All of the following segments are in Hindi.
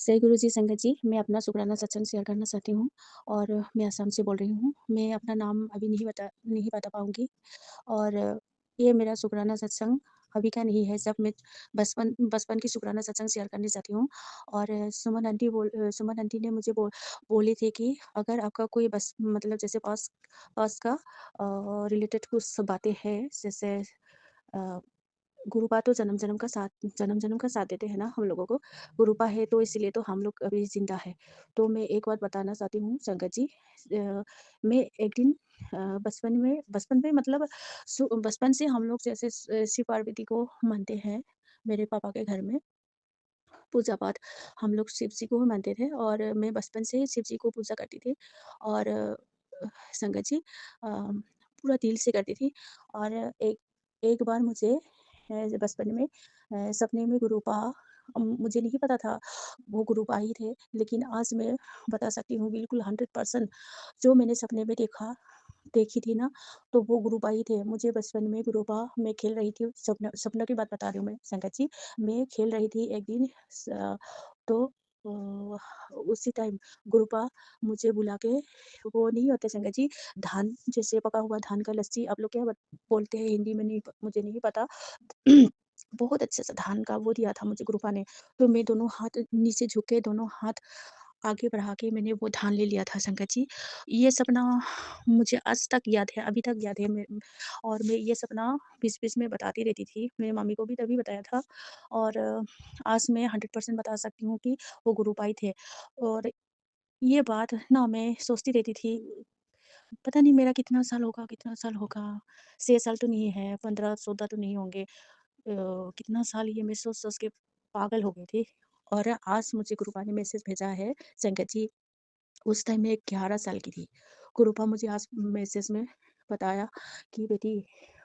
जय गुरु जी, संगत जी, मैं अपना शुकराना सत्संग शेयर करना चाहती हूँ और मैं असम से बोल रही हूँ। मैं अपना नाम अभी नहीं बता पाऊँगी और ये मेरा शुकराना सत्संग अभी का नहीं है, जब मैं बचपन बचपन की शुकराना सत्संग शेयर करना चाहती हूँ। और सुमन आंटी ने मुझे बोली थी कि अगर आपका कोई बस मतलब जैसे पास पास का रिलेटेड कुछ बातें हैं, जैसे अ गुरुपा तो जन्म-जन्म का साथ देते हैं ना हम लोगों को। गुरुपा है तो इसीलिए तो हम लोग अभी ज़िंदा है। तो मैं एक बात बताना चाहती हूँ संगत जी। मैं एक दिन बचपन में मतलब बचपन से हम लोग जैसे शिव पार्वती को मानते हैं, मेरे पापा के घर में पूजा-पाठ हम लोग शिव जी को मानते थे और मैं बचपन से ही शिव जी को पूजा करती थी और संगत जी पूरा दिल से करती थी। और एक एक बार मुझे बचपन में सपने में गुरुपा मुझे नहीं पता था वो गुरुपा ही थे, लेकिन आज मैं बता सकती हूँ बिल्कुल 100% जो मैंने सपने में देखी थी ना, तो वो गुरुपा ही थे। मुझे बचपन में गुरुपा मैं खेल रही थी, सपनों की बात बता रही हूँ मैं संगत जी। मैं खेल रही थी एक दिन तो उसी टाइम गुरुपा मुझे बुला के, वो नहीं होते संगत जी, धान जैसे पका हुआ धान का लस्सी आप लोग क्या बोलते हैं हिंदी में, नहीं मुझे नहीं पता। बहुत अच्छे से धान का वो दिया था मुझे गुरुपा ने। तो मैं दोनों हाथ नीचे झुक के दोनों हाथ आगे बढ़ा के मैंने वो धान ले लिया था संगत जी। ये सपना मुझे आज तक याद है, अभी तक याद है। और मैं ये सपना बीच-बीच में बताती रहती थी। मेरी मम्मी को भी तभी बताया था और आज मैं 100% बता सकती हूँ कि वो गुरुपा ही थे। और ये बात ना मैं सोचती रहती थी, पता नहीं मेरा कितना साल होगा? 6 साल तो नहीं है, 15-14 तो नहीं होंगे। कितना साल, ये मैं सोच-सोच के पागल हो गई थी। और आज मुझे गुरुपा ने मैसेज भेजा है संगत जी, उस टाइम मैं 11 साल की थी। गुरुपा मुझे आज मैसेज में बताया कि बेटी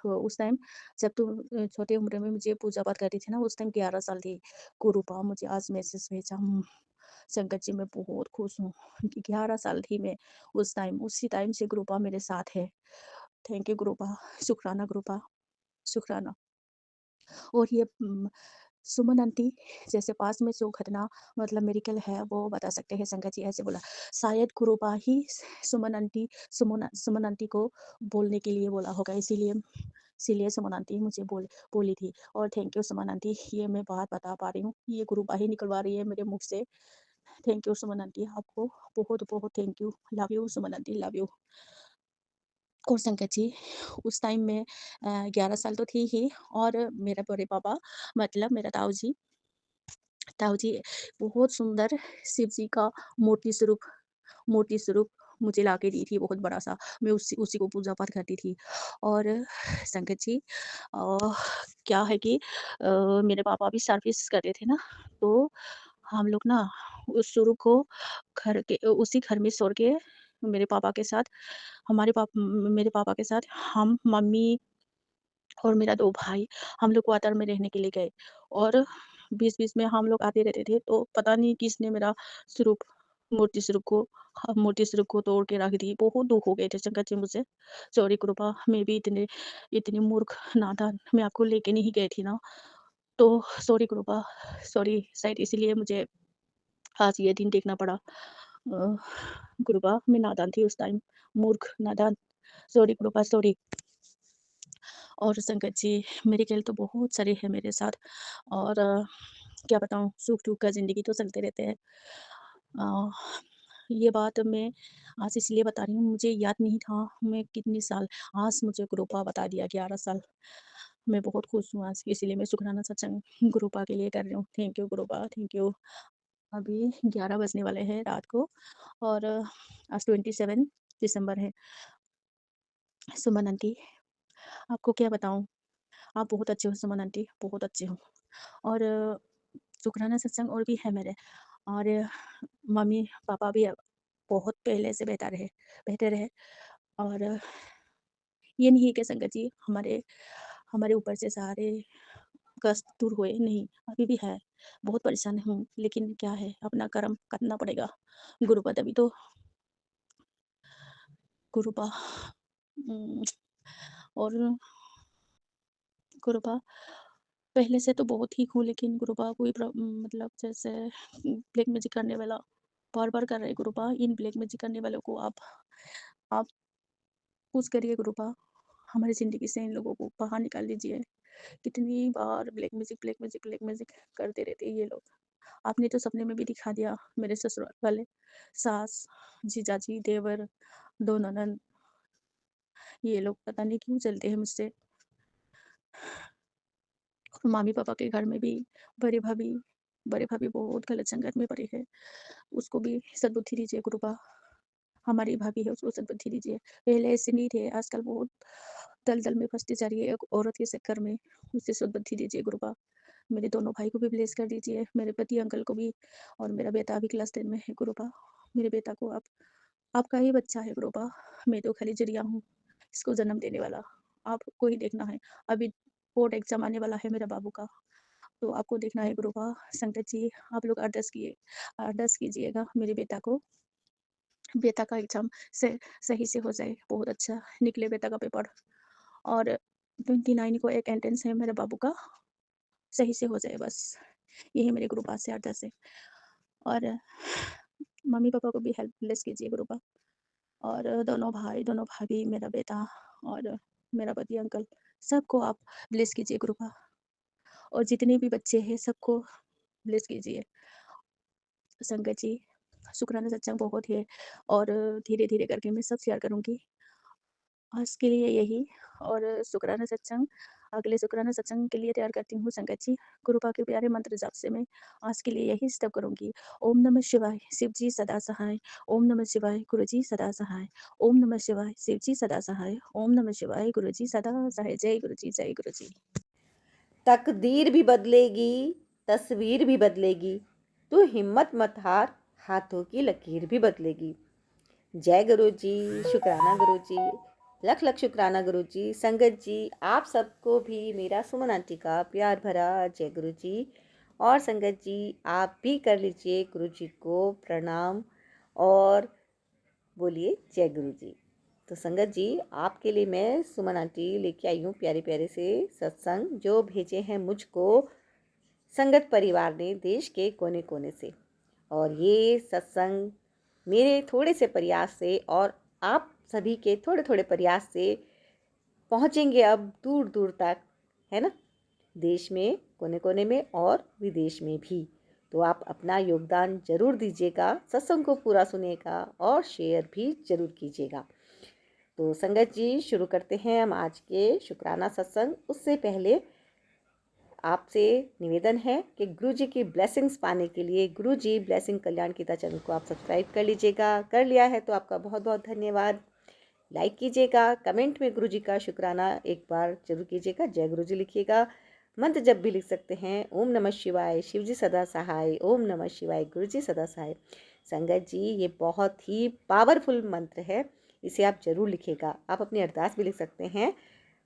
उस टाइम जब तुम छोटी उम्र में मुझे पूजा-पाठ करती थी ना, उस टाइम 11 साल थी। गुरुपा मुझे आज मैसेज भेजा। संगत जी मैं बहुत खुश हूँ कि 11 साल थी मैं उस टाइम, उसी टाइम से गुरुपा मेरे साथ है। थैंक यू गुरुपा, शुक्राना गुरुपा, शुक्राना। और ये सुमन आंटी जैसे पास में जो घटना मतलब मेडिकल है वो बता सकते हैं संगत जी। ऐसे बोला शायद गुरुपा ही सुमन आंटी को बोलने के लिए बोला होगा, इसीलिए सुमन आंटी मुझे बोली थी। और थैंक यू सुमन आंटी, ये मैं बात बता पा रही हूँ, ये गुरुपा ही निकलवा रही है मेरे मुख से। थैंक यू सुमन आंटी, आपको बहुत बहुत thank you, love you Suman aunty, love you. और संगत जी उस टाइम में 11 साल तो थी ही। और मेरा बड़े पापा मतलब मेरा ताऊ जी बहुत सुंदर शिव जी का मूर्ति स्वरूप मुझे लाके दी थी, बहुत बड़ा सा। मैं उसी उसी को पूजा पाठ करती थी। और संगत जी क्या है कि मेरे पापा भी सर्विस करते थे ना, तो हम लोग ना उस स्वरूप को उसी घर में छोड़ के मेरे पापा के साथ मेरे पापा के साथ हम मम्मी और मेरा 2 भाई हम लोग क्वार्टर में रहने के लिए गए। और बीच-बीच में हम लोग आते रहते थे, तो पता नहीं किसने मेरा स्वरूप मूर्ति स्वरूप को तोड़ के रख दी। बहुत दुःख हो गए थे संगत जी मुझे। सॉरी कृपा, मैं भी इतनी मूर्ख नादान मैं आपको लेके नहीं गई थी ना, तो सॉरी कृपा, सॉरी, शायद इसीलिए मुझे आज ये दिन देखना पड़ा। कृपा मैं नादान थी उस टाइम, मूर्ख, नादान। सॉरी कृपा, सॉरी। और संगत जी मेडिकल तो बहुत सारे हैं मेरे साथ। और क्या बताऊँ, सुख-दुःख का ज़िंदगी तो चलते रहते हैं। अ, ये बात मैं आज इसलिए बता रही हूँ, मुझे याद नहीं था मैं कितने साल, आज मुझे गुरुपा बता दिया 11 साल। मैं बहुत खुश हूँ आज, इसीलिए मैं शुकराना सत्संग गुरुपा के लिए कर रही हूँ। Thank you Gurupa, thank you. अभी 11 बजने वाले हैं रात को और आज 27 दिसंबर है। सुमन आंटी, आपको क्या बताऊँ? आप बहुत अच्छे हो सुमन आंटी, बहुत अच्छे हो। और शुकराना सत्संग और भी है मेरे। और मम्मी-पापा भी बहुत पहले से बेहतर है। और ये नहीं कि संगत जी हमारे हमारे ऊपर से सारे कष्ट दूर हुए, नहीं, अभी भी है। बहुत परेशान हूँ, लेकिन क्या है, अपना कर्म करना पड़ेगा। गुरुपद अभी तो गुरुपा उम, और गुरुपा पहले से तो बहुत ठीक हूँ, लेकिन गुरुबा कोई मतलब जैसे ब्लैक मैजिक करने वाला बार-बार कर रहे हैं गुरुबा, इन ब्लैक मैजिक करने वालों को आप कुछ करिए गुरुबा, हमारी ज़िंदगी से इन लोगों को बाहर निकाल दीजिए। कितनी बार black magic, black magic, black magic करते रहते हैं ये लोग। आपने तो सपने में भी दिखा दिया, मेरे ससुराल वाले, सास, जीजाजी, देवर, 2 ननंद, ये लोग पता नहीं क्यों चलते हैं मुझसे। और मम्मी-पापा के घर में भी बड़े भाभी बड़े भाभी बहुत गलत संगत में पड़े हैं। उसको भी सद्बुद्धि दीजिए गुरुबा। हमारी भाभी है, उसको सद्बुद्धि दीजिए। पहले ऐसे नहीं थे, आजकल बहुत दलदल में फँसती जा रही है एक औरत के चक्कर में। उसे सद्बुद्धि दीजिए गुरुबा। मेरे दोनों भाई को भी ब्लेस कर दीजिए, मेरे पति अंकल को भी, और मेरा बेटा अभी क्लास 10 में है गुरुबा। मेरे बेटा को आप आपका ही बच्चा है गुरुबा। मैं तो खाली ज़रिया हूँ, इसको जन्म देने वाला। आपको ही देखना है। अभी बोर्ड एग्ज़ाम आने वाला है मेरा बाबू का, तो आपको देखना है गुरुबा। संगत जी, आप लोग अरदास कीजिएगा मेरे बेटा का एग्ज़ाम से सही से हो जाए, बहुत अच्छा निकले बेटा का पेपर। और 29 को एक एंट्रेंस है मेरे बाबू का, सही से हो जाए बस। यही मेरे गुरुबा से अरदास है। और मम्मी-पापा को भी हेल्प ब्लेस कीजिए गुरुबा। और दोनों भाई, दोनों भाभी, मेरा बेटा और मेरा पति अंकल, सबको आप ब्लेस कीजिए गुरुबा। और जितने भी बच्चे हैं सबको ब्लेस कीजिए। संगत जी, शुक्राना सत्संग बहुत है, और धीरे-धीरे करके मैं सब शेयर करूँगी। आज के लिए यही, और शुक्राना सत्संग, अगले शुक्राना सत्संग के लिए तैयार करती हूँ संगत जी। गुरुपा के प्यारे मंत्र जाप से मैं आज के लिए यही स्टेप करूँगी। ओम नमः शिवाय, शिव जी सदा सहाय। ओम नमः शिवाय, गुरु जी सदा सहाय। ओम नमः शिवाय, शिव जी सदा सहाय। ओम नमः शिवाय, गुरु जी सदा सहाय। जय गुरु जी, जय गुरु जी। तकदीर भी बदलेगी, तस्वीर भी बदलेगी, तू हिम्मत मत हार, हाथों की लकीर भी बदलेगी। जय गुरु जी, शुक्राना गुरु जी, लख लख शुक्राना गुरु जी। संगत जी, आप सबको भी मेरा सुमन आंटी का प्यार भरा जय गुरु जी। और संगत जी, आप भी कर लीजिए गुरु जी को प्रणाम और बोलिए जय गुरु जी। तो संगत जी, आपके लिए मैं सुमन आंटी लेके आई हूँ प्यारे प्यारे से सत्संग, जो भेजे हैं मुझको संगत परिवार ने देश के कोने कोने से। और ये सत्संग मेरे थोड़े से प्रयास से और आप सभी के थोड़े थोड़े प्रयास से पहुँचेंगे अब दूर दूर तक, है ना, देश में कोने कोने में और विदेश में भी। तो आप अपना योगदान जरूर दीजिएगा, सत्संग को पूरा सुनिएगा और शेयर भी जरूर कीजिएगा। तो संगत जी, शुरू करते हैं हम आज के शुक्राना सत्संग। उससे पहले आपसे निवेदन है कि गुरु जी की ब्लेसिंग्स पाने के लिए गुरु जी ब्लेसिंग कल्याण गीता चैनल को आप सब्सक्राइब कर लीजिएगा। कर लिया है तो आपका बहुत बहुत धन्यवाद। लाइक कीजिएगा, कमेंट में गुरु जी का शुक्राना एक बार जरूर कीजिएगा, जय गुरु जी लिखिएगा। मंत्र जब भी लिख सकते हैं, ओम नमः शिवाय, शिव जी सदा सहाय। ओम नमः शिवाय, गुरु जी सदा सहाय। संगत जी, ये बहुत ही पावरफुल मंत्र है, इसे आप जरूर लिखिएगा। आप अपनी अरदास भी लिख सकते हैं।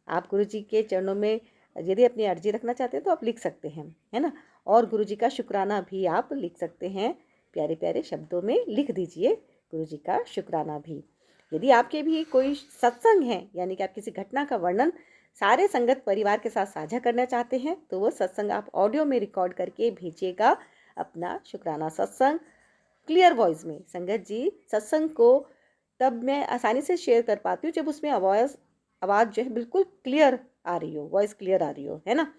आप गुरु जी के चरणों में यदि अपनी अर्जी रखना चाहते हैं तो आप लिख सकते हैं, है ना। और गुरु जी का शुक्राना भी आप लिख सकते हैं, प्यारे प्यारे शब्दों में लिख दीजिए गुरु जी का शुक्राना भी। यदि आपके भी कोई सत्संग है, यानी कि आप किसी घटना का वर्णन सारे संगत परिवार के साथ साझा करना चाहते हैं, तो वो सत्संग आप ऑडियो में रिकॉर्ड करके भेजिएगा अपना शुक्राना सत्संग क्लियर वॉइस में। संगत जी, सत्संग को तब मैं आसानी से शेयर कर पाती हूँ जब उसमें आवाज़ जो है बिल्कुल क्लियर आ रही हो, वॉइस क्लियर आ रही हो, है ना।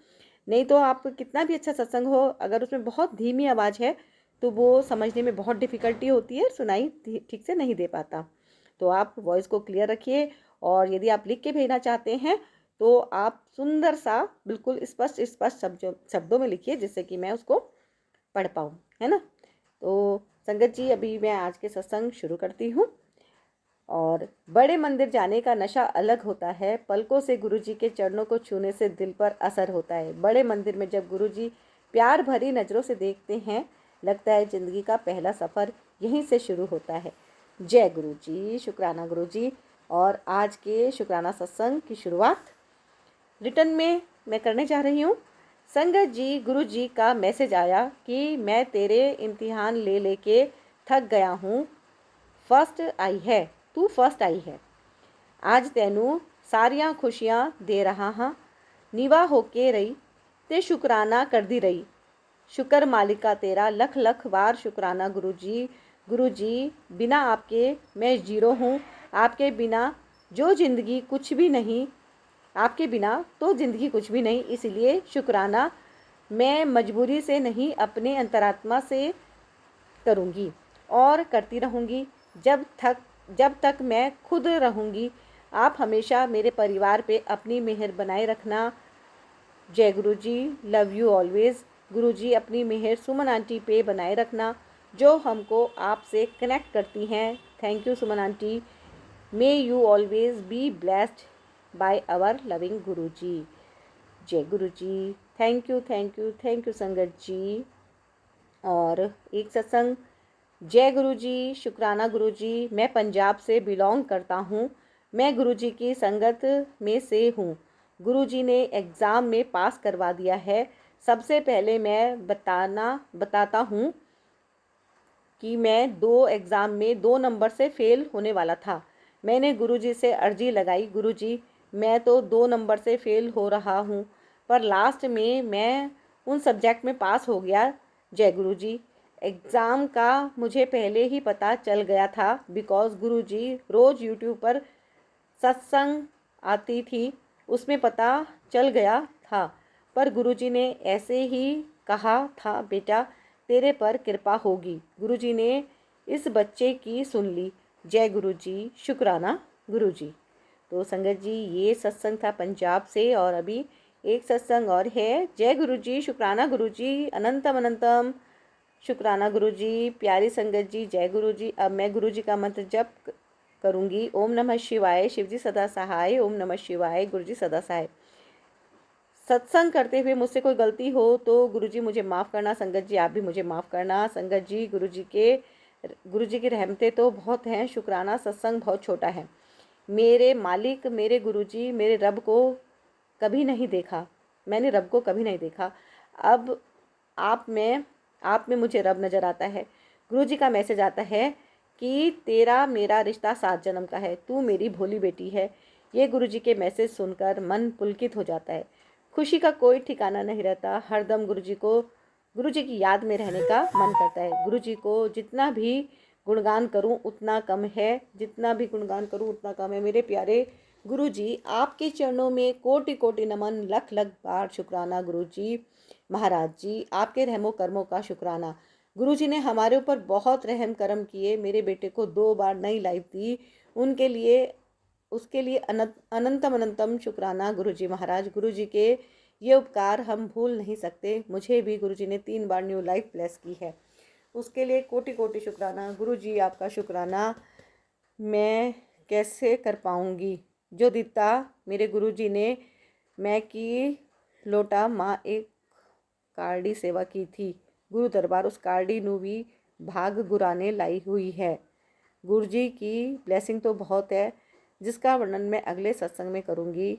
नहीं तो आप कितना भी अच्छा सत्संग हो, अगर उसमें बहुत धीमी आवाज़ है तो वो समझने में बहुत डिफ़िकल्टी होती है, सुनाई ठीक से नहीं दे पाता। तो आप वॉइस को क्लियर रखिए। और यदि आप लिख के भेजना चाहते हैं तो आप सुंदर सा बिल्कुल स्पष्ट स्पष्ट शब्दों में लिखिए, जिससे कि मैं उसको पढ़ पाऊँ, है ना। तो संगत जी, अभी मैं आज के सत्संग शुरू करती हूँ। और बड़े मंदिर जाने का नशा अलग होता है, पलकों से गुरुजी के चरणों को छूने से दिल पर असर होता है। बड़े मंदिर में जब गुरुजी प्यार भरी नज़रों से देखते हैं, लगता है ज़िंदगी का पहला सफ़र यहीं से शुरू होता है। जय गुरु जी, शुक्राना गुरु जी। और आज के शुक्राना सत्संग की शुरुआत रिटर्न में मैं करने जा रही हूँ। संगत जी, गुरु जी का मैसेज आया कि मैं तेरे इम्तिहान ले लेके थक गया हूँ, फर्स्ट आई है, तू फर्स्ट आई है। आज तैनू सारियां खुशियां दे रहा हाँ, नीवा होके रही, ते शुकराना करदी रही। शुक्र मालिका तेरा लख लख वार शुकराना गुरुजी। गुरुजी बिना आपके मैं जीरो हूँ, आपके बिना जो ज़िंदगी कुछ भी नहीं, आपके बिना तो ज़िंदगी कुछ भी नहीं, इसलिए शुकराना मैं मजबूरी से नहीं अपने अंतरात्मा से करूँगी और करती रहूँगी जब तक मैं खुद रहूँगी। आप हमेशा मेरे परिवार पे अपनी मेहर बनाए रखना। जय गुरुजी, लव यू ऑलवेज। गुरुजी अपनी मेहर सुमन आंटी पे बनाए रखना जो हमको आपसे कनेक्ट करती हैं। Thank you Suman aunty. May you always be blessed by our loving Guruji. जय Guruji. Thank you thank you thank you संगत जी। और एक सत्संग। जय गुरुजी, शुक्राना गुरुजी, मैं पंजाब से बिलोंग करता हूँ। मैं गुरुजी की संगत में से हूँ। गुरुजी ने एग्ज़ाम में पास करवा दिया है। सबसे पहले मैं बताता हूँ कि मैं 2 एग्ज़ाम में 2 नंबर से फ़ेल होने वाला था। मैंने गुरुजी से अर्जी लगाई, गुरुजी मैं तो 2 नंबर से फ़ेल हो रहा हूँ, पर लास्ट में मैं उन सब्जेक्ट में पास हो गया। जय गुरुजी। एग्ज़ाम का मुझे पहले ही पता चल गया था बिकॉज़ गुरुजी रोज़ यूट्यूब पर सत्संग आती थी, उसमें पता चल गया था। पर गुरुजी ने ऐसे ही कहा था, बेटा तेरे पर कृपा होगी। गुरुजी ने इस बच्चे की सुन ली। जय गुरुजी, शुक्राना गुरुजी। तो संगत जी ये सत्संग था पंजाब से। और अभी एक सत्संग और है। जय गुरुजी, शुक्राना गुरुजी, अनंतम अनंतम शुक्राना गुरुजी। प्यारी संगत जी जय गुरुजी। अब मैं गुरुजी का मंत्र जप करूंगी। ओम नमः शिवाय, शिवजी सदा सहाय। ओम नमः शिवाय, गुरुजी सदा सहाय। सत्संग करते हुए मुझसे कोई गलती हो तो गुरुजी मुझे माफ़ करना। संगत जी आप भी मुझे माफ़ करना। संगत जी गुरुजी की रहमतें तो बहुत हैं, शुक्राना सत्संग बहुत छोटा है। मेरे मालिक, मेरे गुरुजी, मेरे रब को कभी नहीं देखा, मैंने रब को कभी नहीं देखा। अब आप में मुझे रब नज़र आता है। गुरुजी का मैसेज आता है कि तेरा मेरा रिश्ता 7 जन्म का है, तू मेरी भोली बेटी है। ये गुरुजी के मैसेज सुनकर मन पुलकित हो जाता है। खुशी का कोई ठिकाना नहीं रहता। हरदम गुरुजी की याद में रहने का मन करता है। गुरुजी को जितना भी गुणगान करूं उतना कम है, जितना भी गुणगान करूं उतना कम है। मेरे प्यारे गुरुजी आपके चरणों में कोटि कोटि नमन, लख लख बार शुक्राना गुरुजी। महाराज जी आपके रहमो कर्मों का शुक्राना। गुरुजी ने हमारे ऊपर बहुत रहम करम किए। मेरे बेटे को 2 बार नई लाइफ दी, उसके लिए अनंतम अनंतम शुक्राना गुरुजी महाराज। गुरुजी के ये उपकार हम भूल नहीं सकते। मुझे भी गुरुजी ने 3 बार न्यू लाइफ ब्लेस की है, उसके लिए कोटि कोटि शुक्राना। गुरुजी आपका शुक्राना मैं कैसे कर पाऊँगी। जो दिता मेरे गुरुजी ने मैं की लोटा माँ एक कारडी सेवा की थी। गुरु दरबार उस कारडी नू भी भाग गुराने लाई हुई है। गुरुजी की ब्लेसिंग तो बहुत है, जिसका वर्णन मैं अगले सत्संग में करूँगी।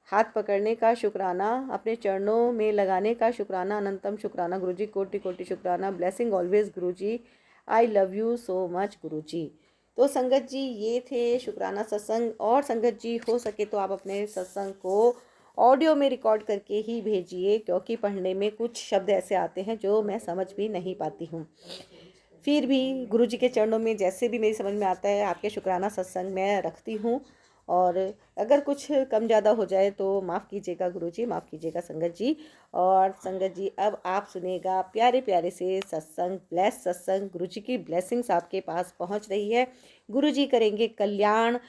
हाथ पकड़ने का शुक्राना, अपने चरणों में लगाने का शुक्राना, अनंतम शुक्राना गुरुजी, कोटि कोटि शुक्राना। Blessing always Guruji, I love you so much Guruji. तो संगत जी ये थे शुक्राना सत्संग। और संगत जी हो सके तो आप अपने सत्संग को ऑडियो में रिकॉर्ड करके ही भेजिए, क्योंकि पढ़ने में कुछ शब्द ऐसे आते हैं जो मैं समझ भी नहीं पाती हूँ। फिर भी गुरुजी के चरणों में जैसे भी मेरी समझ में आता है आपके शुक्राना सत्संग मैं रखती हूँ। और अगर कुछ कम ज़्यादा हो जाए तो माफ़ कीजिएगा गुरुजी, माफ़ कीजिएगा संगत जी। और संगत जी अब आप सुनेगा प्यारे प्यारे से सत्संग, ब्लेस सत्संग। गुरुजी की ब्लेसिंग्स आपके पास पहुँच रही है। गुरुजी करेंगे कल्याण।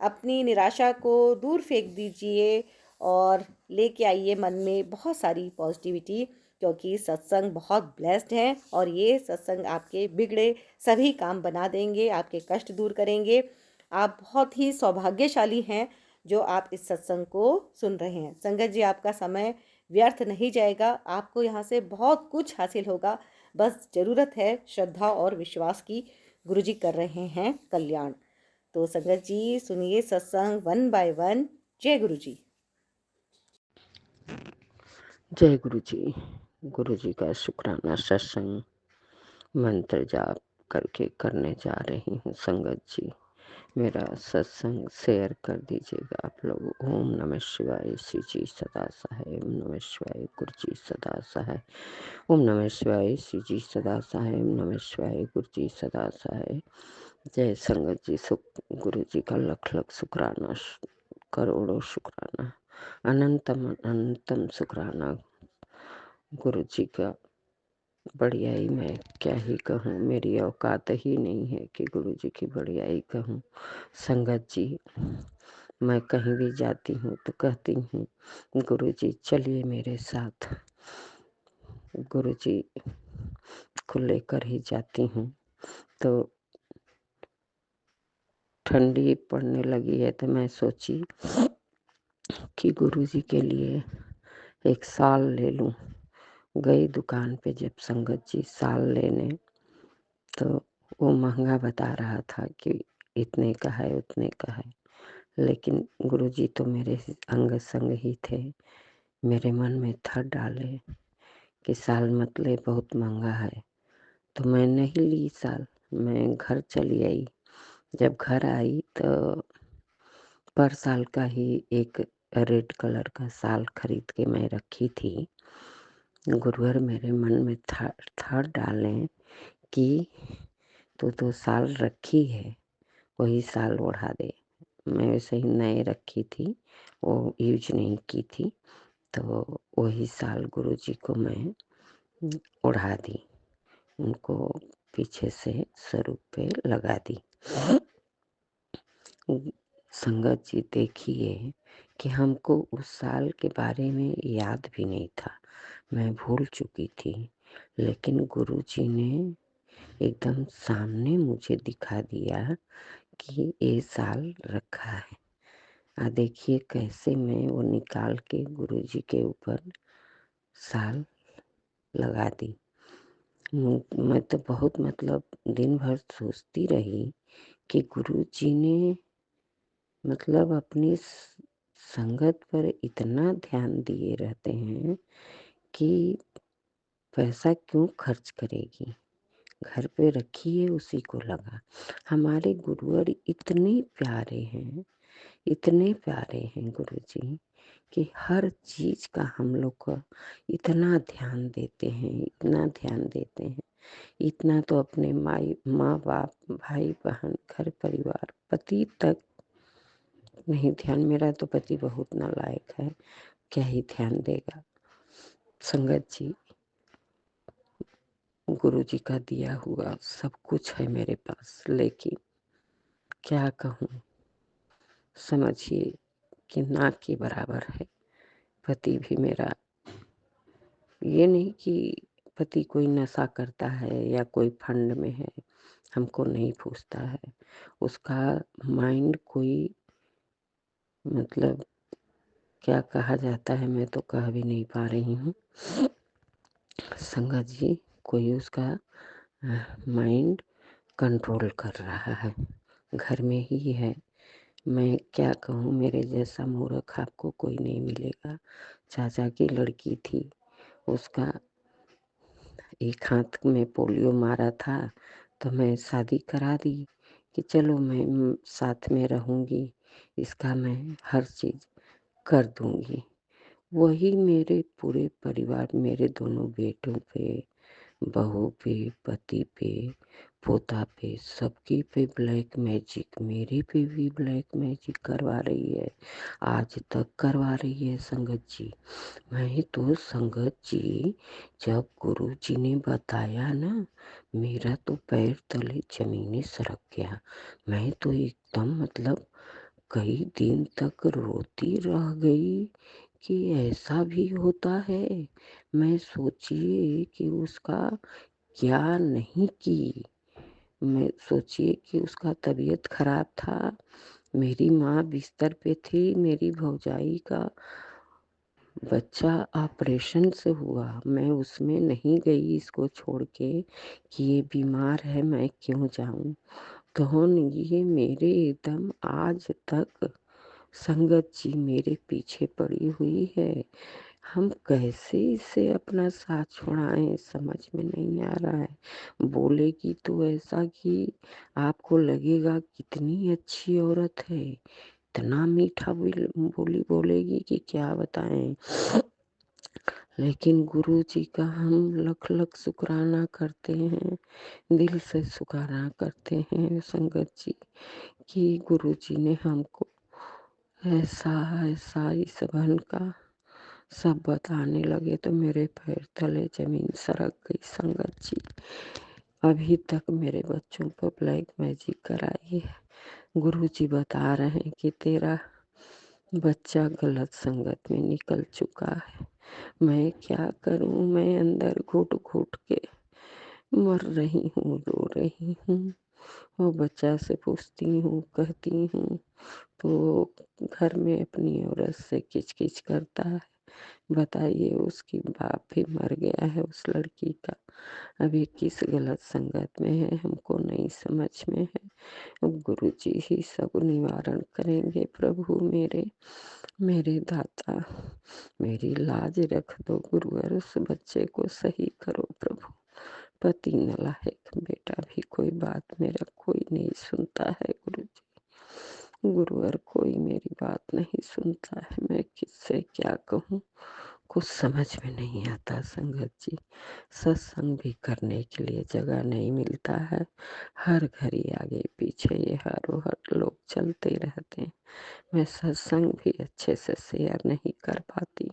अपनी निराशा को दूर फेंक दीजिए और लेके आइए मन में बहुत सारी पॉजिटिविटी, क्योंकि सत्संग बहुत ब्लेस्ड है और ये सत्संग आपके बिगड़े सभी काम बना देंगे, आपके कष्ट दूर करेंगे। आप बहुत ही सौभाग्यशाली हैं जो आप इस सत्संग को सुन रहे हैं। संगत जी आपका समय व्यर्थ नहीं जाएगा, आपको यहाँ से बहुत कुछ हासिल होगा। बस ज़रूरत है श्रद्धा और विश्वास की। गुरुजी कर रहे हैं कल्याण। तो संगत जी सुनिए सत्संग 1 बाय 1। जय गुरुजी। जय गुरुजी। गुरुजी का शुक्राना सत्संग मंत्र जाप करके करने जा रही हूँ संगत जी। मेरा सत्संग शेयर कर दीजिएगा आप लोग। ओम नमः शिवाय। श्री जी सदा सहाय। ओम नमः शिवाय। गुरु जी सदा सहाय। ओम नमः शिवाय। श्री जी सदा सहाय। ओम नमः शिवाय। गुरु जी सदा सहाय। जय संगत जी। गुरु जी का लख लख शुक्राना, करोड़ों शुक्राना, अनंतम अनंतम शुक्राना। गुरु जी का बढ़ियाई मैं क्या ही कहूँ, मेरी औकात ही नहीं है कि गुरु जी की बढ़ियाई कहूँ। संगत जी, मैं कहीं भी जाती हूँ तो कहती हूँ गुरु जी चलिए मेरे साथ। गुरु जी को लेकर ही जाती हूँ। तो ठंडी पड़ने लगी है तो मैं सोची कि गुरु जी के लिए एक शाल ले लूँ। गई दुकान पे जब संगत जी शाल लेने, तो वो महंगा बता रहा था कि इतने का है उतने का है। लेकिन गुरुजी तो मेरे अंग संग ही थे। मेरे मन में था डाले कि साल मत ले, बहुत महंगा है। तो मैं नहीं ली साल, मैं घर चली आई। जब घर आई तो पर साल का ही एक रेड कलर का साल खरीद के मैं रखी थी। गुरुवर मेरे मन में था डालें कि तू तो साल रखी है, वही साल ओढ़ा दे। मैं वैसे ही नए रखी थी, वो यूज नहीं की थी। तो वही साल गुरुजी को मैं ओढ़ा दी, उनको पीछे से स्वरूप पे लगा दी। संगत जी देखिए कि हमको उस साल के बारे में याद भी नहीं था, मैं भूल चुकी थी। लेकिन गुरुजी ने एकदम सामने मुझे दिखा दिया कि ये साल रखा है। देखिए कैसे मैं वो निकाल के गुरुजी के ऊपर साल लगा दी। मैं तो बहुत मतलब दिन भर सोचती रही कि गुरुजी ने मतलब अपनी संगत पर इतना ध्यान दिए रहते हैं कि पैसा क्यों खर्च करेगी, घर पे रखिए उसी को लगा। हमारे गुरुवर इतने प्यारे हैं गुरुजी कि हर चीज का हम लोग को इतना ध्यान देते हैं, इतना ध्यान देते हैं। इतना तो अपने माँ बाप, भाई बहन, घर परिवार, पति तक नहीं ध्यान। मेरा तो पति बहुत नालायक है, क्या ही ध्यान देगा। संगत जी, गुरु जी का दिया हुआ सब कुछ है मेरे पास, लेकिन क्या कहूँ, समझिए कि ना के बराबर है। पति भी मेरा, ये नहीं कि पति कोई नशा करता है या कोई फंड में है, हमको नहीं पूछता है। उसका माइंड कोई मतलब क्या कहा जाता है, मैं तो कह भी नहीं पा रही हूँ। संगत जी, कोई उसका माइंड कंट्रोल कर रहा है, घर में ही है। मैं क्या कहूँ, मेरे जैसा मूर्ख आपको कोई नहीं मिलेगा। चाचा की लड़की थी, उसका एक हाथ में पोलियो मारा था, तो मैं शादी करा दी कि चलो मैं साथ में रहूँगी, इसका मैं हर चीज़ कर दूँगी। वही मेरे पूरे परिवार, मेरे दोनों बेटों पे, बहू पे, पति पे, पोता पे, सबकी पे ब्लैक मैजिक, मेरे पे भी ब्लैक मैजिक करवा रही है, आज तक करवा रही है। संगत जी, मैं तो संगत जी, जब गुरु जी ने बताया ना, मेरा तो पैर तले जमीन सरक गया। मैं तो एकदम मतलब कई दिन तक रोती रह गई कि ऐसा भी होता है। मैं सोचिए कि उसका क्या नहीं की, मैं सोचिए कि उसका तबीयत खराब था, मेरी माँ बिस्तर पे थी, मेरी भौजाई का बच्चा ऑपरेशन से हुआ, मैं उसमें नहीं गई इसको छोड़ के कि ये बीमार है, मैं क्यों जाऊं। कौन ये मेरे एकदम आज तक संगत जी मेरे पीछे पड़ी हुई है। हम कैसे इसे अपना साथ छुड़ाएँ, समझ में नहीं आ रहा है। बोलेगी तो ऐसा कि आपको लगेगा कितनी अच्छी औरत है, इतना मीठा बोली बोलेगी कि क्या बताएँ। लेकिन गुरुजी का हम लख-लख शुकराना करते हैं, दिल से शुकराना करते हैं संगत जी कि गुरुजी ने हमको ऐसा इस बहन का सब बताने लगे तो मेरे पैर तले ज़मीन सरक गई संगत जी। अभी तक मेरे बच्चों को ब्लैक मैजिक कराई है। गुरुजी बता रहे हैं कि तेरा बच्चा गलत संगत में निकल चुका है। मैं क्या करूँ? मैं अंदर घुट-घुट के मर रही हूँ, रो रही हूँ। वो बच्चा से पूछती हूँ, कहती हूँ तो घर में अपनी औरत से किच-किच करता है। बताइए उसकी बाप भी मर गया है उस लड़की का। अभी किस गलत संगत में है हमको नहीं समझ में है। अब गुरुजी ही सब निवारण करेंगे प्रभु मेरे। मेरे दाता मेरी लाज रख दो गुरुवर, उस बच्चे को सही करो प्रभु। पति नालायक, बेटा भी कोई बात मेरा कोई नहीं सुनता है गुरुजी। गुरुवर कोई मेरी बात नहीं सुनता है, मैं किससे क्या कहूँ? कुछ समझ में नहीं आता संगत जी। सत्संग भी करने के लिए जगह नहीं मिलता है। हर घड़ी आगे पीछे ये हर लोग चलते रहते हैं। मैं सत्संग भी अच्छे से शेयर नहीं कर पाती,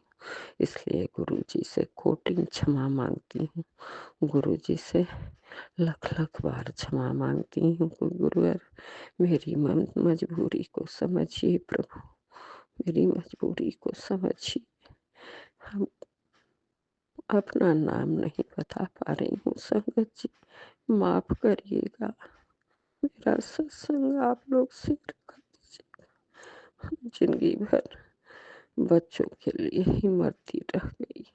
इसलिए गुरुजी से कोटि क्षमा मांगती हूँ। गुरुजी से लख-लख बार क्षमा मांगती हूँ कि गुरुवर मेरी मजबूरी को समझिए प्रभु, मेरी मजबूरी को समझिए। हम अपना नाम नहीं बता पा रही हूँ संगत जी, माफ करिएगा। मेरा सत्संग आप लोग शेयर कर दीजिएगा। जिंदगी भर बच्चों के लिए ही मरती रह गई,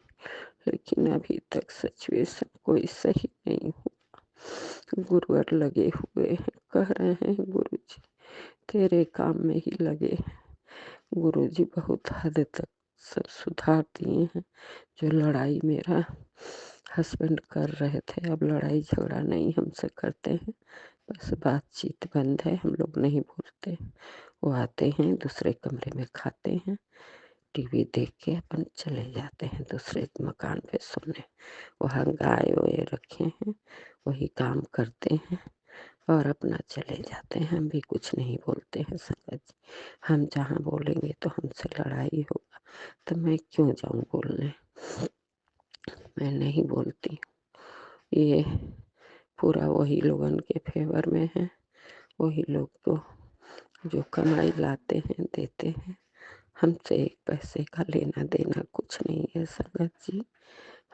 लेकिन अभी तक सिचुएशन कोई सही नहीं हुआ। गुरुवर लगे हुए हैं, कह रहे हैं गुरुजी तेरे काम में ही लगे हैं। गुरुजी बहुत हद तक सब सुधार दिए हैं। जो लड़ाई मेरा हस्बैंड कर रहे थे, अब लड़ाई झगड़ा नहीं हमसे करते हैं, बस बातचीत बंद है, हम लोग नहीं बोलते। वो आते हैं दूसरे कमरे में खाते हैं, टीवी देख के अपन चले जाते हैं दूसरे मकान पे सोने। वहाँ गाय वाय रखे हैं, वही काम करते हैं और अपना चले जाते हैं। हम भी कुछ नहीं बोलते हैं संगत जी। हम जहाँ बोलेंगे तो हमसे लड़ाई होगा, तो मैं क्यों जाऊँ बोलने। मैं नहीं बोलती। ये पूरा वही लोगन के फेवर में है, वही लोग को जो कमाई लाते हैं देते हैं। हमसे एक पैसे का लेना देना कुछ नहीं है संगत जी।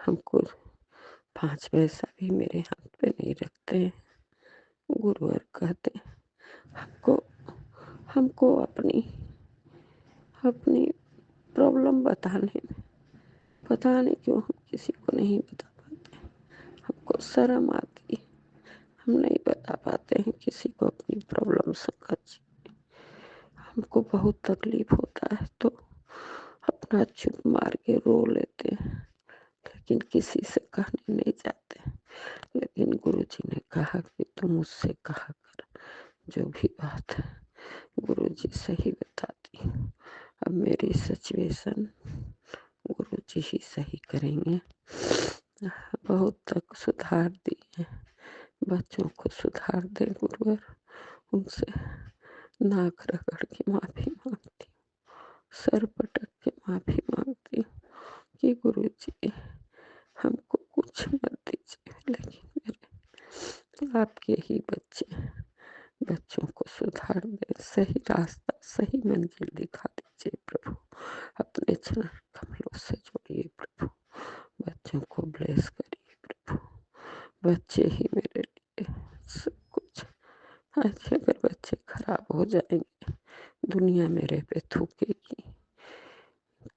हमको 5 पैसा भी मेरे हाथ पे नहीं रखते हैं। गुरुवर कहते हैं हमको हमको अपनी अपनी प्रॉब्लम बताने में, पता नहीं क्यों हम किसी को नहीं बता पाते। हमको शर्म आती है, हम नहीं बता पाते हैं किसी को अपनी प्रॉब्लम संगत जी। हमको बहुत तकलीफ होता है तो अपना चुप मार के रो लेते हैं, लेकिन किसी से कहने नहीं जाते। लेकिन गुरुजी ने कहा कि तुम मुझसे कहा कर, जो भी बात है गुरुजी सही बताती हूँ। अब मेरी सिचुएशन गुरुजी ही सही करेंगे। बहुत तक सुधार दिए, बच्चों को सुधार दे गुरुवर। उनसे नाक रगड़ के माफी मांगती हूँ, सर पटक के माफी मांगती हूँ कि गुरुजी हमको कुछ मत दीजिए, लेकिन मेरे आपके ही बच्चे हैं, बच्चों को सुधार दे, सही रास्ता सही मंजिल दिखा दीजिए प्रभु। अपने चरण कमलों से जोड़िए प्रभु, बच्चों को ब्लेस करिए प्रभु। बच्चे ही मेरे लिए सब कुछ। आज अगर बच्चे खराब हो जाएंगे, दुनिया मेरे पे थूकेगी,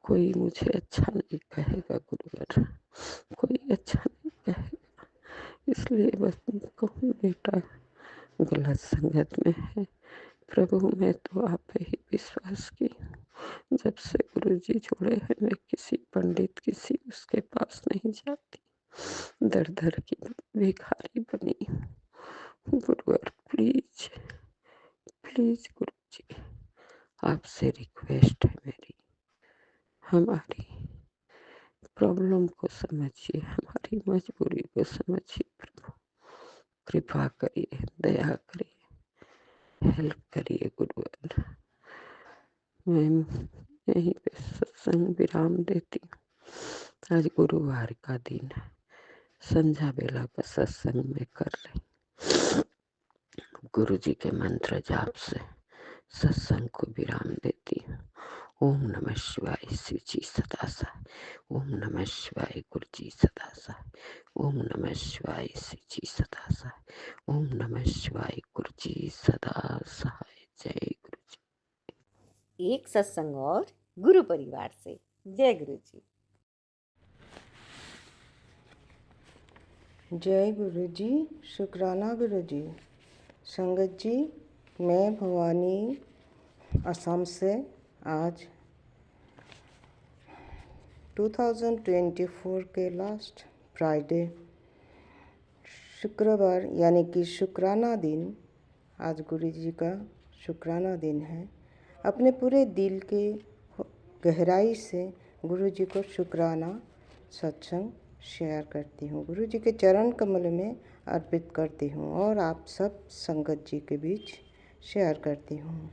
कोई मुझे अच्छा नहीं कहेगा गुरुवर, कोई अच्छा नहीं कहेगा। इसलिए बस कहूँ बेटा गलत संगत में है प्रभु। मैं तो आप पे ही विश्वास की हूँ, जब से गुरुजी जुड़े हैं मैं किसी पंडित किसी उसके पास नहीं जाती, दर दर की भिखारी बनी हूँ। गुरुवर प्लीज प्लीज गुरुजी, आपसे रिक्वेस्ट है मेरी, हमारी प्रॉब्लम को समझिए, हमारी मजबूरी को समझिए प्रभु, कृपा करिए, दया करिए, हेल्प करिए गुरुवर। मैं यहीं पे सत्संग विराम देती हूँ। आज गुरुवार का दिन है, संध्या बेला का सत्संग में कर रही, गुरु जी के मंत्र जाप से सत्संग को विराम देती हूँ। ओम नमः शिवाय, शिव जी सदा सहाय। ओम नमः शिवाय, गुरु जी सदा सहाय। ओम नमः शिवाय, शिव जी सदा सहाय। ओम नमः शिवाय, गुरु जी सदा सहाय। जय गुरु जी। एक सत्संग और गुरु परिवार से। जय गुरु जी। जय गुरु जी, शुक्राना गुरु जी। संगत जी, मैं भवानी असम से आज 2024 के लास्ट फ्राइडे शुक्रवार यानी कि शुक्राना दिन, आज गुरु जी का शुक्राना दिन है। अपने पूरे दिल के गहराई से गुरु जी को शुक्राना सत्संग शेयर करती हूँ, गुरु जी के चरण कमल में अर्पित करती हूँ और आप सब संगत जी के बीच शेयर करती हूँ।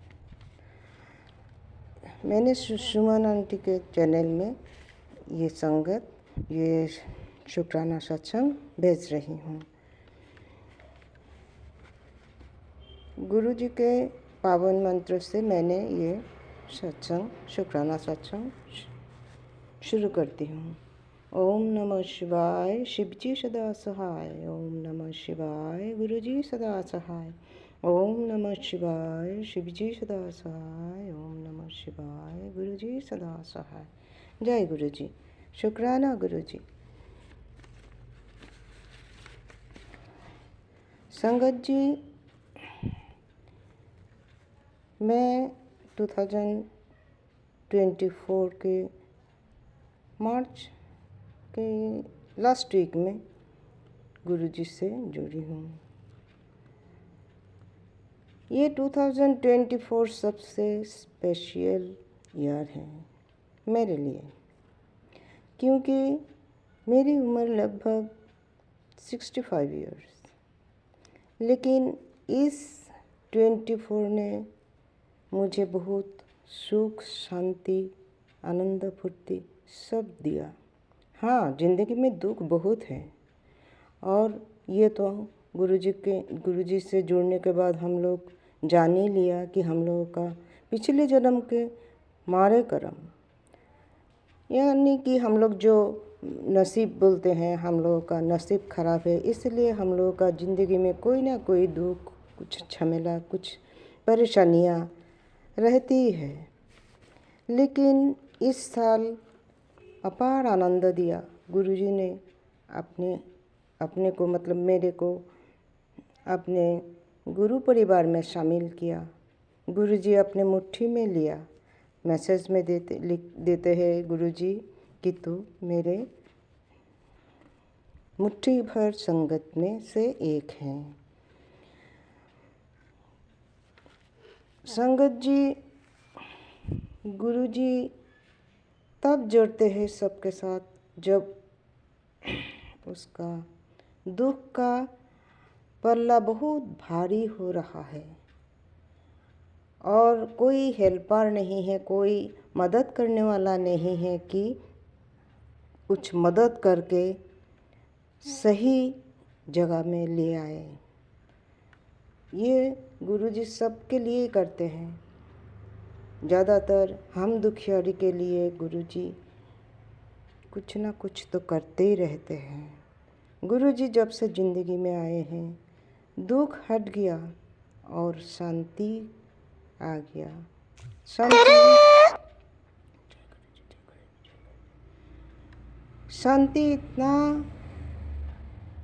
मैंने सुमन आंटी के चैनल में ये शुक्राना सत्संग भेज रही हूँ। गुरु जी के पावन मंत्र से मैंने ये शुक्राना सत्संग शुरू करती हूँ। ओम नमः शिवाय, शिव जी सदा सहाय। ओम नमः शिवाय, गुरु जी सदा सहाय। ओम नमः शिवाय, शिव जी सदा सहाय। ओम नमः शिवाय, गुरु जी सदा सहाय। जय गुरु जी। शुक्राना गुरु जी। संगत जी, मैं 2024 के मार्च के लास्ट वीक में गुरु जी से जुड़ी हूँ। ये 2024 सबसे स्पेशल ईयर है मेरे लिए, क्योंकि मेरी उम्र लगभग 65 ईयर्स, लेकिन इस 24 ने मुझे बहुत सुख, शांति, आनंद, फुर्ती सब दिया। हाँ, ज़िंदगी में दुख बहुत है, और ये तो गुरु जी से जुड़ने के बाद हम लोग जान ही लिया कि हम लोगों का पिछले जन्म के मारे कर्म, यानी कि हम लोग जो नसीब बोलते हैं, हम लोगों का नसीब खराब है, इसलिए हम लोगों का ज़िंदगी में कोई ना कोई दुख, कुछ झमेला, कुछ परेशानियाँ रहती है। लेकिन इस साल अपार आनंद दिया। गुरुजी ने अपने को, मतलब मेरे को, अपने गुरु परिवार में शामिल किया। गुरुजी अपने मुट्ठी में लिया। मैसेज में देते हैं गुरुजी कि तू मेरे मुट्ठी भर संगत में से एक है। संगत जी, गुरुजी तब जुड़ते हैं सबके साथ जब उसका दुख का पल्ला बहुत भारी हो रहा है और कोई हेल्पर नहीं है, कोई मदद करने वाला नहीं है कि कुछ मदद करके सही जगह में ले आए। ये गुरुजी सबके लिए करते हैं। ज़्यादातर हम दुखियारी के लिए गुरुजी कुछ ना कुछ तो करते ही रहते हैं। गुरुजी जब से ज़िंदगी में आए हैं, दुख हट गया और शांति आ गया। शांति इतना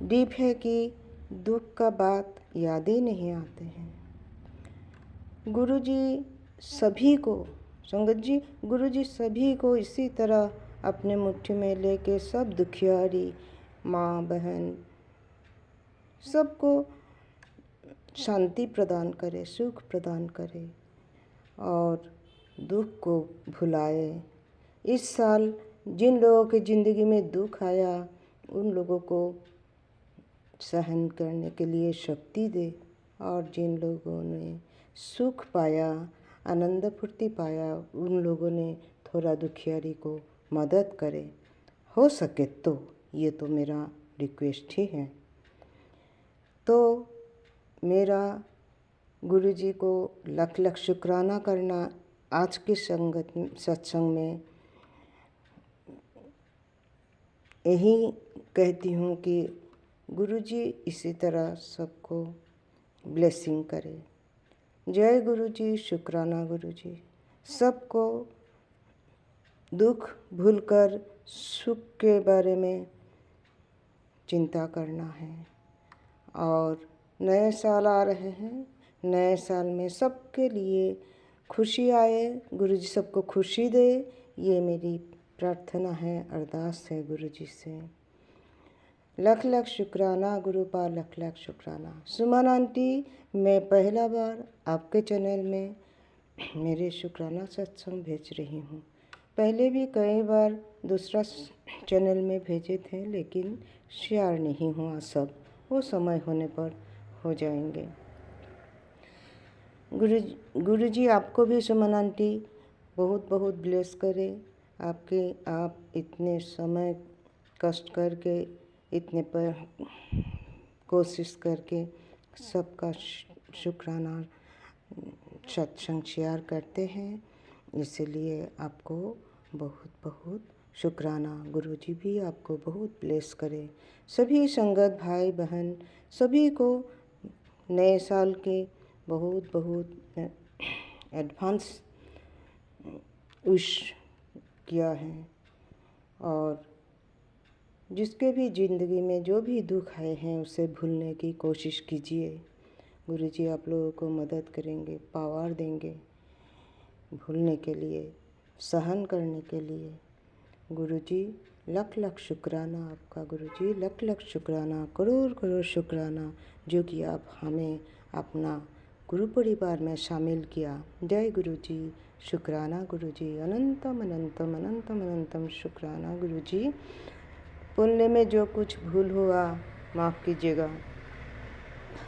डीप है कि दुख का बात याद ही नहीं आते हैं। गुरुजी सभी को, संगत जी, गुरुजी सभी को इसी तरह अपने मुट्ठी में लेके सब दुखियारी माँ बहन सबको शांति प्रदान करे, सुख प्रदान करे और दुख को भुलाए। इस साल जिन लोगों की ज़िंदगी में दुख आया उन लोगों को सहन करने के लिए शक्ति दे और जिन लोगों ने सुख पाया, आनंद फूर्ति पाया, उन लोगों ने थोड़ा दुखियारी को मदद करे। हो सके तो ये तो मेरा रिक्वेस्ट ही है। तो मेरा गुरुजी को लख लख शुक्राना करना आज के सत्संग में यही कहती हूँ कि गुरुजी इसी तरह सबको ब्लेसिंग करे। जय गुरुजी, शुक्राना गुरुजी। सबको दुख भूलकर सुख के बारे में चिंता करना है। और नए साल आ रहे हैं, नए साल में सबके लिए खुशी आए, गुरुजी सबको खुशी दे, ये मेरी प्रार्थना है, अरदास है गुरुजी से। लख लख शुक्राना गुरुपा, लख लख शुक्राना। सुमन आंटी, मैं पहला बार आपके चैनल में मेरे शुक्राना सत्संग भेज रही हूँ। पहले भी कई बार दूसरा चैनल में भेजे थे लेकिन शेयर नहीं हुआ सब, वो समय होने पर हो जाएंगे। गुरुजी आपको भी सुमन आंटी बहुत बहुत ब्लेस करे। आप इतने समय कष्ट करके इतने पर कोशिश करके सबका शुक्राना सत्संग शेयर करते हैं, इसलिए आपको बहुत बहुत शुक्राना। गुरुजी भी आपको बहुत ब्लेस करे। सभी संगत भाई बहन सभी को नए साल के बहुत बहुत एडवांस विश किया है। और जिसके भी ज़िंदगी में जो भी दुख आए हैं उसे भूलने की कोशिश कीजिए। गुरुजी आप लोगों को मदद करेंगे, पावर देंगे भूलने के लिए, सहन करने के लिए। गुरुजी लख लख शुक्राना आपका। गुरुजी लख लख शुक्राना, करोड़ करोड़ शुक्राना जो कि आप हमें अपना गुरु परिवार में शामिल किया। जय गुरुजी, शुक्राना गुरुजी, अनंतम अनंतम अनंतम अनंतम शुक्राना गुरुजी। बोलने में जो कुछ भूल हुआ माफ़ कीजिएगा।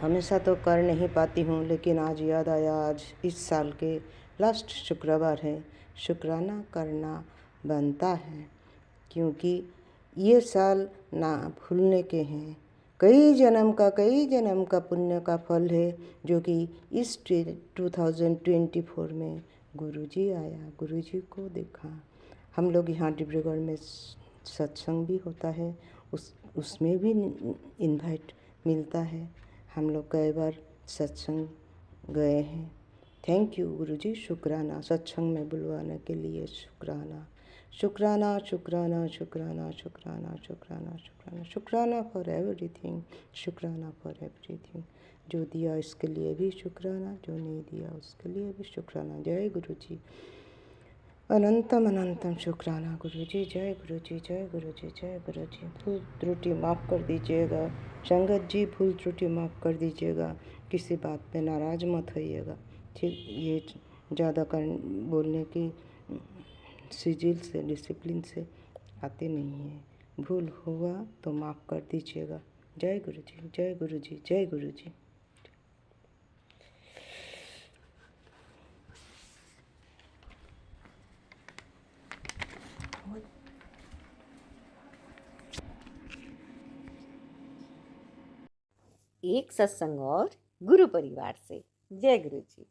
हमेशा तो कर नहीं पाती हूँ लेकिन आज याद आया, आज इस साल के लास्ट शुक्रवार है, शुक्राना करना बनता है क्योंकि ये साल ना भूलने के हैं। कई जन्म का पुण्य का फल है जो कि इस 2024 में गुरुजी आया, गुरुजी को देखा। हम लोग यहाँ डिब्रूगढ़ में सत्संग भी होता है, उसमें भी इनवाइट मिलता है। हम लोग कई बार सत्संग गए हैं। थैंक यू गुरुजी, शुक्राना सत्संग में बुलवाने के लिए। शुक्राना शुक्राना शुक्राना शुक्राना शुक्राना शुक्राना शुक्राना शुक्राना फॉर एवरीथिंग, शुक्राना फॉर एवरीथिंग। जो दिया इसके लिए भी शुक्राना, जो नहीं दिया उसके लिए भी शुक्राना। जय गुरुजी, अनंतम अनंतम शुक्राना गुरुजी। जय गुरुजी, जय गुरुजी, जय गुरुजी। भूल त्रुटि माफ़ कर दीजिएगा संगत जी, भूल त्रुटि माफ़ कर दीजिएगा, किसी बात पे नाराज़ मत होइएगा। ठीक, ये ज़्यादा बोलने की सिजिल से, डिसिप्लिन से आते नहीं है। भूल हुआ तो माफ़ कर दीजिएगा। जय गुरुजी, जय गुरुजी, जय गुरुजी। एक सत्संग और गुरु परिवार से। जय गुरु जी।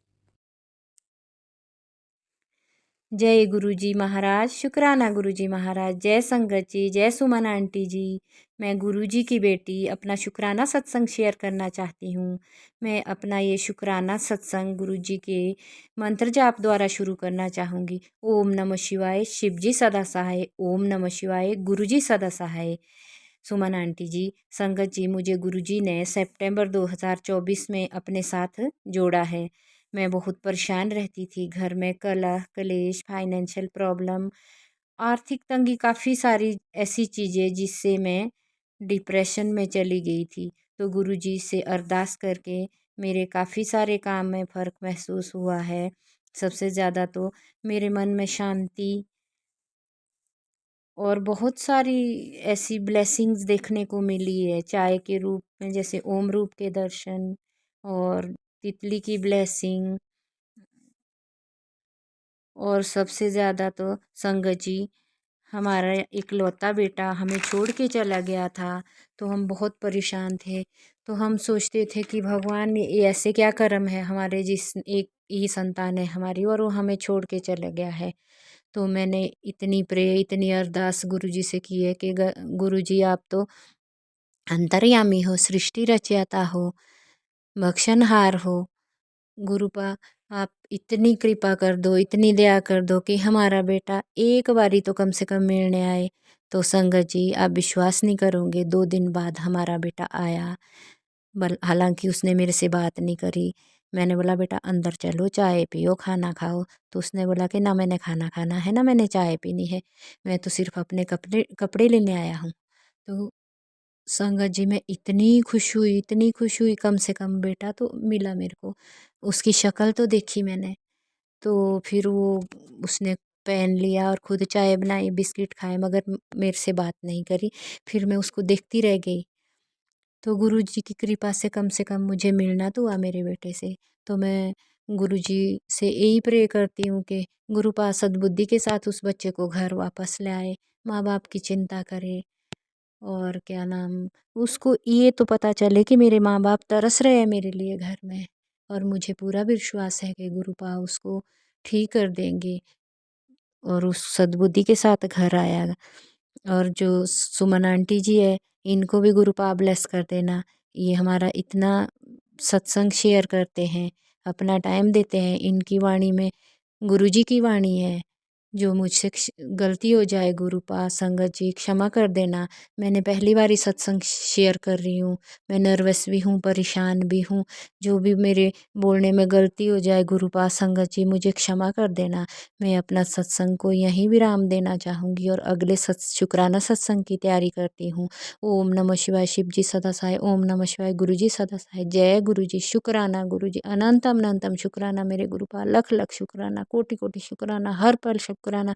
जय गुरुजी महाराज, शुक्राना गुरुजी महाराज। जय संगत जी, जय सुमन आंटी जी। मैं गुरुजी की बेटी अपना शुक्राना सत्संग शेयर करना चाहती हूँ। मैं अपना ये शुक्राना सत्संग गुरुजी के मंत्र जाप द्वारा शुरू करना चाहूँगी। ओम नमः शिवाय, शिवजी सदा सहाय। ओम नमः शिवाय, गुरुजी सदा सहाय। सुमन आंटी जी, संगत जी, मुझे गुरुजी ने सितंबर 2024 में अपने साथ जोड़ा है। मैं बहुत परेशान रहती थी। घर में कलह कलेश, फाइनेंशियल प्रॉब्लम आर्थिक तंगी, काफ़ी सारी ऐसी चीज़ें जिससे मैं डिप्रेशन में चली गई थी। तो गुरुजी से अरदास करके मेरे काफ़ी सारे काम में फ़र्क महसूस हुआ है। सबसे ज़्यादा तो मेरे मन में शांति और बहुत सारी ऐसी ब्लेसिंग्स देखने को मिली है, चाय के रूप में, जैसे ओम रूप के दर्शन और तितली की ब्लेसिंग। और सबसे ज़्यादा तो संगत जी, हमारा इकलौता बेटा हमें छोड़ के चला गया था, तो हम बहुत परेशान थे। तो हम सोचते थे कि भगवान ये ऐसे क्या कर्म है हमारे, जिस एक ही संतान है हमारी और वो हमें छोड़ के चला गया है। तो मैंने इतनी इतनी अरदास गुरुजी से की है कि गुरुजी आप तो अंतर्यामी हो, सृष्टि रचयिता हो, बख्शनहार हो। गुरुपा आप इतनी कृपा कर दो, इतनी दया कर दो कि हमारा बेटा एक बारी तो कम से कम मिलने आए। तो संगत जी, आप विश्वास नहीं करोगे, 2 दिन बाद हमारा बेटा आया। हालांकि उसने मेरे से बात नहीं करी। मैंने बोला बेटा अंदर चलो, चाय पियो, खाना खाओ। तो उसने बोला कि ना मैंने खाना खाना है, ना मैंने चाय पीनी है, मैं तो सिर्फ अपने कपड़े कपड़े लेने आया हूँ। तो संगत जी, मैं इतनी खुश हुई, इतनी खुश हुई, कम से कम बेटा तो मिला मेरे को। उसकी शक्ल तो देखी मैंने। तो फिर वो उसने पेन लिया और खुद चाय बनाई, बिस्किट खाए, मगर मेरे से बात नहीं करी। फिर मैं उसको देखती रह गई। तो गुरुजी की कृपा से कम मुझे मिलना तो हुआ मेरे बेटे से। तो मैं गुरुजी से यही प्रे करती हूँ कि गुरुपा सद्बुद्धि के साथ उस बच्चे को घर वापस ले आए, माँ बाप की चिंता करे। और क्या नाम, उसको ये तो पता चले कि मेरे माँ बाप तरस रहे हैं मेरे लिए घर में। और मुझे पूरा विश्वास है कि गुरुपा उसको ठीक कर देंगे और उस सद्बुद्धि के साथ घर आया। और जो सुमन आंटी जी है, इनको भी गुरुपा ब्लेस कर देना। ये हमारा इतना सत्संग शेयर करते हैं, अपना टाइम देते हैं। इनकी वाणी में गुरुजी की वाणी है। जो मुझसे गलती हो जाए गुरुपा संगत जी क्षमा कर देना। मैंने पहली बार ही सत्संग शेयर कर रही हूँ, मैं नर्वस भी हूँ, परेशान भी हूँ। जो भी मेरे बोलने में गलती हो जाए गुरुपा संगत जी मुझे क्षमा कर देना। मैं अपना सत्संग को यहीं विराम देना चाहूँगी और अगले शुक्राना सत्संग की तैयारी करती हूँ। ओम नमः शिवाय। शिव जी सदा सहाय। ओम नमः शिवाय। गुरु जी सदा सहाय। जय गुरु जी। शुक्राना गुरु जी, अनंतम अनंतम शुक्राना मेरे गुरुपाल, लख लख शुक्राना, कोटि कोटि शुक्राना, हर पल शुक्राना,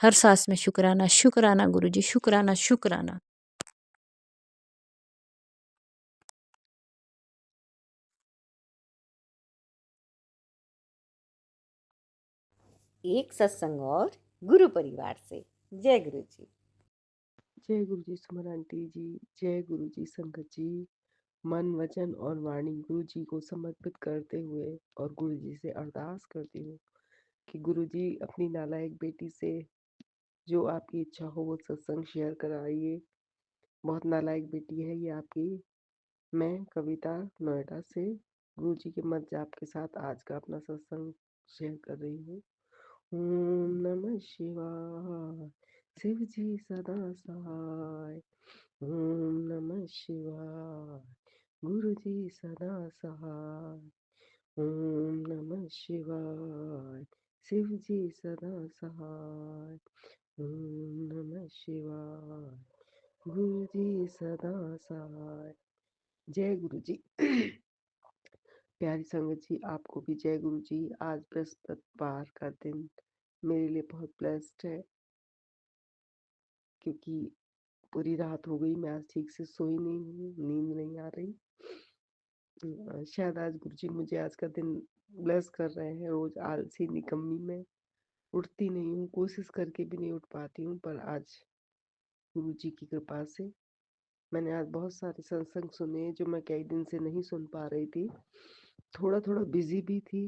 हर सांस में शुक्राना। शुक्राना गुरु जी, शुक्राना शुक्राना। एक सत्संग और गुरु परिवार से। जय गुरु जी। जय गुरु जी सुमन आंटी जी, जय गुरु जी संगत जी। मन वचन और वाणी गुरु जी को समर्पित करते हुए और गुरु जी से अरदास करती हूँ कि गुरु जी अपनी नालायक बेटी से जो आपकी इच्छा हो वो सत्संग शेयर कराइए। बहुत नालायक बेटी है ये आपकी। मैं कविता नोएडा से गुरु जी के मत जाप के साथ आज का अपना सत्संग शेयर कर रही हूँ। ओम नमः शिवाय। शिव जी सदा सहाय। ओम नमः शिवाय। गुरु जी सदा सहाय। ओम नमः शिवाय। शिव जी सदा सहाय। ओम नमः शिवाय। गुरु जी सदा सहाय। जय गुरु जी। प्यारी संगत जी, आपको भी जय गुरु जी। आज बृहस्पतिवार का दिन मेरे लिए बहुत ब्लेस्ड है, क्योंकि पूरी रात हो गई, मैं आज ठीक से सोई नहीं हूँ, नींद नहीं आ रही। शायद आज गुरुजी मुझे आज का दिन ब्लेस कर रहे हैं। रोज आलसी निकम्मी में उठती नहीं हूँ, कोशिश करके भी नहीं उठ पाती हूँ, पर आज गुरुजी की कृपा से मैंने आज बहुत सारे सत्संग सुने जो मैं कई दिन से नहीं सुन पा रही थी। थोड़ा थोड़ा बिजी भी थी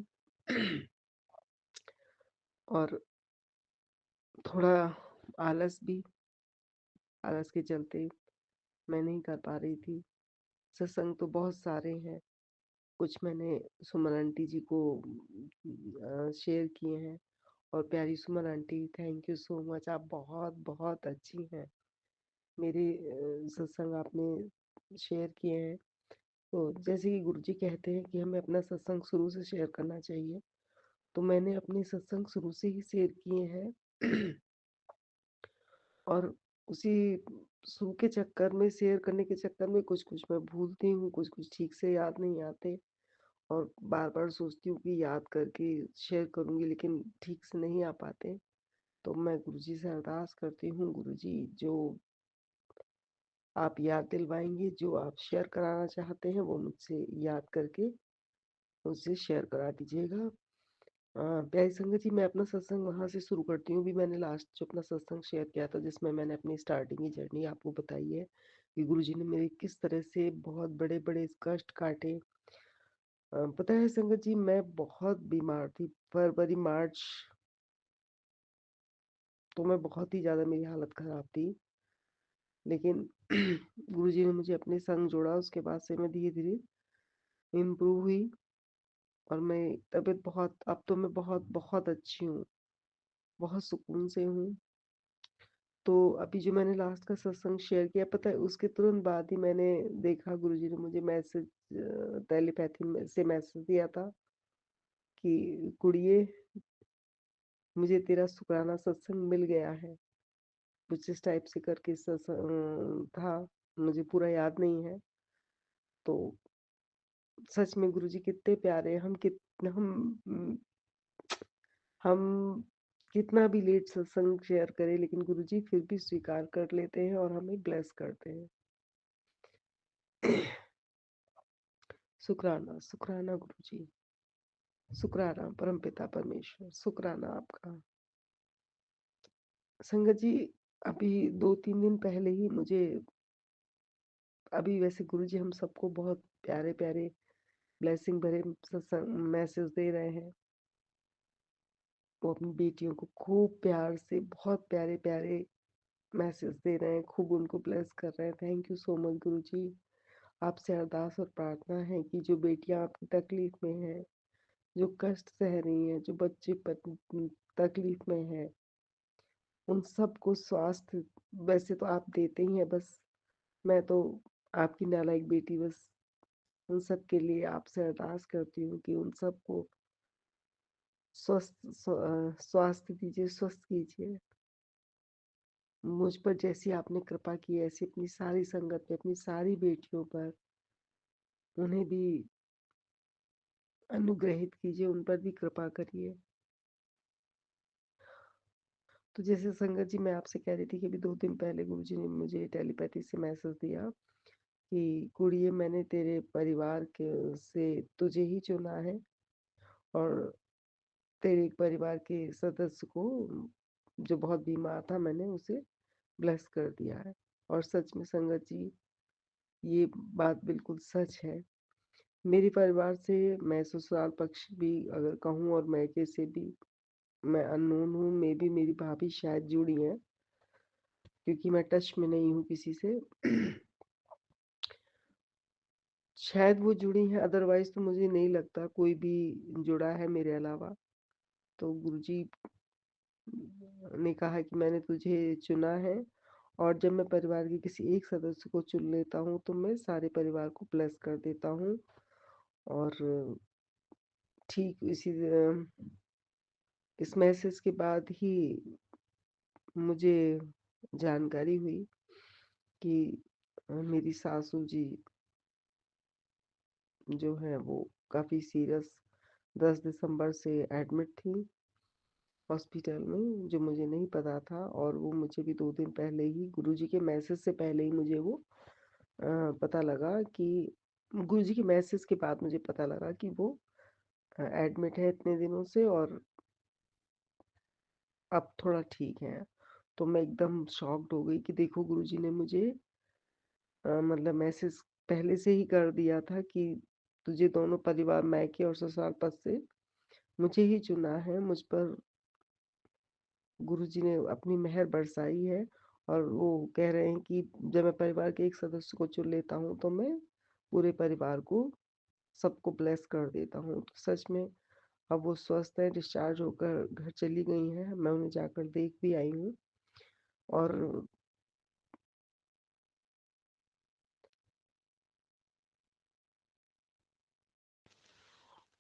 और थोड़ा आलस भी, आलस के चलते मैं नहीं कर पा रही थी। सत्संग तो बहुत सारे हैं, कुछ मैंने सुमन आंटी जी को शेयर किए हैं। और प्यारी Suman aunty, thank you so much, आप बहुत बहुत अच्छी हैं। मेरे सत्संग आपने शेयर किए हैं, तो जैसे कि गुरुजी कहते हैं कि हमें अपना सत्संग शुरू से शेयर करना चाहिए, तो मैंने अपने सत्संग शुरू से ही शेयर किए हैं। और उसी शो के चक्कर में, शेयर करने के चक्कर में कुछ-कुछ मैं भूलती हूँ, कुछ-कुछ ठीक से याद नहीं आते और बार-बार सोचती हूँ कि याद करके शेयर करूँगी, लेकिन ठीक से नहीं आ पाते। तो मैं गुरुजी से अरदास करती हूँ, गुरुजी जो आप याद दिलवाएँगे, जो आप शेयर कराना चाहते हैं, वो मुझसे याद करके मुझसे शेयर करा दीजिएगा। प्यारी संगत जी, मैं अपना सत्संग वहाँ से शुरू करती हूँ। अभी मैंने लास्ट जो अपना सत्संग शेयर किया था, जिसमें मैंने अपनी स्टार्टिंग की जर्नी आपको बताई है कि गुरुजी ने मेरे किस तरह से बहुत बड़े-बड़े कष्ट काटे। पता है संगत जी, मैं बहुत बीमार थी। फरवरी, मार्च तो मैं बहुत ही ज़्यादा, मेरी हालत खराब थी। लेकिन गुरुजी ने मुझे अपने संग जोड़ा, उसके बाद से मैं धीरे-धीरे इम्प्रूव हुई और मैं तबीयत बहुत, अब तो मैं बहुत अच्छी हूँ, बहुत सुकून से हूँ। तो अभी जो मैंने लास्ट का सत्संग शेयर किया, पता है उसके तुरंत बाद ही मैंने देखा गुरुजी ने मुझे मैसेज, टेलीपैथी में से मैसेज दिया था कि कुड़िए, मुझे तेरा शुक्राना सत्संग मिल गया है। कुछ इस टाइप से करके सत्संग था, मुझे पूरा याद नहीं है। तो सच में गुरुजी कितने प्यारे हैं। हम कितना भी लेट सत्संग शेयर करें, लेकिन गुरुजी फिर भी स्वीकार कर लेते हैं और हमें ब्लेस करते हैं। शुक्राना, शुक्राना गुरुजी, शुक्राना परमपिता परमेश्वर, शुक्राना आपका। संगत जी, अभी 2-3 दिन पहले ही मुझे, अभी वैसे गुरुजी हम सबको बहुत प्यारे-प्यारे ब्लेसिंग भरे सत्संग मैसेज दे रहे हैं। वो अपनी बेटियों को खूब प्यार से बहुत प्यारे-प्यारे मैसेज दे रहे हैं, खूब उनको ब्लेस कर रहे हैं। थैंक यू सो मच गुरुजी। आपसे अरदास और प्रार्थना है कि जो बेटियां आपकी तकलीफ में हैं, जो कष्ट सह रही हैं, जो बच्चे तकलीफ में हैं, उन सबको स्वास्थ्य, वैसे तो आप देते ही हैं, बस मैं तो आपकी नालायक बेटी, बस उन सब के लिए आपसे अरदास करती हूँ कि उन सबको स्वास्थ्य दीजिए, स्वस्थ कीजिए। मुझ पर जैसी आपने कृपा की है, ऐसी अपनी सारी संगत पे, अपनी सारी बेटियों पर, उन्हें भी अनुग्रहित कीजिए, उन पर भी कृपा करिए। तो जैसे संगत जी, मैं आपसे कह रही थी कि अभी 2 दिन पहले गुरुजी ने मुझे टेलीपैथी से मैसेज दिया कि कुड़िए, मैंने तेरे परिवार के से तुझे ही चुना है और तेरे परिवार के सदस्य को, जो बहुत बीमार था, मैंने उसे ब्लेस कर दिया है। और सच में संगत जी, ये बात बिल्कुल सच है। मेरे परिवार से, मैं ससुराल पक्ष भी अगर कहूँ और मायके से भी, मैं अननोन हूँ। मे बी मेरी भाभी शायद जुड़ी हैं, क्योंकि मैं टच में नहीं हूँ किसी से। शायद वो जुड़ी हैं, अदरवाइज तो मुझे नहीं लगता कोई भी जुड़ा है मेरे अलावा। तो गुरुजी ने कहा कि मैंने तुझे चुना है, और जब मैं परिवार के किसी एक सदस्य को चुन लेता हूँ तो मैं सारे परिवार को ब्लेस कर देता हूँ। और ठीक इस मैसेज के बाद ही मुझे जानकारी हुई कि मेरी सासू जी जो है वो काफ़ी सीरियस 10 दिसंबर से एडमिट थी हॉस्पिटल में, जो मुझे नहीं पता था। और वो मुझे भी 2 दिन पहले ही, गुरुजी के मैसेज से पहले ही मुझे वो पता लगा कि, गुरुजी के मैसेज के बाद मुझे पता लगा कि वो एडमिट है इतने दिनों से और अब थोड़ा ठीक है। तो मैं एकदम शॉक्ड हो गई कि देखो, गुरुजी ने मुझे मतलब मैसेज पहले से ही कर दिया था कि तुझे दोनों परिवार, मायके और ससुराल पक्ष से मुझे ही चुना है। मुझ पर गुरुजी ने अपनी मेहर बरसाई है और वो कह रहे हैं कि जब मैं परिवार के एक सदस्य को चुन लेता हूँ तो मैं पूरे परिवार को, सबको ब्लेस कर देता हूँ। तो सच में अब वो स्वस्थ है, डिस्चार्ज होकर घर चली गई हैं। मैं उन्हें जाकर देख भी आई हूँ।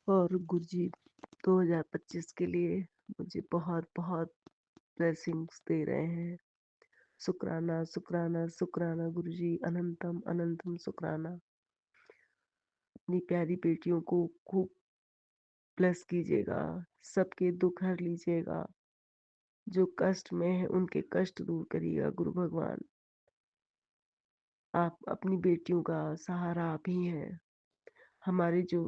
और गुरुजी 2025 के लिए मुझे बहुत बहुत ब्लेसिंग्स दे रहे हैं। शुक्राना शुक्राना शुक्राना गुरुजी, अनंतम अनंतम शुक्राना। अपनी प्यारी बेटियों को खूब ब्लेस कीजिएगा, सबके दुख हर लीजिएगा, जो कष्ट में है उनके कष्ट दूर करिएगा गुरु भगवान। आप अपनी बेटियों का सहारा आप ही हैं। हमारे जो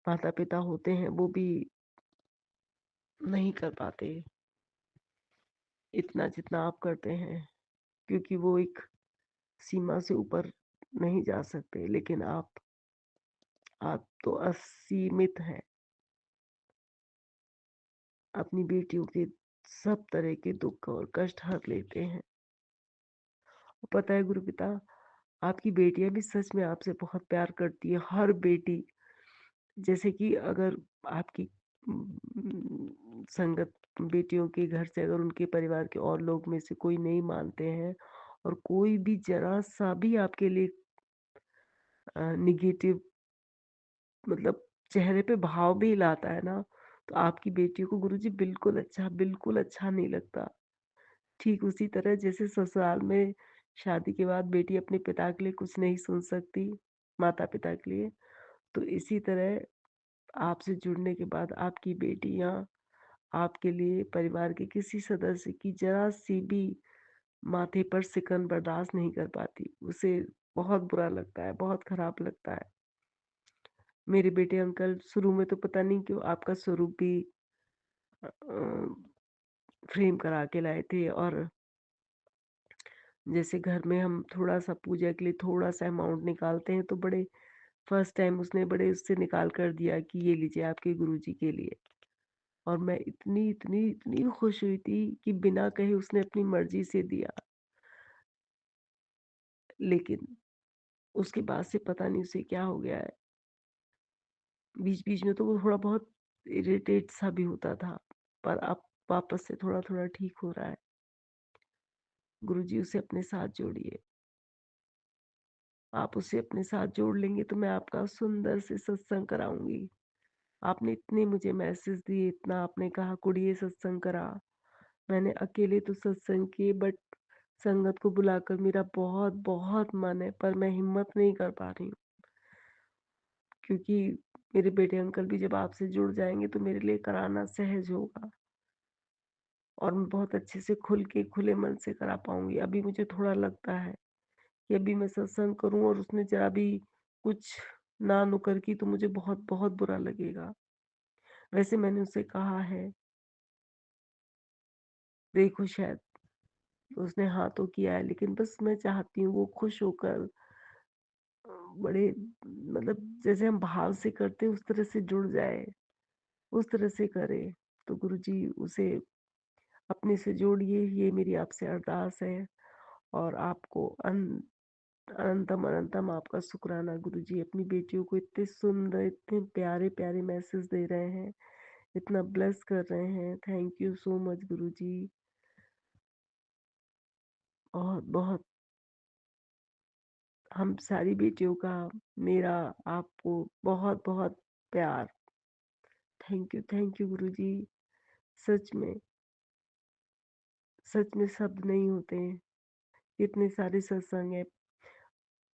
माता पिता होते हैं वो भी नहीं कर पाते इतना जितना आप करते हैं, क्योंकि वो एक सीमा से ऊपर नहीं जा सकते, लेकिन आप तो असीमित हैं। अपनी बेटियों के सब तरह के दुख और कष्ट हर लेते हैं। पता है गुरु पिता, आपकी बेटियां भी सच में आपसे बहुत प्यार करती है, हर बेटी। जैसे कि अगर आपकी संगत बेटियों के घर से अगर उनके परिवार के और लोग में से कोई नहीं मानते हैं और कोई भी जरा सा भी आपके लिए निगेटिव मतलब चेहरे पे भाव भी लाता है ना, तो आपकी बेटियों को गुरुजी बिल्कुल अच्छा नहीं लगता। ठीक उसी तरह जैसे ससुराल में शादी के बाद बेटी अपने पिता के लिए कुछ नहीं सुन सकती, माता पिता के लिए, तो इसी तरह आपसे जुड़ने के बाद आपकी बेटियां आपके लिए परिवार के किसी सदस्य की जरा सी भी माथे पर सिकन बर्दाश्त नहीं कर पाती। उसे बहुत बुरा लगता है, बहुत खराब लगता है। मेरे बेटे अंकल शुरू में तो पता नहीं क्यों आपका स्वरूप भी फ्रेम करा के लाए थे, और जैसे घर में हम थोड़ा सा पूजा के लिए थोड़ा सा अमाउंट निकालते हैं, तो बड़े फर्स्ट टाइम उसने बड़े उससे निकाल कर दिया कि ये लीजिए आपके गुरुजी के लिए। और मैं इतनी खुश हुई थी कि बिना कहे उसने अपनी मर्जी से दिया। लेकिन उसके बाद से पता नहीं उसे क्या हो गया है। बीच बीच में तो वो थोड़ा बहुत इरिटेट सा भी होता था, पर अब वापस से थोड़ा थोड़ा ठीक हो रहा है। गुरुजी उसे अपने साथ जोड़िए। आप उसे अपने साथ जोड़ लेंगे तो मैं आपका सुंदर से सत्संग कराऊंगी। आपने इतने मुझे मैसेज दिए, इतना आपने कहा कुड़िए सत्संग करा। मैंने अकेले तो सत्संग किए, बट संगत को बुलाकर मेरा बहुत बहुत मन है, पर मैं हिम्मत नहीं कर पा रही हूँ, क्योंकि मेरे बेटे अंकल भी जब आपसे जुड़ जाएंगे तो मेरे लिए कराना सहज होगा और मैं बहुत अच्छे से खुल के खुले मन से करा पाऊंगी। अभी मुझे थोड़ा लगता है कि अभी मैं सत्संग करूं और उसने जरा भी कुछ ना नुकर की तो मुझे बहुत बहुत बुरा लगेगा। वैसे मैंने उसे कहा है, देखो शायद उसने हाँ तो किया है, लेकिन बस मैं चाहती हूँ वो खुश होकर बड़े मतलब जैसे हम भाव से करते उस तरह से जुड़ जाए, उस तरह से करे। तो गुरुजी उसे अपने से जोड़िए, ये मेरी आपसे अरदास है। और आपको अनंतम अनंतम आपका शुक्राना गुरुजी, अपनी बेटियों को इतने सुंदर इतने प्यारे प्यारे मैसेज दे रहे हैं, इतना ब्लेस कर रहे हैं। थैंक यू सो मच गुरुजी। बहुत बहुत हम सारी बेटियों का मेरा आपको बहुत बहुत प्यार। थैंक यू गुरुजी। सच में सच में शब्द नहीं होते हैं, इतने सारे सत्संग है।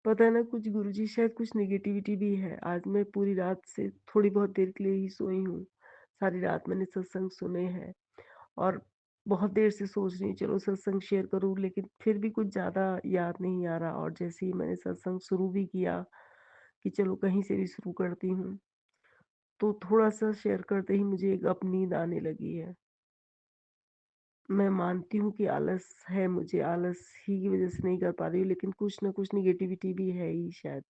पता है ना, कुछ गुरुजी शायद कुछ नेगेटिविटी भी है। आज मैं पूरी रात से थोड़ी बहुत देर के लिए ही सोई हूँ, सारी रात मैंने सत्संग सुने हैं और बहुत देर से सोच रही हूँ चलो सत्संग शेयर करूँ, लेकिन फिर भी कुछ ज़्यादा याद नहीं आ रहा। और जैसे ही मैंने सत्संग शुरू भी किया कि चलो कहीं से भी शुरू करती हूँ, तो थोड़ा सा शेयर करते ही मुझे एक अब नींद आने लगी है। मैं मानती हूँ कि आलस है, मुझे आलस ही की वजह से नहीं कर पा रही हूँ, लेकिन कुछ ना कुछ निगेटिविटी भी है ही शायद,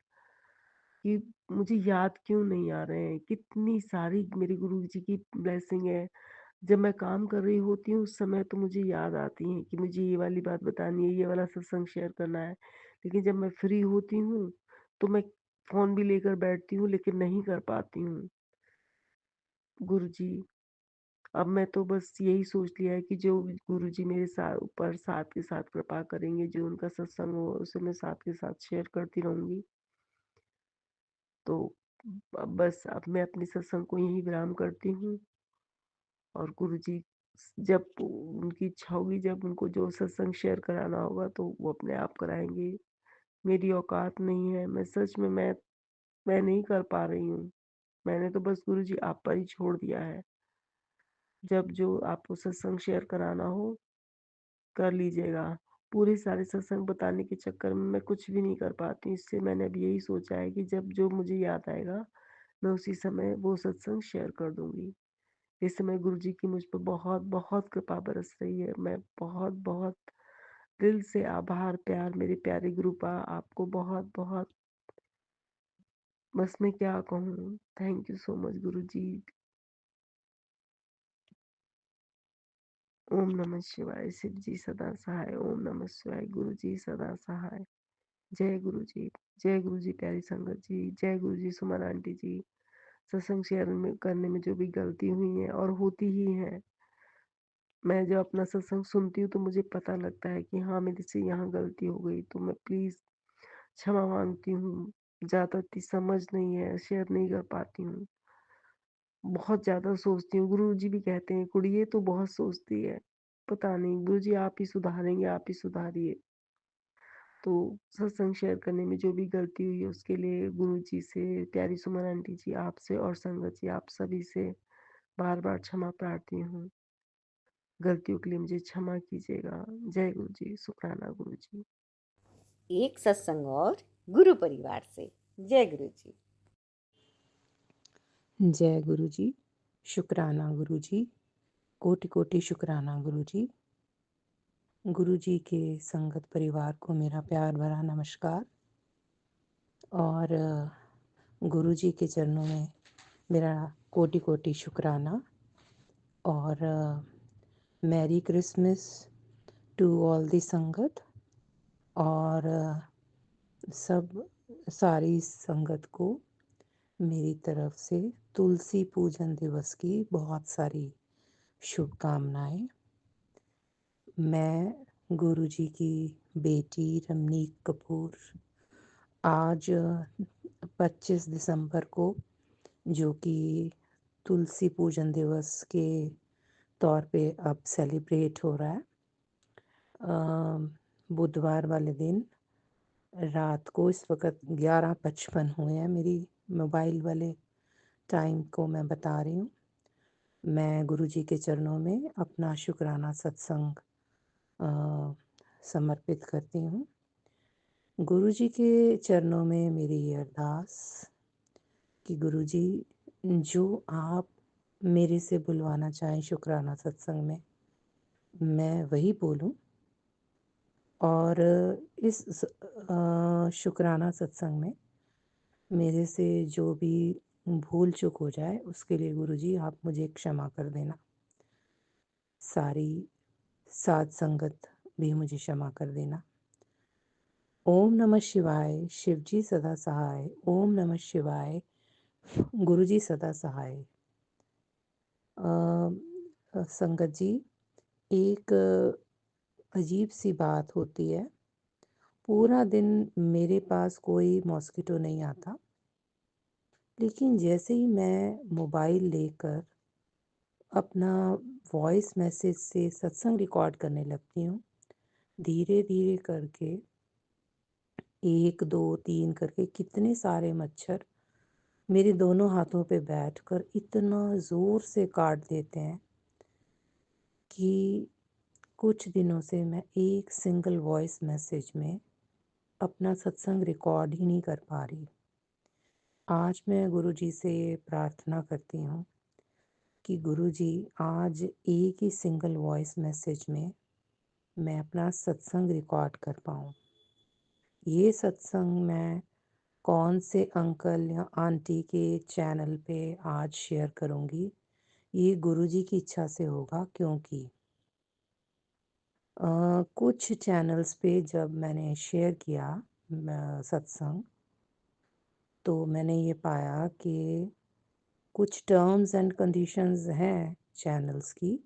कि मुझे याद क्यों नहीं आ रहे हैं। कितनी सारी मेरे गुरु जी की ब्लेसिंग है। जब मैं काम कर रही होती हूँ उस समय तो मुझे याद आती है कि मुझे ये वाली बात बतानी है, ये वाला सत्संग शेयर करना है। लेकिन जब मैं फ्री होती हूँ तो मैं फोन भी लेकर बैठती हूँ, लेकिन नहीं कर पाती हूँ। गुरु जी, अब मैं तो बस यही सोच लिया है कि जो गुरु जी मेरे साथ ऊपर साथ के साथ कृपा करेंगे, जो उनका सत्संग हो उसे मैं साथ के साथ शेयर करती रहूंगी। तो अब बस अब मैं अपने सत्संग को यहीं विराम करती हूँ। और गुरु जी जब उनकी इच्छा होगी, जब उनको जो सत्संग शेयर कराना होगा तो वो अपने आप कराएँगे। मेरी औकात नहीं है, मैं सच में मैं नहीं कर पा रही हूँ। मैंने तो बस गुरुजी आप पर ही छोड़ दिया है। जब जो आपको सत्संग शेयर कराना हो, कर लीजिएगा। पूरे सारे सत्संग बताने के चक्कर में मैं कुछ भी नहीं कर पाती हूँ। इससे मैंने अब यही सोचा है कि जब जो मुझे याद आएगा, मैं उसी समय वो सत्संग शेयर कर दूँगी। इस समय गुरुजी की मुझ पर बहुत-बहुत कृपा बरस रही है। मैं बहुत-बहुत दिल से आभार, प्यार मेरे प्यारे गुरुपा आपको बहुत-बहुत, बस मैं क्या कहूँ? थैंक यू सो मच गुरुजी। ओम नमः शिवाय। शिव जी सदा सहाय। ओम नमः शिवाय। गुरुजी सदा सहाय। जय गुरुजी। जय गुरुजी प्यारी संगत जी। जय गुरुजी सुमन आंटी जी। सत्संग शेयर में करने में जो भी गलती हुई है और होती ही है, मैं जब अपना सत्संग सुनती हूँ तो मुझे पता लगता है कि हाँ मेरे से यहाँ गलती हो गई, तो मैं प्लीज़ क्षमा मांगती हूँ। ज़्यादा इतनी समझ नहीं है, शेयर नहीं कर पाती हूँ। बहुत ज़्यादा सोचती हूँ। गुरुजी भी कहते हैं कुड़िए तू बहुत सोचती है। पता नहीं गुरुजी आप ही सुधारेंगे, आप ही सुधारिए। तो सत्संग शेयर करने में जो भी गलती हुई है उसके लिए गुरुजी से, प्यारी सुमन आंटी जी आपसे और संगत जी आप सभी से बार-बार क्षमा प्रार्थी हूँ। गलतियों के लिए मुझे क्षमा कीजिएगा। जय गुरुजी, शुक्राना गुरुजी। एक सत्संग और गुरु परिवार से। जय गुरु जी। जय गुरु जी, शुक्राना गुरु जी, कोटि कोटि शुक्राना गुरु जी। गुरु जी के संगत परिवार को मेरा प्यार भरा नमस्कार और गुरु जी के चरणों में मेरा कोटि कोटि शुक्राना और merry Christmas to all the संगत और सब सारी संगत को मेरी तरफ से तुलसी पूजन दिवस की बहुत सारी शुभकामनाएं। मैं गुरुजी की बेटी रमनीक कपूर आज 25 दिसंबर को, जो कि तुलसी पूजन दिवस के तौर पे अब सेलिब्रेट हो रहा है, बुधवार वाले दिन रात को, इस वक्त 11:55 हुए हैं, मेरी मोबाइल वाले टाइम को मैं बता रही हूँ। मैं गुरुजी के चरणों में अपना शुक्राना सत्संग समर्पित करती हूँ। गुरुजी के चरणों में मेरी ये अरदास कि गुरुजी जो आप मेरे से बुलवाना चाहें शुक्राना सत्संग में, मैं वही बोलूं और इस शुक्राना सत्संग में मेरे से जो भी भूल चूक हो जाए उसके लिए गुरुजी आप मुझे क्षमा कर देना। सारी साध संगत भी मुझे क्षमा कर देना। ओम नमः शिवाय। शिवजी सदा सहाय। ओम नमः शिवाय। गुरुजी सदा सहाय। संगत जी, एक अजीब सी बात होती है। पूरा दिन मेरे पास कोई मॉस्किटो नहीं आता, लेकिन जैसे ही मैं मोबाइल लेकर अपना वॉइस मैसेज से सत्संग रिकॉर्ड करने लगती हूँ, धीरे धीरे करके 1 2 3 करके कितने सारे मच्छर मेरे दोनों हाथों पे बैठकर इतना ज़ोर से काट देते हैं कि कुछ दिनों से मैं एक सिंगल वॉइस मैसेज में अपना सत्संग रिकॉर्ड ही नहीं कर पा रही। आज मैं गुरुजी से प्रार्थना करती हूँ कि गुरुजी आज एक ही सिंगल वॉइस मैसेज में मैं अपना सत्संग रिकॉर्ड कर पाऊँ। ये सत्संग मैं कौन से अंकल या आंटी के चैनल पे आज शेयर करूँगी, ये गुरुजी की इच्छा से होगा, क्योंकि कुछ चैनल्स पे जब मैंने शेयर किया सत्संग, तो मैंने ये पाया कि कुछ टर्म्स एंड कंडीशंस हैं चैनल्स की।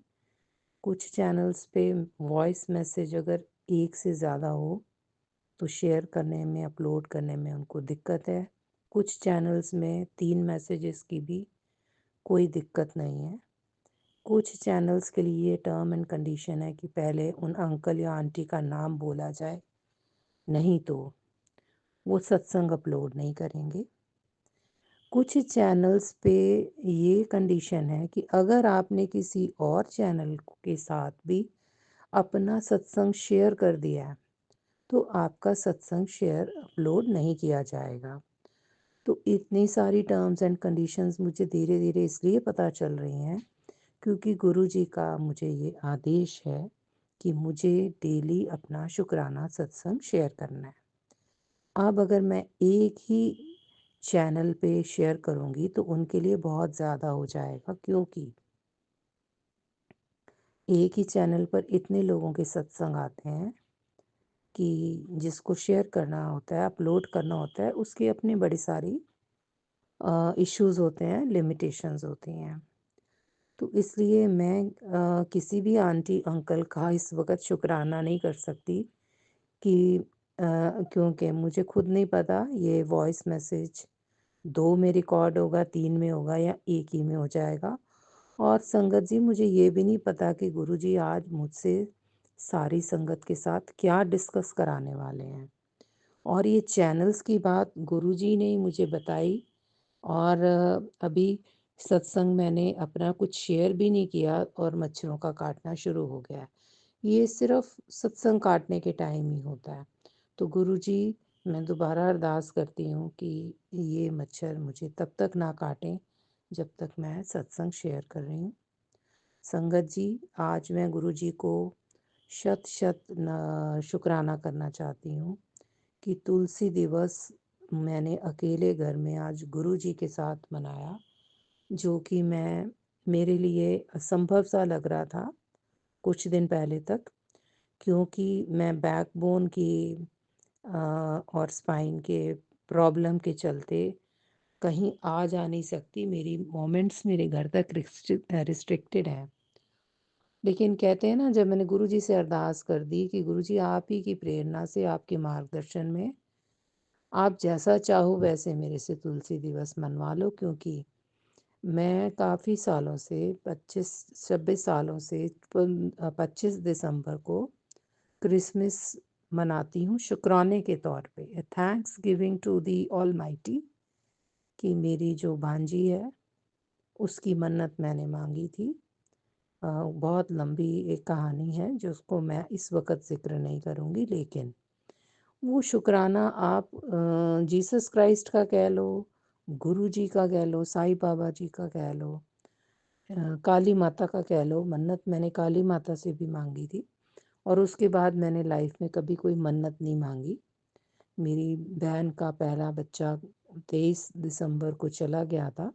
कुछ चैनल्स पे वॉइस मैसेज अगर एक से ज़्यादा हो तो शेयर करने में, अपलोड करने में उनको दिक्कत है। कुछ चैनल्स में 3 मैसेजेस की भी कोई दिक्कत नहीं है। कुछ चैनल्स के लिए टर्म एंड कंडीशन है कि पहले उन अंकल या आंटी का नाम बोला जाए, नहीं तो वो सत्संग अपलोड नहीं करेंगे। कुछ चैनल्स पे ये कंडीशन है कि अगर आपने किसी और चैनल के साथ भी अपना सत्संग शेयर कर दिया है तो आपका सत्संग शेयर अपलोड नहीं किया जाएगा। तो इतनी सारी टर्म्स एंड कंडीशंस मुझे धीरे धीरे इसलिए पता चल रही हैं क्योंकि गुरुजी का मुझे ये आदेश है कि मुझे डेली अपना शुक्राना सत्संग शेयर करना है। अब अगर मैं एक ही चैनल पे शेयर करूँगी तो उनके लिए बहुत ज़्यादा हो जाएगा, क्योंकि एक ही चैनल पर इतने लोगों के सत्संग आते हैं कि जिसको शेयर करना होता है, अपलोड करना होता है, उसकी अपनी बड़ी सारी इश्यूज़ होते हैं, लिमिटेशंस होती हैं। तो इसलिए मैं किसी भी आंटी अंकल का इस वक़्त शुक्राना नहीं कर सकती कि क्योंकि मुझे खुद नहीं पता ये वॉइस मैसेज 2 में रिकॉर्ड होगा, 3 में होगा या 1 ही में हो जाएगा। और संगत जी, मुझे ये भी नहीं पता कि गुरुजी आज मुझसे सारी संगत के साथ क्या डिस्कस कराने वाले हैं। और ये चैनल्स की बात गुरुजी ने ही मुझे बताई, और अभी सत्संग मैंने अपना कुछ शेयर भी नहीं किया और मच्छरों का काटना शुरू हो गया है। ये सिर्फ सत्संग काटने के टाइम ही होता है। तो गुरुजी, मैं दोबारा अरदास करती हूँ कि ये मच्छर मुझे तब तक ना काटें जब तक मैं सत्संग शेयर कर रही हूँ। संगत जी, आज मैं गुरुजी को शत शत शुक्राना करना चाहती हूँ कि तुलसी दिवस मैंने अकेले घर में आज गुरुजी के साथ मनाया, जो कि मेरे लिए असंभव सा लग रहा था कुछ दिन पहले तक, क्योंकि मैं बैकबोन की और स्पाइन के प्रॉब्लम के चलते कहीं आ जा नहीं सकती। मेरी मोमेंट्स मेरे घर तक रिस्ट्रिक्टेड हैं। लेकिन कहते हैं ना, जब मैंने गुरुजी से अरदास कर दी कि गुरुजी आप ही की प्रेरणा से, आपके मार्गदर्शन में, आप जैसा चाहो वैसे मेरे से तुलसी दिवस मनवा लो, क्योंकि मैं काफ़ी सालों से 25-26 सालों से 25 दिसंबर को क्रिसमस मनाती हूँ शुक्राने के तौर पे, thanksgiving to the almighty, कि मेरी जो भांजी है उसकी मन्नत मैंने मांगी थी। बहुत लंबी एक कहानी है जिसको मैं इस वक्त ज़िक्र नहीं करूँगी, लेकिन वो शुक्राना आप जीसस क्राइस्ट का कह लो, गुरु जी का कह लो, साईं बाबा जी का कह लो, काली माता का कह लो। मन्नत मैंने काली माता से भी मांगी थी, और उसके बाद मैंने लाइफ में कभी कोई मन्नत नहीं मांगी। मेरी बहन का पहला बच्चा 23 दिसंबर को चला गया था,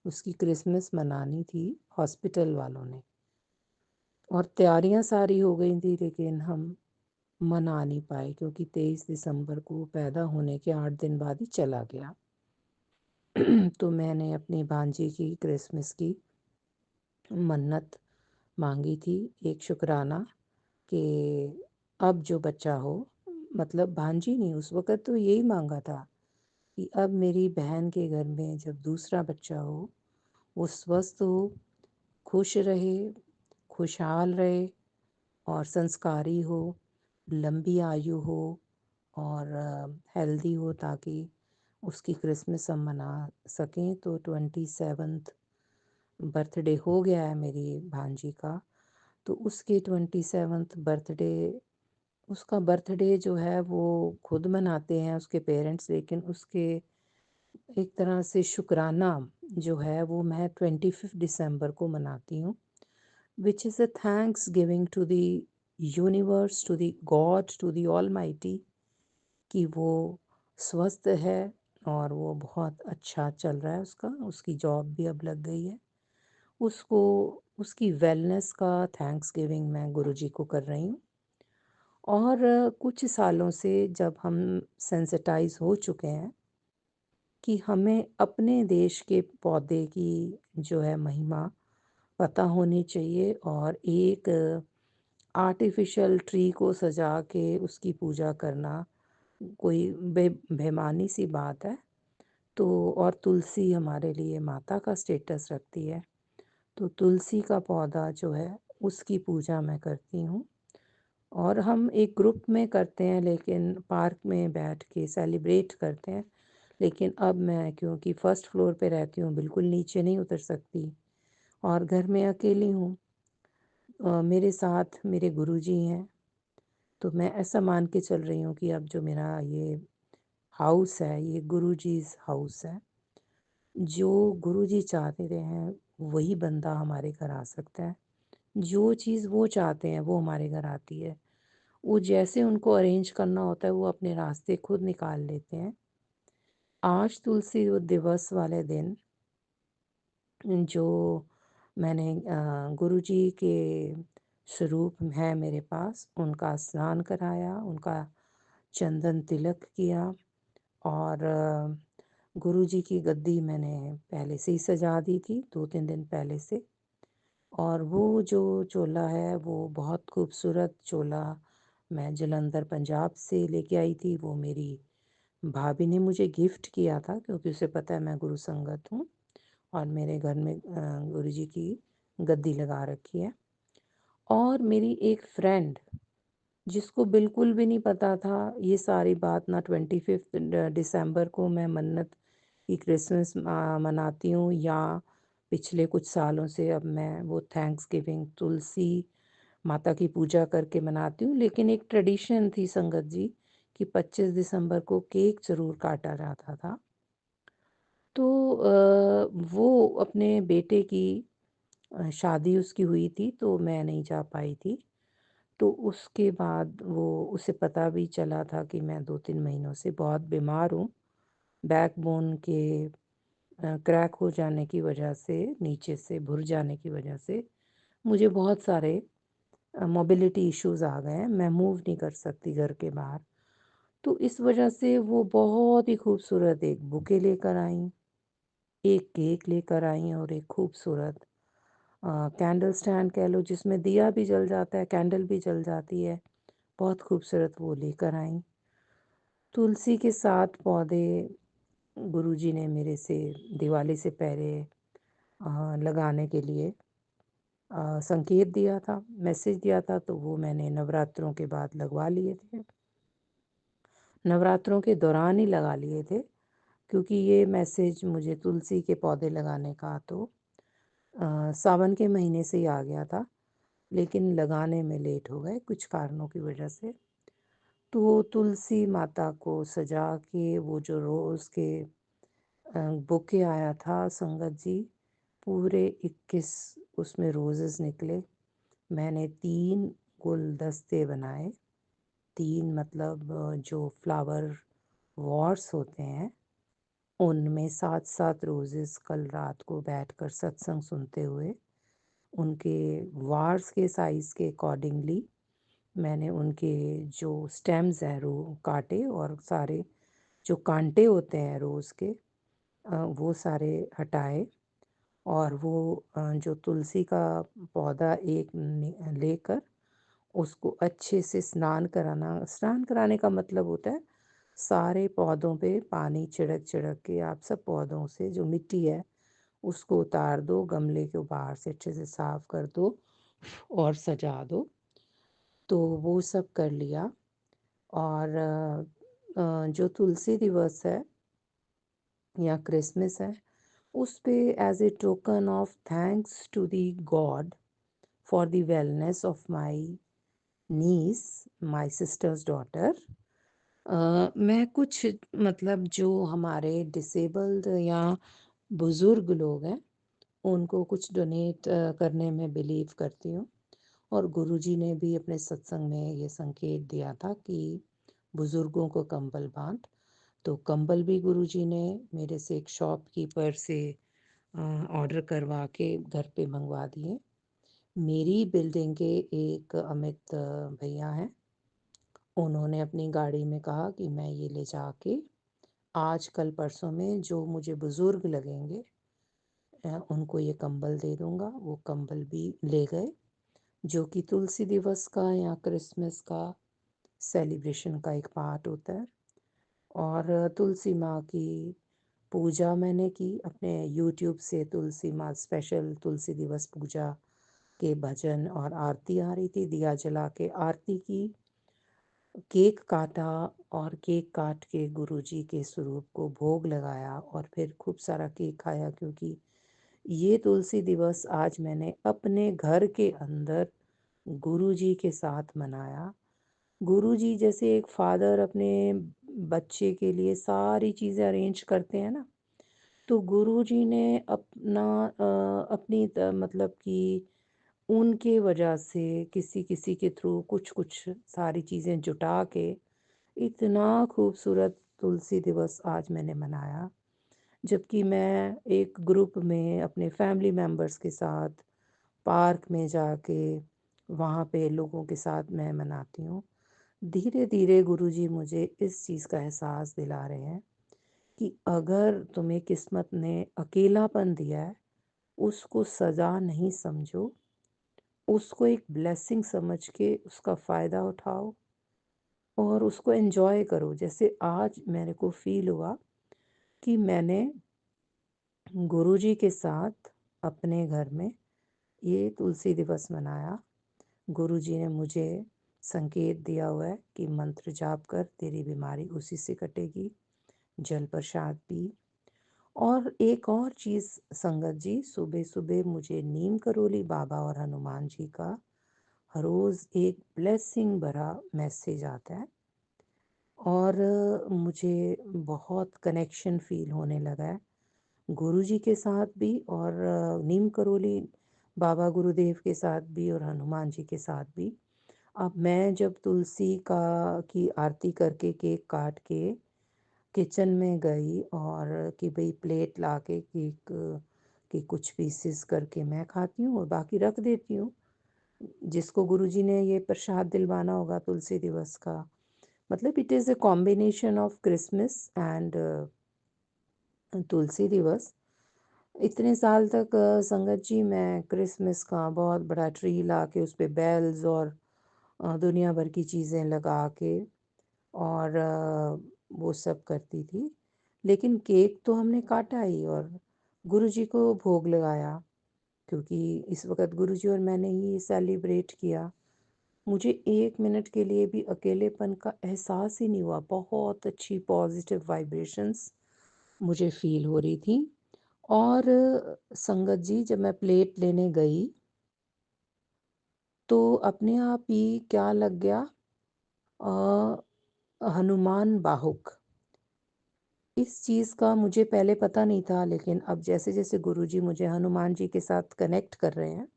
उसकी क्रिसमस मनानी थी हॉस्पिटल वालों ने, और तैयारियां सारी हो गई थी, लेकिन हम मना नहीं पाए क्योंकि 23 दिसंबर को पैदा होने के 8 दिन बाद ही चला गया। तो मैंने अपनी भांजी की क्रिसमस की मन्नत मांगी थी, एक शुक्राना, कि अब जो बच्चा हो, मतलब भांजी नहीं, उस वक़्त तो यही मांगा था कि अब मेरी बहन के घर में जब दूसरा बच्चा हो, वो स्वस्थ हो, खुश रहे, खुशहाल रहे और संस्कारी हो, लंबी आयु हो और हेल्दी हो, ताकि उसकी क्रिसमस हम मना सकें। तो 27th बर्थडे हो गया है मेरी भांजी का, तो उसके 27th बर्थडे, उसका बर्थडे जो है वो खुद मनाते हैं उसके पेरेंट्स, लेकिन उसके एक तरह से शुक्राना जो है वो मैं 25 दिसंबर को मनाती हूँ, which is a thanksgiving to the universe, to the God, to the Almighty, कि वो स्वस्थ है और वो बहुत अच्छा चल रहा है, उसकी जॉब भी अब लग गई है। उसको उसकी वेलनेस का थैंक्सगिविंग मैं गुरुजी को कर रही हूँ। और कुछ सालों से जब हम सेंसिटाइज हो चुके हैं कि हमें अपने देश के पौधे की जो है महिमा पता होनी चाहिए, और एक आर्टिफिशियल ट्री को सजा के उसकी पूजा करना कोई बेमानी सी बात है। तो और तुलसी हमारे लिए माता का स्टेटस रखती है। तो तुलसी का पौधा जो है उसकी पूजा मैं करती हूँ। और हम एक ग्रुप में करते हैं, लेकिन पार्क में बैठ के सेलिब्रेट करते हैं। लेकिन अब मैं क्योंकि फर्स्ट फ्लोर पे रहती हूँ, बिल्कुल नीचे नहीं उतर सकती और घर में अकेली हूँ। मेरे साथ मेरे गुरुजी हैं, तो मैं ऐसा मान के चल रही हूँ कि अब जो मेरा ये हाउस है, ये गुरुजीज़ हाउस है। जो गुरुजी चाहते हैं, वही बंदा हमारे घर आ सकता है। जो चीज़ वो चाहते हैं, वो हमारे घर आती है। वो जैसे उनको अरेंज करना होता है, वो अपने रास्ते खुद निकाल लेते हैं। आज तुलसी दिवस वाले दिन जो मैंने गुरुजी के स्वरूप है मेरे पास, उनका स्नान कराया, उनका चंदन तिलक किया और गुरुजी की गद्दी मैंने पहले से ही सजा दी थी 2-3 दिन पहले से। और वो जो चोला है, वो बहुत खूबसूरत चोला मैं जालंधर पंजाब से लेके आई थी। वो मेरी भाभी ने मुझे गिफ्ट किया था, क्योंकि उसे पता है मैं गुरु संगत हूँ और मेरे घर में गुरुजी की गद्दी लगा रखी है। और मेरी एक फ्रेंड, जिसको बिल्कुल भी नहीं पता था ये सारी बात, ना 25 दिसंबर को मैं मन्नत की क्रिसमस मनाती हूँ, या पिछले कुछ सालों से अब मैं वो थैंक्स गिविंग तुलसी माता की पूजा करके मनाती हूँ। लेकिन एक ट्रेडिशन थी संगत जी कि 25 दिसंबर को केक ज़रूर काटा जाता था। तो वो अपने बेटे की शादी उसकी हुई थी, तो मैं नहीं जा पाई थी। तो उसके बाद वो उसे पता भी चला था कि मैं 2-3 महीनों से बहुत बीमार हूँ। बैकबोन के क्रैक हो जाने की वजह से, नीचे से भुर जाने की वजह से मुझे बहुत सारे मोबिलिटी इश्यूज़ आ गए हैं। मैं मूव नहीं कर सकती घर के बाहर। तो इस वजह से वो बहुत ही खूबसूरत एक बुके लेकर आईं, एक केक लेकर आईं और एक खूबसूरत कैंडल स्टैंड कह लो, जिसमें दिया भी जल जाता है, कैंडल भी जल जाती है। बहुत खूबसूरत वो लेकर आईं। तुलसी के 7 पौधे गुरुजी ने मेरे से दिवाली से पहले लगाने के लिए संकेत दिया था, मैसेज दिया था, तो वो मैंने नवरात्रों के बाद लगवा लिए थे। नवरात्रों के दौरान ही लगा लिए थे, क्योंकि ये मैसेज मुझे तुलसी के पौधे लगाने का तो सावन के महीने से ही आ गया था, लेकिन लगाने में लेट हो गए कुछ कारणों की वजह से। तो तुलसी माता को सजा के वो जो रोज़ के बुके आया था संगत जी, पूरे 21 उसमें रोज़ेस निकले। मैंने 3 गुलदस्ते बनाए। 3 मतलब जो फ्लावर वॉर्स होते हैं, उनमें 7-7 रोज़ेस कल रात को बैठकर सत्संग सुनते हुए, उनके वार्स के साइज़ के अकॉर्डिंगली मैंने उनके जो स्टेम्स हैं रो काटे, और सारे जो कांटे होते हैं रोज़ के वो सारे हटाए। और वो जो तुलसी का पौधा एक लेकर उसको अच्छे से स्नान कराना। स्नान कराने का मतलब होता है सारे पौधों पे पानी छिड़क छिड़क के आप सब पौधों से जो मिट्टी है उसको उतार दो, गमले को बाहर से अच्छे से साफ कर दो और सजा दो। तो वो सब कर लिया। और जो तुलसी दिवस है या क्रिसमस है, उस पे as a token of thanks to the god for the wellness of my niece, my sister's daughter, मैं कुछ मतलब जो हमारे डिसेबल्ड या बुज़ुर्ग लोग हैं, उनको कुछ डोनेट करने में बिलीव करती हूँ। और गुरुजी ने भी अपने सत्संग में ये संकेत दिया था कि बुज़ुर्गों को कंबल बाँट। तो कंबल भी गुरुजी ने मेरे से एक शॉपकीपर से ऑर्डर करवा के घर पे मंगवा दिए। मेरी बिल्डिंग के एक अमित भैया हैं, उन्होंने अपनी गाड़ी में कहा कि मैं ये ले जाके आज कल परसों में जो मुझे बुज़ुर्ग लगेंगे उनको ये कंबल दे दूँगा। वो कंबल भी ले गए, जो कि तुलसी दिवस का या क्रिसमस का सेलिब्रेशन का एक पार्ट होता है। और तुलसी माँ की पूजा मैंने की अपने यूट्यूब से, तुलसी माँ स्पेशल तुलसी दिवस पूजा के भजन और आरती आ रही थी, दिया जला के आरती की, केक काटा और केक काट के गुरुजी के स्वरूप को भोग लगाया और फिर खूब सारा केक खाया, क्योंकि ये तुलसी दिवस आज मैंने अपने घर के अंदर गुरुजी के साथ मनाया। गुरुजी जैसे एक फादर अपने बच्चे के लिए सारी चीज़ें अरेंज करते हैं ना, तो गुरुजी ने अपनी मतलब कि उनके वजह से किसी किसी के थ्रू कुछ कुछ सारी चीज़ें जुटा के इतना खूबसूरत तुलसी दिवस आज मैंने मनाया। जबकि मैं एक ग्रुप में अपने फैमिली मेम्बर्स के साथ पार्क में जाके वहाँ पे लोगों के साथ मैं मनाती हूँ। धीरे धीरे गुरुजी मुझे इस चीज़ का एहसास दिला रहे हैं कि अगर तुम्हें किस्मत ने अकेलापन दिया है, उसको सज़ा नहीं समझो, उसको एक ब्लेसिंग समझ के उसका फ़ायदा उठाओ और उसको एन्जॉय करो। जैसे आज मेरे को फ़ील हुआ कि मैंने गुरुजी के साथ अपने घर में ये तुलसी दिवस मनाया। गुरुजी ने मुझे संकेत दिया हुआ है कि मंत्र जाप कर, तेरी बीमारी उसी से कटेगी, जल प्रसाद पी। और एक और चीज़ संगत जी, सुबह-सुबह मुझे नीम करोली बाबा और हनुमान जी का रोज़ एक ब्लेसिंग भरा मैसेज आता है और मुझे बहुत कनेक्शन फ़ील होने लगा है, गुरुजी के साथ भी और नीम करोली बाबा गुरुदेव के साथ भी और हनुमान जी के साथ भी। अब मैं जब तुलसी का की आरती करके केक काट के किचन में गई और कि भई प्लेट लाके केक के कुछ पीसेस करके मैं खाती हूँ और बाकी रख देती हूँ। जिसको गुरुजी ने ये प्रसाद दिलवाना होगा तुलसी दिवस का। मतलब it is a combination of Christmas and Tulsi Divas. इतने साल तक संगत जी मैं क्रिसमस का बहुत बड़ा ट्री ला के उस पे बेल्स और दुनिया भर की चीज़ें लगा के और वो सब करती थी। लेकिन केक तो हमने काटा ही और गुरुजी को भोग लगाया, क्योंकि इस वक़्त गुरुजी और मैंने ही सेलिब्रेट किया। मुझे 1 मिनट के लिए भी अकेलेपन का एहसास ही नहीं हुआ। बहुत अच्छी पॉज़िटिव वाइब्रेशंस मुझे फ़ील हो रही थी। और संगत जी जब मैं प्लेट लेने गई, तो अपने आप ही क्या लग गया, हनुमान बाहुक। इस चीज़ का मुझे पहले पता नहीं था, लेकिन अब जैसे-जैसे गुरुजी मुझे हनुमान जी के साथ कनेक्ट कर रहे हैं,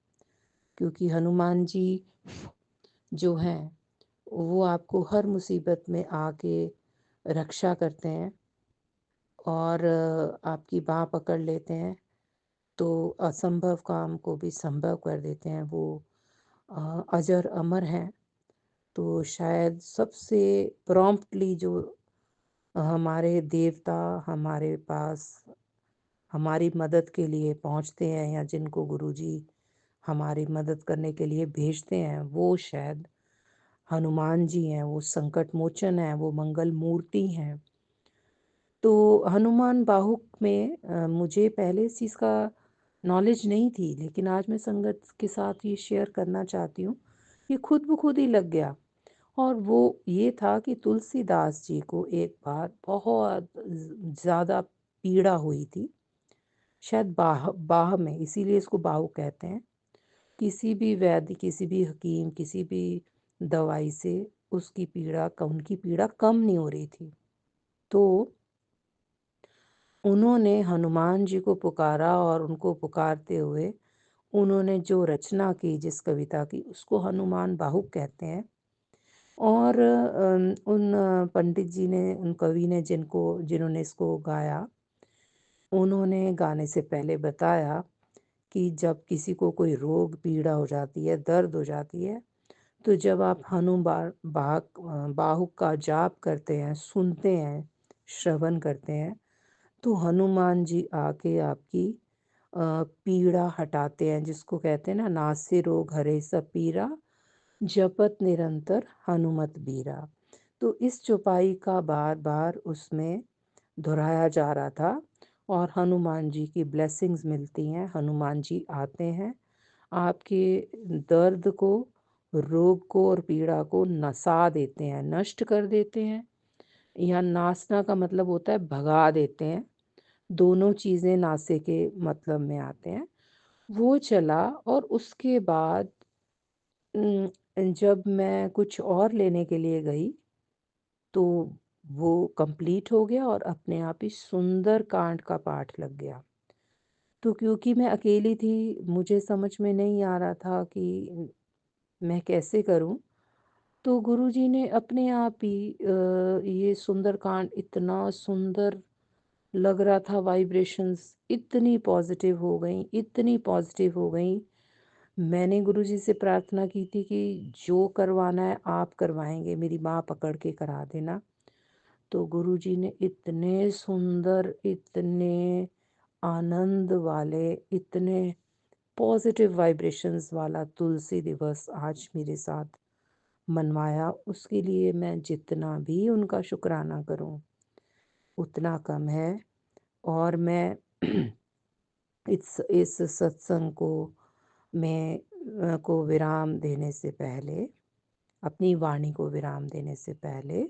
क्योंकि हनुमान जी जो हैं, वो आपको हर मुसीबत में आके रक्षा करते हैं और आपकी बाँह पकड़ लेते हैं, तो असंभव काम को भी संभव कर देते हैं। वो अजर अमर हैं, तो शायद सबसे प्रॉम्प्टली जो हमारे देवता हमारे पास हमारी मदद के लिए पहुँचते हैं या जिनको गुरुजी हमारी मदद करने के लिए भेजते हैं, वो शायद हनुमान जी हैं, वो संकट मोचन हैं, वो मंगल मूर्ति हैं। तो हनुमान बाहुक में मुझे पहले इस चीज़ का नॉलेज नहीं थी, लेकिन आज मैं संगत के साथ ये शेयर करना चाहती हूँ। ये खुद ब खुद ही लग गया और वो ये था कि तुलसीदास जी को एक बार बहुत ज़्यादा पीड़ा हुई थी, शायद बाह बाह में, इसीलिए इसको बाहु कहते हैं। किसी भी वैद्य, किसी भी हकीम, किसी भी दवाई से उनकी पीड़ा कम नहीं हो रही थी। तो उन्होंने हनुमान जी को पुकारा और उनको पुकारते हुए उन्होंने जो रचना की जिस कविता की, उसको हनुमान बाहुक कहते हैं। और उन पंडित जी ने, उन कवि ने जिन्होंने इसको गाया, उन्होंने गाने से पहले बताया कि जब किसी को कोई रोग पीड़ा हो जाती है, दर्द हो जाती है, तो जब आप बाहुक का जाप करते हैं, सुनते हैं, श्रवण करते हैं, तो हनुमान जी आके आपकी पीड़ा हटाते हैं, जिसको कहते हैं ना, नासे रोग हरे सब पीरा, जपत निरंतर हनुमत बीरा। तो इस चौपाई का बार बार उसमें दोहराया जा रहा था और हनुमान जी की ब्लेसिंग्स मिलती हैं। हनुमान जी आते हैं, आपके दर्द को, रोग को और पीड़ा को नसा देते हैं, नष्ट कर देते हैं। यहाँ नासना का मतलब होता है भगा देते हैं। दोनों चीज़ें नासे के मतलब में आते हैं। वो चला और उसके बाद जब मैं कुछ और लेने के लिए गई तो वो कंप्लीट हो गया और अपने आप ही सुंदर कांड का पाठ लग गया। तो क्योंकि मैं अकेली थी, मुझे समझ में नहीं आ रहा था कि मैं कैसे करूं, तो गुरुजी ने अपने आप ही ये सुंदरकांड इतना सुंदर लग रहा था, वाइब्रेशंस इतनी पॉजिटिव हो गई, इतनी पॉजिटिव हो गई। मैंने गुरुजी से प्रार्थना की थी कि जो करवाना है आप करवाएंगे, मेरी बाँह पकड़ के करा देना। तो गुरुजी ने इतने सुंदर, इतने आनंद वाले, इतने पॉजिटिव वाइब्रेशंस वाला तुलसी दिवस आज मेरे साथ मनवाया। उसके लिए मैं जितना भी उनका शुक्राना करूं उतना कम है। और मैं इस सत्संग को को विराम देने से पहले, अपनी वाणी को विराम देने से पहले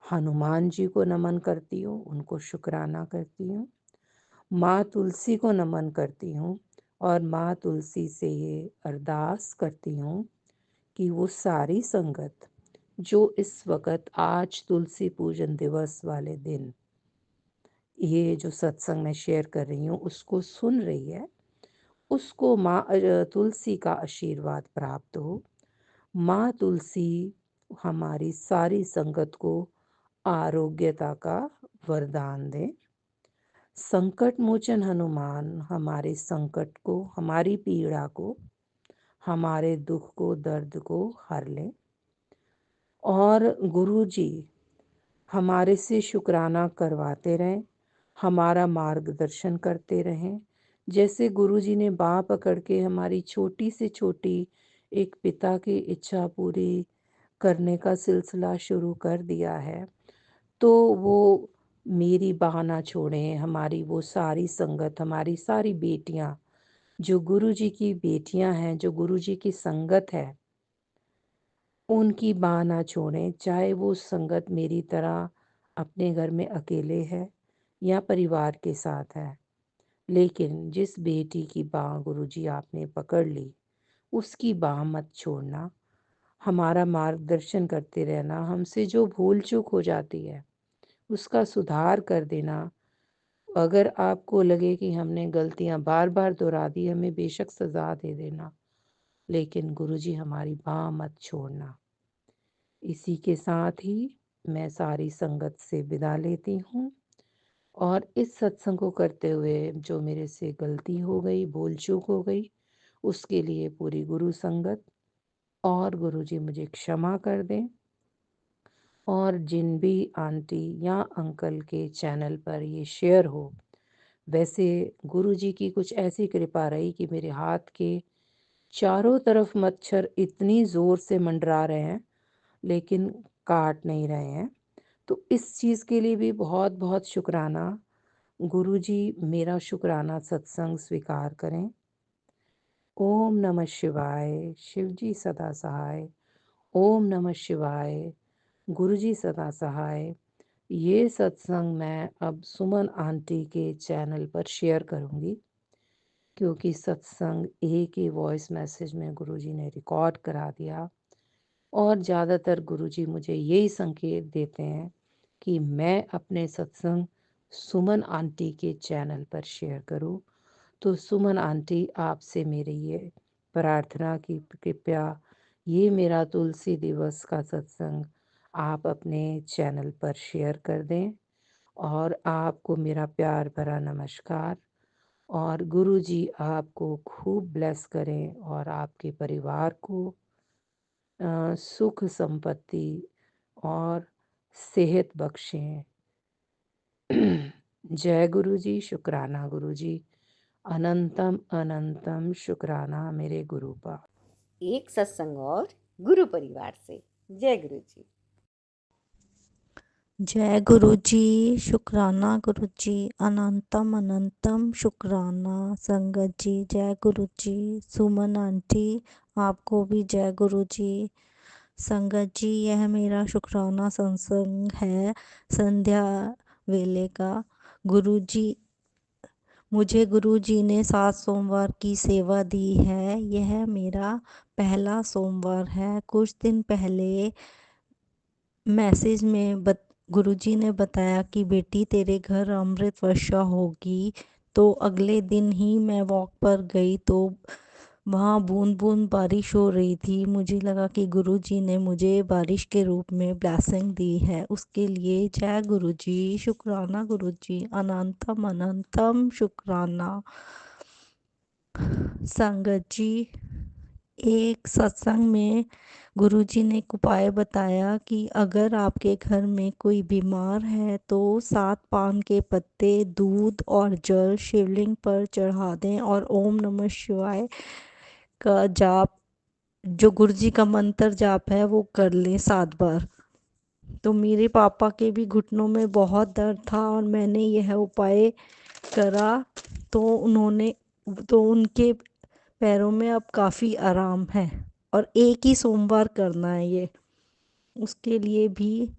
हनुमान जी को नमन करती हूँ, उनको शुक्राना करती हूँ। माँ तुलसी को नमन करती हूँ और माँ तुलसी से ये अरदास करती हूँ कि वो सारी संगत जो इस वक़्त आज तुलसी पूजन दिवस वाले दिन ये जो सत्संग मैं शेयर कर रही हूँ उसको सुन रही है, उसको माँ तुलसी का आशीर्वाद प्राप्त हो। माँ तुलसी हमारी सारी संगत को आरोग्यता का वरदान दें। संकट मोचन हनुमान हमारे संकट को, हमारी पीड़ा को, हमारे दुख को, दर्द को हर लें। और गुरु जी हमारे से शुक्राना करवाते रहें, हमारा मार्गदर्शन करते रहें। जैसे गुरु जी ने बाँह पकड़ के हमारी छोटी से छोटी एक पिता की इच्छा पूरी करने का सिलसिला शुरू कर दिया है, तो वो मेरी बाँह ना छोड़ें। हमारी वो सारी संगत, हमारी सारी बेटियाँ जो गुरु जी की बेटियाँ हैं, जो गुरु जी की संगत है, उनकी बाँह ना छोड़ें। चाहे वो संगत मेरी तरह अपने घर में अकेले है या परिवार के साथ है, लेकिन जिस बेटी की बाँह गुरुजी आपने पकड़ ली, उसकी बाँह मत छोड़ना। हमारा मार्गदर्शन करते रहना, हमसे जो भूल चूक हो जाती है उसका सुधार कर देना। अगर आपको लगे कि हमने गलतियां बार बार दोहरा दी, हमें बेशक सज़ा दे देना, लेकिन गुरुजी हमारी बाँह मत छोड़ना। इसी के साथ ही मैं सारी संगत से विदा लेती हूँ और इस सत्संग को करते हुए जो मेरे से गलती हो गई, भूल चूक हो गई, उसके लिए पूरी गुरु संगत और गुरुजी मुझे क्षमा कर दें। और जिन भी आंटी या अंकल के चैनल पर ये शेयर हो, वैसे गुरुजी की कुछ ऐसी कृपा रही कि मेरे हाथ के चारों तरफ मच्छर इतनी ज़ोर से मंडरा रहे हैं लेकिन काट नहीं रहे हैं। तो इस चीज़ के लिए भी बहुत बहुत शुक्राना। गुरुजी मेरा शुक्राना सत्संग स्वीकार करें। ओम नमः शिवाय। शिवजी सदा सहाय। ओम नमः शिवाय। गुरुजी सदा सहाय। ये सत्संग मैं अब सुमन आंटी के चैनल पर शेयर करूँगी, क्योंकि सत्संग एक ही वॉइस मैसेज में गुरुजी ने रिकॉर्ड करा दिया और ज़्यादातर गुरुजी मुझे यही संकेत देते हैं कि मैं अपने सत्संग सुमन आंटी के चैनल पर शेयर करूं। तो सुमन आंटी, आपसे मेरी ये प्रार्थना की कृपया ये मेरा तुलसी दिवस का सत्संग आप अपने चैनल पर शेयर कर दें। और आपको मेरा प्यार भरा नमस्कार। और गुरुजी आपको खूब ब्लेस करें और आपके परिवार को सुख संपत्ति और सेहत बख्शें। जय गुरु जी। शुक्राना गुरु जी। अनंतम अनंतम शुक्राना मेरे गुरुपा। एक सत्संग और गुरु परिवार से। जय गुरु जी। जय गुरु जी, शुक्राना गुरु जी, अनंतम अनंतम शुक्राना संगत जी। जय गुरु जी। सुमन आंटी, आपको भी जय गुरु जी। संगत जी, यह मेरा शुक्राना सत्संग है संध्या वेले का। गुरु जी, मुझे गुरु जी ने 7 सोमवार की सेवा दी है। यह मेरा पहला सोमवार है। कुछ दिन पहले मैसेज में गुरुजी ने बताया कि बेटी तेरे घर अमृत वर्षा होगी। तो अगले दिन ही मैं वॉक पर गई तो वहाँ बूंद बूंद बारिश हो रही थी। मुझे लगा कि गुरुजी ने मुझे बारिश के रूप में ब्लेसिंग दी है। उसके लिए जय गुरुजी, शुक्राना गुरुजी, अनंतम अनंतम शुक्राना। संगत जी, एक सत्संग में गुरुजी ने एक उपाय बताया कि अगर आपके घर में कोई बीमार है तो 7 पान के पत्ते, दूध और जल शिवलिंग पर चढ़ा दें और ओम नमः शिवाय का जाप, जो गुरुजी का मंत्र जाप है, वो कर लें 7 बार। तो मेरे पापा के भी घुटनों में बहुत दर्द था और मैंने यह उपाय करा तो उनके पैरों में अब काफ़ी आराम है। और एक ही सोमवार करना है ये। उसके लिए भी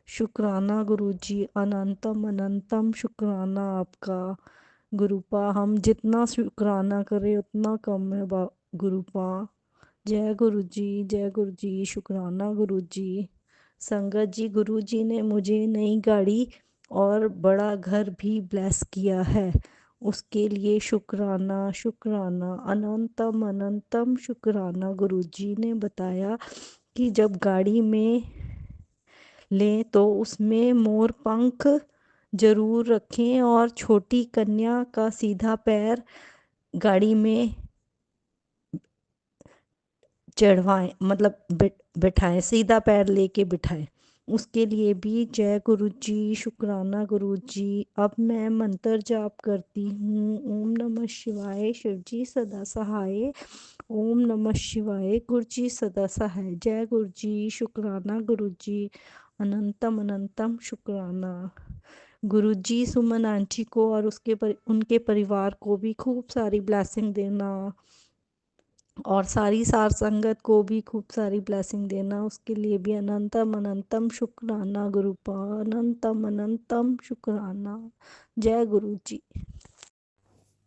शुक्राना गुरुजी, अनंतम अनंतम शुक्राना आपका गुरुपा। हम जितना शुक्राना करें उतना कम है गुरुपा। जय गुरुजी, जय गुरुजी, शुक्राना गुरुजी। संगत जी, गुरुजी ने मुझे नई गाड़ी और बड़ा घर भी ब्लेस किया है। उसके लिए शुक्राना शुक्राना, अनंतम अनंतम शुक्राना। गुरुजी ने बताया कि जब गाड़ी में लें तो उसमें मोर पंख जरूर रखें और छोटी कन्या का सीधा पैर गाड़ी में चढ़वाएं, मतलब बिठाएं, सीधा पैर लेके बिठाएं। उसके लिए भी जय गुरुजी, शुक्राना गुरुजी। अब मैं मंत्र जाप करती हूँ। ओम नमः शिवाय, शिवजी सदा सहाय। ओम नमः शिवाय, गुरुजी सदा सहाय। जय गुरुजी, शुक्राना गुरुजी, अनंतम अनंतम शुक्राना। गुरुजी सुमन आंटी को और उनके परिवार को भी खूब सारी ब्लेसिंग देना और सारी सार संगत को भी खूब सारी ब्लेसिंग देना। उसके लिए भी अनंतम अनंतम शुक्राना गुरुपा, अनंतम अनंतम शुक्राना। जय गुरु जी।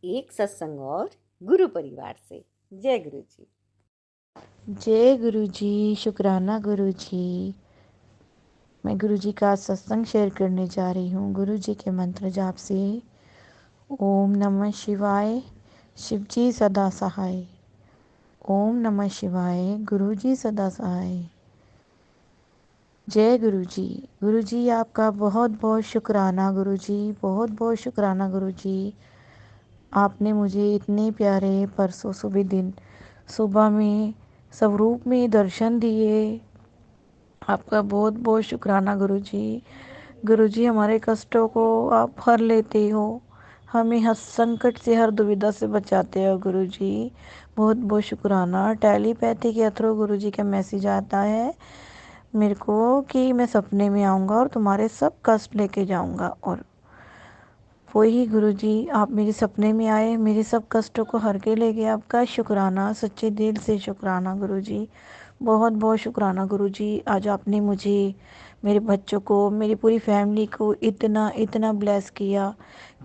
एक सत्संग और गुरु परिवार से। जय गुरु जी। जय गुरु जी, शुक्राना गुरु जी। मैं गुरु जी का सत्संग शेयर करने जा रही हूँ गुरु जी के मंत्र जाप से। ओम नमः शिवाय, शिवजी सदा सहाय। ओम नमः शिवाय, गुरु जी सदा सहाय। जय गुरु जी। गुरु जी आपका बहुत बहुत शुक्राना गुरु जी, बहुत बहुत शुक्राना गुरु जी। आपने मुझे इतने प्यारे परसों सुबह में स्वरूप में दर्शन दिए। आपका बहुत बहुत शुक्राना गुरु जी। गुरु जी, हमारे कष्टों को आप हर लेते हो, हमें हर संकट से, हर दुविधा से बचाते हो गुरु जी। बहुत बहुत शुक्राना। टेलीपैथी के थ्रू गुरु जी का मैसेज आता है मेरे को कि मैं सपने में आऊँगा और तुम्हारे सब कष्ट लेके जाऊँगा। और वही गुरु जी, आप मेरे सपने में आए, मेरे सब कष्टों को हर के ले गए। आपका शुक्राना, सच्चे दिल से शुक्राना गुरु जी। बहुत बहुत शुक्राना गुरु जी। आज आपने मुझे, मेरे बच्चों को, मेरी पूरी फैमिली को इतना इतना ब्लेस किया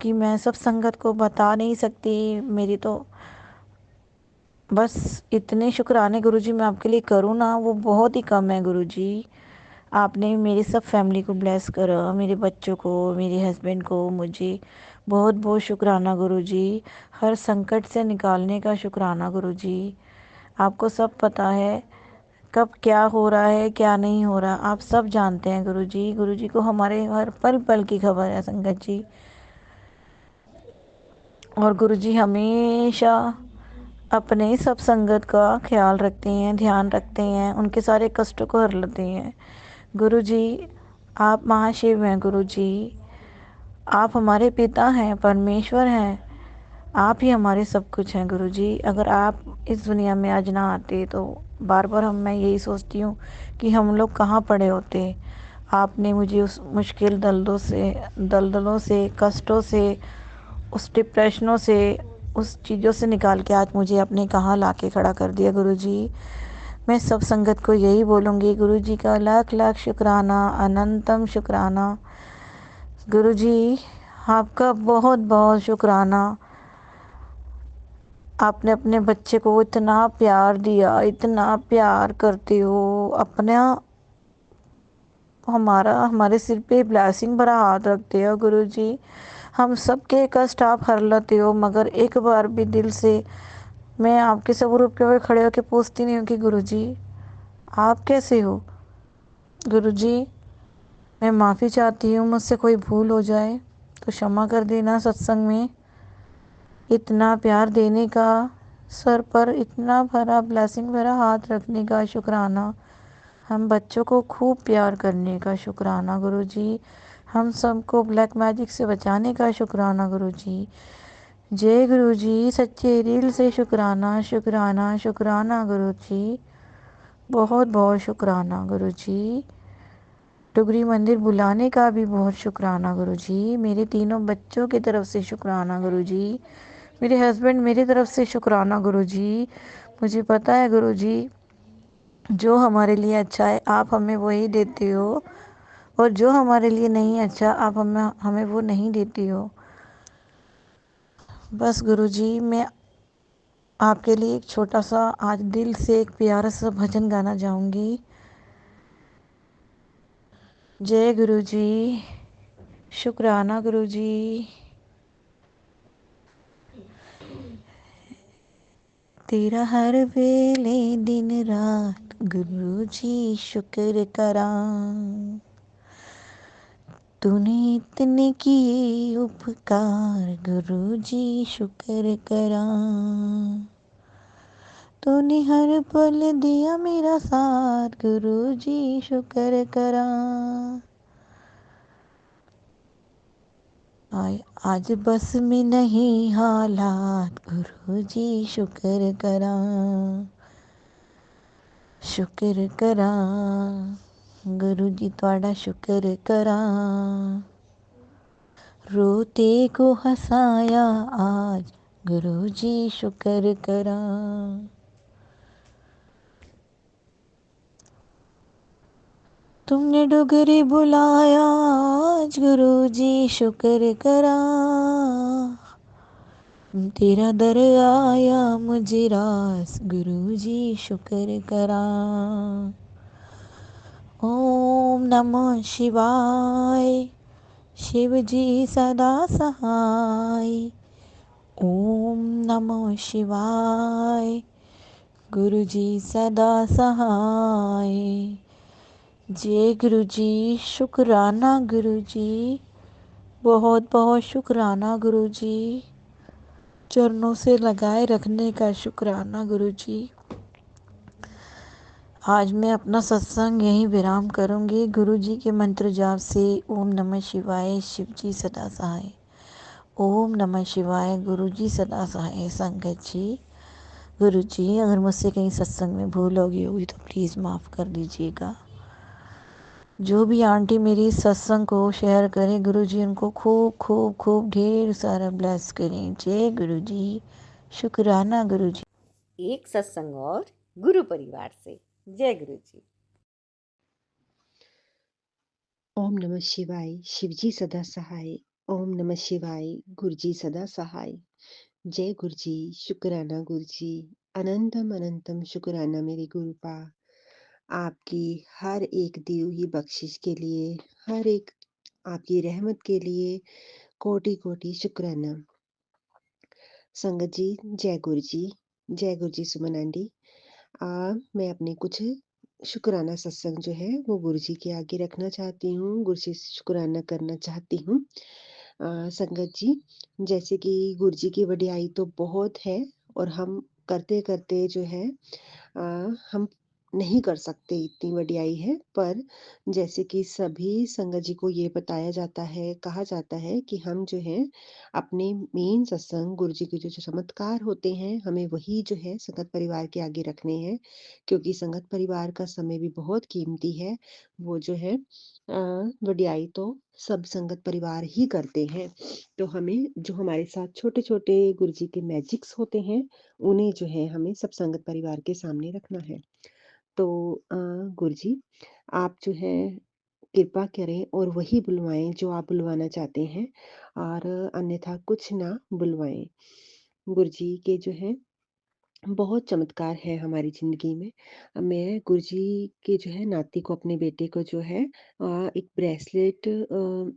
कि मैं सब संगत को बता नहीं सकती। मेरी तो बस इतने शुक्राने गुरु जी मैं आपके लिए करूँ ना, वो बहुत ही कम है गुरु जी। आपने मेरी सब फैमिली को ब्लेस करा, मेरे बच्चों को, मेरे हस्बैंड को। मुझे बहुत बहुत शुक्राना गुरु जी। हर संकट से निकालने का शुक्राना गुरु जी। आपको सब पता है कब क्या हो रहा है, क्या नहीं हो रहा, आप सब जानते हैं गुरु जी। गुरु जी को हमारे हर पल पल की खबर है संगत जी। और गुरु जी हमेशा अपने सब संगत का ख्याल रखते हैं, ध्यान रखते हैं, उनके सारे कष्टों को हर लेते हैं। गुरु जी, आप महाशिव हैं गुरु जी। आप हमारे पिता हैं, परमेश्वर हैं। आप ही हमारे सब कुछ हैं गुरु जी। अगर आप इस दुनिया में आज ना आते तो बार बार मैं यही सोचती हूँ कि हम लोग कहाँ पड़े होते। आपने मुझे उस मुश्किल दलदलों से, कष्टों से, उस डिप्रेशनों से, उस चीज़ों से निकाल के आज मुझे अपने कहाँ लाके खड़ा कर दिया गुरुजी। मैं सब संगत को यही बोलूँगी, गुरुजी का लाख लाख शुक्राना, अनंतम शुक्राना। गुरुजी आपका बहुत बहुत शुक्राना। आपने अपने बच्चे को इतना प्यार दिया, इतना प्यार करते हो, अपना हमारे सिर पे ब्लेसिंग भरा हाथ रखते हो गुरुजी। हम सबके कष्ट आप हर लेते हो, मगर एक बार भी दिल से मैं आपके स्वरूप के ऊपर खड़े होकर पूछती नहीं हूँ कि गुरुजी आप कैसे हो। गुरुजी मैं माफ़ी चाहती हूँ, मुझसे कोई भूल हो जाए तो क्षमा कर देना। सत्संग में इतना प्यार देने का, सर पर इतना भरा ब्लेसिंग भरा हाथ रखने का शुक्राना। हम बच्चों को खूब प्यार करने का शुक्राना गुरुजी। हम सबको ब्लैक मैजिक से बचाने का शुक्राना गुरुजी। जय गुरुजी, सच्चे दिल से शुक्राना शुक्राना शुक्राना गुरुजी। बहुत बहुत शुक्राना गुरुजी। टुगरी मंदिर बुलाने का भी बहुत शुक्राना गुरुजी। मेरे तीनों बच्चों की तरफ से शुक्राना गुरुजी। मेरे हस्बैंड मेरी तरफ से शुक्राना गुरुजी। मुझे पता है गुरुजी जो हमारे लिए अच्छा है आप हमें वही देते हो, और जो हमारे लिए नहीं अच्छा आप हमें वो नहीं देती हो। बस गुरुजी मैं आपके लिए एक छोटा सा आज दिल से एक प्यारा सा भजन गाना चाहूँगी। जय गुरुजी, शुक्राना गुरुजी। तेरा हर वेले दिन रात गुरुजी शुक्र करा, तूने इतने किए उपकार गुरुजी शुक्र करा। तूने हर पल दिया मेरा साथ गुरुजी शुक्र करा। आज बस में नहीं हालात गुरुजी शुक्र करा, शुक्र करा गुरुजी तुहाड़ा शुक्र करा। रोते को हसाया आज गुरुजी शुक्र करा। तुमने डुगरे बुलाया आज गुरुजी शुक्र करा। तेरा दर आया मुझे रास गुरुजी शुक्र करा। ओम नमः शिवाय, शिव जी सदा सहाय। ओम नमः शिवाय, गुरु जी सदा सहाय। जय गुरु जी, शुक्राना गुरु जी, बहुत बहुत शुक्राना गुरु जी। चरणों से लगाए रखने का शुक्राना गुरु जी। आज मैं अपना सत्संग यहीं विराम करूंगी गुरु जी के मंत्र जाप से। ओम नमः शिवाय, शिव जी सदा सहाय। ओम नमः शिवाय, गुरु जी सदा सहाय। संगत जी, गुरु जी अगर मुझसे कहीं सत्संग में भूल होगी तो प्लीज़ माफ़ कर दीजिएगा। जो भी आंटी मेरी सत्संग को शेयर करें गुरु जी उनको खूब खूब खूब ढेर सारा ब्लेस करें। जय गुरु जी, शुक्राना गुरु जी। एक सत्संग और गुरु परिवार से। जय गुरु जी। ओम नमः शिवाय, शिवजी सदा सहाय। ओम नमः शिवाय, गुरुजी सदा सहाय। जय गुरुजी, शुक्राना गुरुजी, अनंतम अनंतम शुक्राना मेरे गुरुपा। आपकी हर एक दी हुई बख्शिश के लिए, हर एक आपकी रहमत के लिए कोटि कोटि शुक्राना। संगत जी, जय गुरुजी, जय गुरुजी सुमन आंटी। मैं अपने कुछ शुक्राना सत्संग जो है वो गुरुजी के आगे रखना चाहती हूँ, गुरुजी से शुक्राना करना चाहती हूँ। संगत जी, जैसे कि गुरुजी की वडियाई तो बहुत है और हम करते करते जो है हम नहीं कर सकते, इतनी वडियाई है। पर जैसे कि सभी संगत जी को ये बताया जाता है, कहा जाता है कि हम जो है अपने मेन सत्संग गुरु जी के जो चमत्कार होते हैं, हमें वही जो है संगत परिवार के आगे रखने हैं, क्योंकि संगत परिवार का समय भी बहुत कीमती है। वो जो है वडियाई तो सब संगत परिवार ही करते हैं। तो हमें जो हमारे साथ छोटे-छोटे गुरु जी के मैजिक्स होते हैं, उन्हें जो है हमें सब संगत परिवार के सामने रखना है। तो गुरुजी, आप जो है कृपा करें और वही बुलवाएँ जो आप बुलवाना चाहते हैं, और अन्यथा कुछ ना बुलवाएँ। गुरुजी के जो है बहुत चमत्कार है हमारी ज़िंदगी में। मैं गुरुजी के जो है नाती को, अपने बेटे को जो है एक ब्रेसलेट,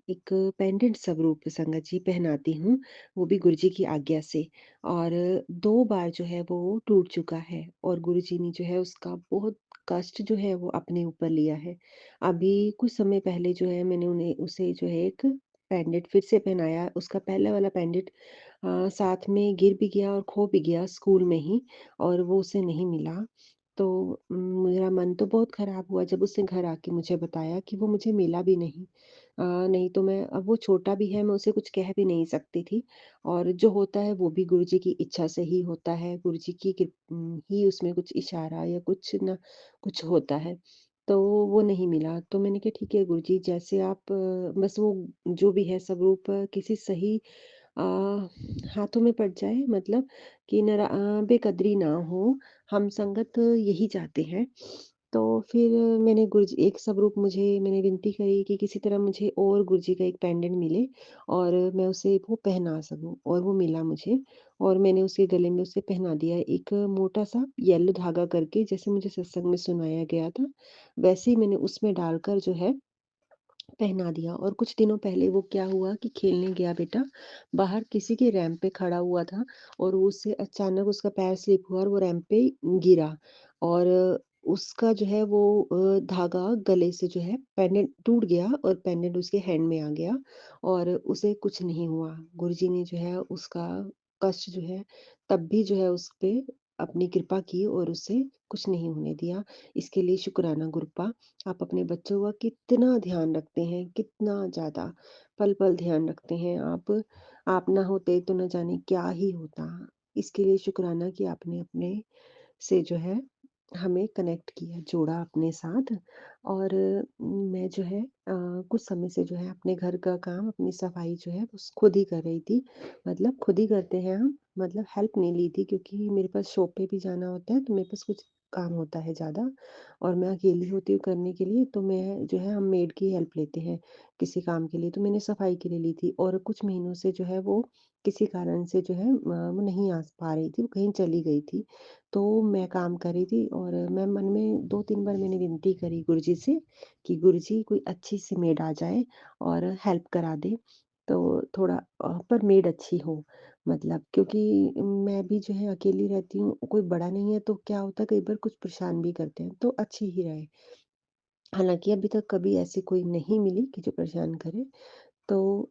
एक पेंडेंट स्वरूप संगत जी पहनाती हूँ, वो भी गुरुजी की आज्ञा से। और 2 बार जो है वो टूट चुका है, और गुरुजी ने जो है उसका बहुत कष्ट जो है वो अपने ऊपर लिया है। अभी कुछ समय पहले जो है मैंने उन्हें उसे जो है एक पेंडेंट फिर से पहनाया। उसका पहला वाला पेंडेंट साथ में गिर भी गया और खो भी गया स्कूल में ही, और वो उसे नहीं मिला। तो मेरा मन तो बहुत खराब हुआ जब उसने घर आके मुझे बताया कि वो मुझे मिला भी नहीं। नहीं तो मैं, अब वो छोटा भी है, मैं उसे कुछ कह भी नहीं सकती थी, और जो होता है वो भी गुरुजी की इच्छा से ही होता है, गुरुजी की ही उसमें कुछ इशारा या कुछ ना कुछ होता है। तो वो नहीं मिला, तो मैंने कहा ठीक है गुरुजी, जैसे आप बस वो जो भी है स्वरूप किसी सही अ, हाथों में पड़ जाए, मतलब कि बेकदरी ना हो, हम संगत यही चाहते हैं। तो फिर मैंने गुरुजी एक स्वरूप, मुझे मैंने विनती करी कि किसी तरह मुझे और गुरुजी का एक पेंडेंट मिले और मैं उसे वो पहना सकूँ, और वो मिला मुझे, और मैंने उसके गले में उसे पहना दिया एक मोटा-सा येलो धागा करके, जैसे मुझे सत्संग में सुनाया गया था, वैसे ही मैंने उसमें डालकर जो है पहना दिया। और कुछ दिनों पहले वो क्या हुआ कि खेलने गया बेटा, बाहर किसी के रैंप पे खड़ा हुआ था, और उससे अचानक उसका पैर स्लिप हुआ और वो रैंप पे गिरा, और उसका जो है वो धागा गले से जो है पेंडेंट टूट गया, और पेंडेंट उसके हैंड में आ गया, और उसे कुछ नहीं हुआ। गुरुजी ने जो है उसका कष्ट जो है तब भी जो है उस पे अपनी कृपा की और उसे कुछ नहीं होने दिया। इसके लिए शुक्राना गुरुपा। आप अपने बच्चों का कितना ध्यान रखते हैं, कितना ज़्यादा, पल-पल ध्यान रखते हैं आप। आप ना होते तो न जाने क्या ही होता। इसके लिए शुक्राना कि आपने अपने से जो है हमें कनेक्ट किया, जोड़ा अपने साथ। और मैं जो है कुछ समय से जो है अपने घर का काम, अपनी सफाई जो है बस खुद ही कर रही थी। मतलब खुद ही करते हैं हम, मतलब हेल्प नहीं ली थी, क्योंकि मेरे पास शॉप पे भी जाना होता है, तो मेरे पास कुछ काम होता है ज़्यादा, और मैं अकेली होती हूँ करने के लिए, तो मैं जो है हम मेड की हेल्प लेते हैं किसी काम के लिए, तो मैंने सफाई के लिए ली थी। और कुछ महीनों से जो है वो किसी कारण से जो है वो नहीं आ पा रही थी, वो कहीं चली गई थी। तो मैं काम कर रही थी, और मैं मन में 2-3 बार मैंने विनती करी गुरुजी से कि गुरुजी कोई अच्छी-सी मेड आ जाए और हेल्प करा दे। तो थोड़ा पर मेड अच्छी हो, मतलब क्योंकि मैं भी जो है अकेली रहती हूँ, कोई बड़ा नहीं है, तो क्या होता है कई बार कुछ परेशान भी करते हैं, तो अच्छी ही रहे। हालाँकि अभी तक कभी ऐसी कोई नहीं मिली कि जो परेशान करे। तो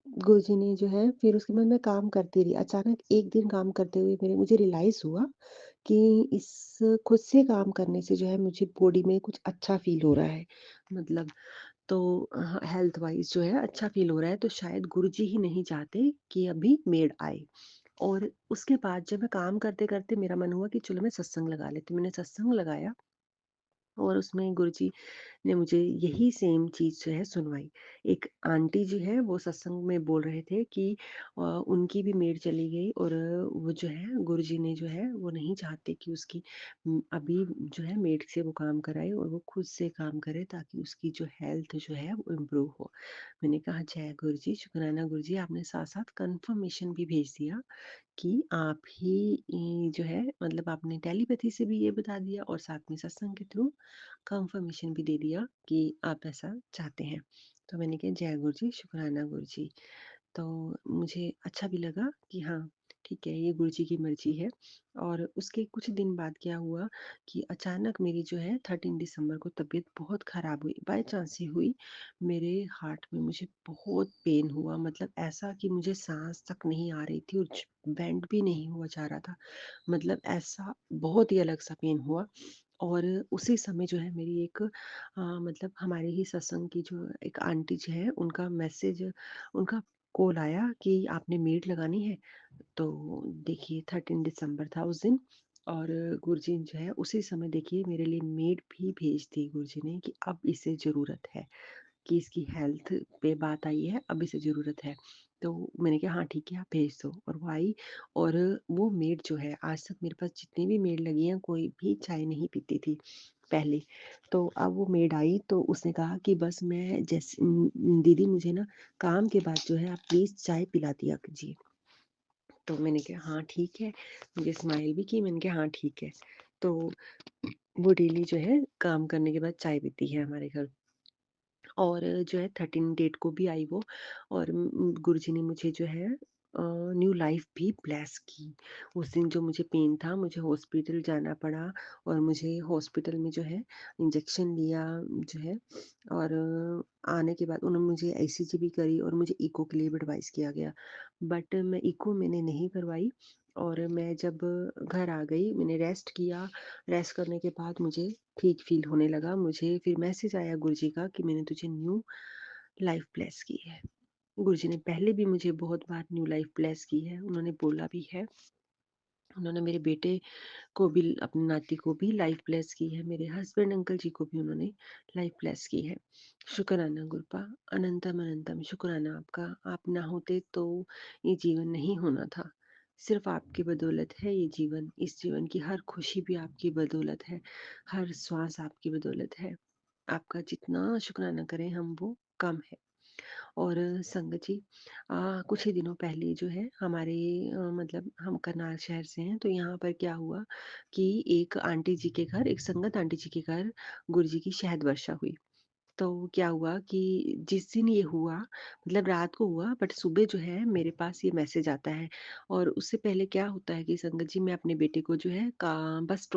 गुरुजी ने जो है, फिर उसके बाद मैं काम करती रही। अचानक एक दिन काम करते हुए मेरे मुझे रियलाइज़ हुआ कि इस खुद से काम करने से जो है मुझे बॉडी में कुछ अच्छा फ़ील हो रहा है। मतलब तो हेल्थ वाइज़ जो है अच्छा फ़ील हो रहा है, तो शायद गुरुजी ही नहीं चाहते कि अभी मेड आए। और उसके बाद जब मैं काम करते-करते मेरा मन हुआ कि चलो मैं सत्संग लगा लेती हूँ। मैंने सत्संग लगाया, और उसमें गुरुजी ने मुझे यही सेम चीज़ जो है सुनवाई। एक आंटी जी हैं, वो सत्संग में बोल रहे थे कि उनकी भी मेड चली गई, और वो जो है गुरुजी ने जो है वो नहीं चाहते कि उसकी अभी जो है मेड से वो काम कराए, और वो खुद से काम करे, ताकि उसकी जो हेल्थ जो है वो इम्प्रूव हो। मैंने कहा जय गुरुजी, शुक्राना गुरुजी, आपने साथ-साथ कन्फर्मेशन भी भेज दिया कि आप ही जो है, मतलब आपने टेलीपैथी से भी ये बता दिया, और साथ में सत्संग के थ्रू कंफर्मेशन भी दे दिया कि आप ऐसा चाहते हैं। तो मैंने कहा जय गुरु जी, शुक्राना गुरु जी। तो मुझे अच्छा भी लगा कि हाँ, ठीक है, ये गुरु जी की मर्ज़ी है। और उसके कुछ दिन बाद क्या हुआ कि अचानक मेरी जो है 13 दिसंबर को तबीयत बहुत ख़राब हुई, बाय चांस ही हुई। मेरे हार्ट में मुझे बहुत पेन हुआ, मतलब ऐसा कि मुझे साँस तक नहीं आ रही थी, और बेंड भी नहीं हुआ जा रहा था। मतलब ऐसा बहुत ही अलग सा पेन हुआ। और उसी समय जो है मेरी एक मतलब हमारे ही सत्संग की जो एक आंटी जी हैं, उनका मैसेज उनका कॉल आया कि आपने मेड लगानी है। तो देखिए 13 दिसंबर था उस दिन, और गुरुजी ने जो है उसी समय देखिए मेरे लिए मेड भी भेज दी गुरुजी ने कि अब इसे ज़रूरत है, कि इसकी हेल्थ पे बात आई है, अब इसे ज़रूरत है। तो मैंने कहा हाँ ठीक है, आप भेज दो, और वो आई। और वो मेड जो है, आज तक मेरे पास जितनी भी मेड लगी हैं, कोई भी चाय नहीं पीती थी पहले। तो अब वो मेड आई तो उसने कहा कि बस मैं जैसे दीदी मुझे ना काम के बाद जो है आप प्लीज़ चाय पिला दिया कीजिए। तो मैंने कहा हाँ ठीक है, मुझे स्माइल भी की, मैंने कहा हाँ ठीक है। तो वो डेली जो है काम करने के बाद चाय पीती है हमारे घर। और जो है 13 डेट को भी आई वो, और गुरुजी ने मुझे जो है न्यू लाइफ भी ब्लेस की। उस दिन जो मुझे पेन था, मुझे हॉस्पिटल जाना पड़ा, और मुझे हॉस्पिटल में जो है इंजेक्शन लिया जो है, और आने के बाद उन्होंने मुझे ईसीजी भी करी, और मुझे इको के लिए भी एडवाइस किया गया। बट मैं इको मैंने नहीं करवाई। और मैं जब घर आ गई, मैंने रेस्ट किया। रेस्ट करने के बाद मुझे ठीक फ़ील होने लगा। मुझे फिर मैसेज आया गुरुजी का कि मैंने तुझे न्यू लाइफ़ ब्लेस की है। गुरुजी ने पहले भी मुझे बहुत बार न्यू लाइफ़ ब्लेस की है, उन्होंने बोला भी है। उन्होंने मेरे बेटे को भी, अपनी नाती को भी लाइफ़ ब्लेस की है, मेरे हस्बैंड अंकल जी को भी उन्होंने लाइफ़ ब्लेस की है। शुक्राना गुरुपा, अनंतम अनंतम शुक्राना आपका। आप ना होते तो ये जीवन नहीं होना था। सिर्फ़ आपकी बदौलत है ये जीवन, इस जीवन की हर खुशी भी आपकी बदौलत है, हर श्वास आपकी बदौलत है। आपका जितना शुक्राना करें हम वो कम है। और संगत जी, कुछ ही दिनों पहले जो है हमारे मतलब हम करनाल शहर से हैं, तो यहाँ पर क्या हुआ कि एक आंटी जी के घर, एक संगत आंटी जी के घर गुरुजी की शहद वर्षा हुई। तो क्या हुआ कि जिस दिन ये हुआ, मतलब रात को हुआ, बट सुबह जो है मेरे पास ये मैसेज आता है। और उससे पहले क्या होता है कि संगत जी, मैं अपने बेटे को जो है का बस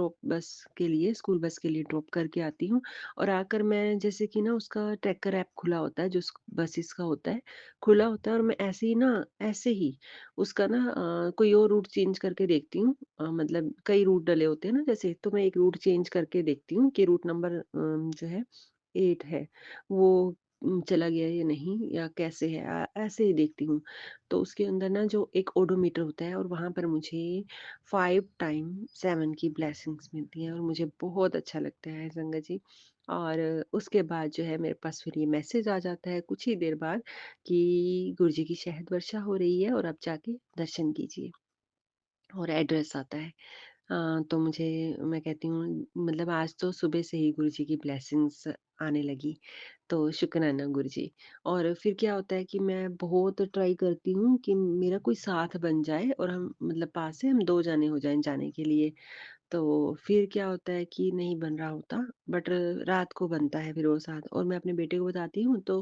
के लिए, स्कूल बस के लिए ड्रॉप करके आती हूँ। और आकर मैं जैसे कि ना उसका ट्रैकर ऐप खुला होता है, जो बसेस का होता है, खुला होता है, और मैं ऐसे ही ना, ऐसे ही उसका ना कोई और रूट चेंज करके देखती हूँ। मतलब कई रूट डले होते हैं ना जैसे, तो मैं एक रूट चेंज करके देखती हूँ कि रूट नंबर जो है 8 है, वो चला गया या नहीं, या कैसे है, ऐसे ही देखती हूँ। तो उसके अंदर ना जो एक ओडोमीटर होता है, और वहाँ पर मुझे 5 टाइम 7 की ब्लेसिंग्स मिलती हैं, और मुझे बहुत अच्छा लगता है संगत जी। और उसके बाद जो है मेरे पास फिर ये मैसेज आ जाता है कुछ ही देर बाद कि गुरुजी की शहद वर्षा हो रही है, और आप जाके दर्शन कीजिए, और एड्रेस आता है। तो मुझे, मैं कहती हूँ, मतलब आज तो सुबह से ही गुरुजी की ब्लेसिंग्स आने लगी। तो शुक्राना गुरुजी। और फिर क्या होता है कि मैं बहुत ट्राई करती हूँ कि मेरा कोई साथ बन जाए, और हम मतलब पास से हम 2 जाने हो जाएँ जाने के लिए। तो फिर क्या होता है कि नहीं बन रहा होता, बट रात को बनता है फिर वो साथ, और मैं अपने बेटे को बताती हूँ, तो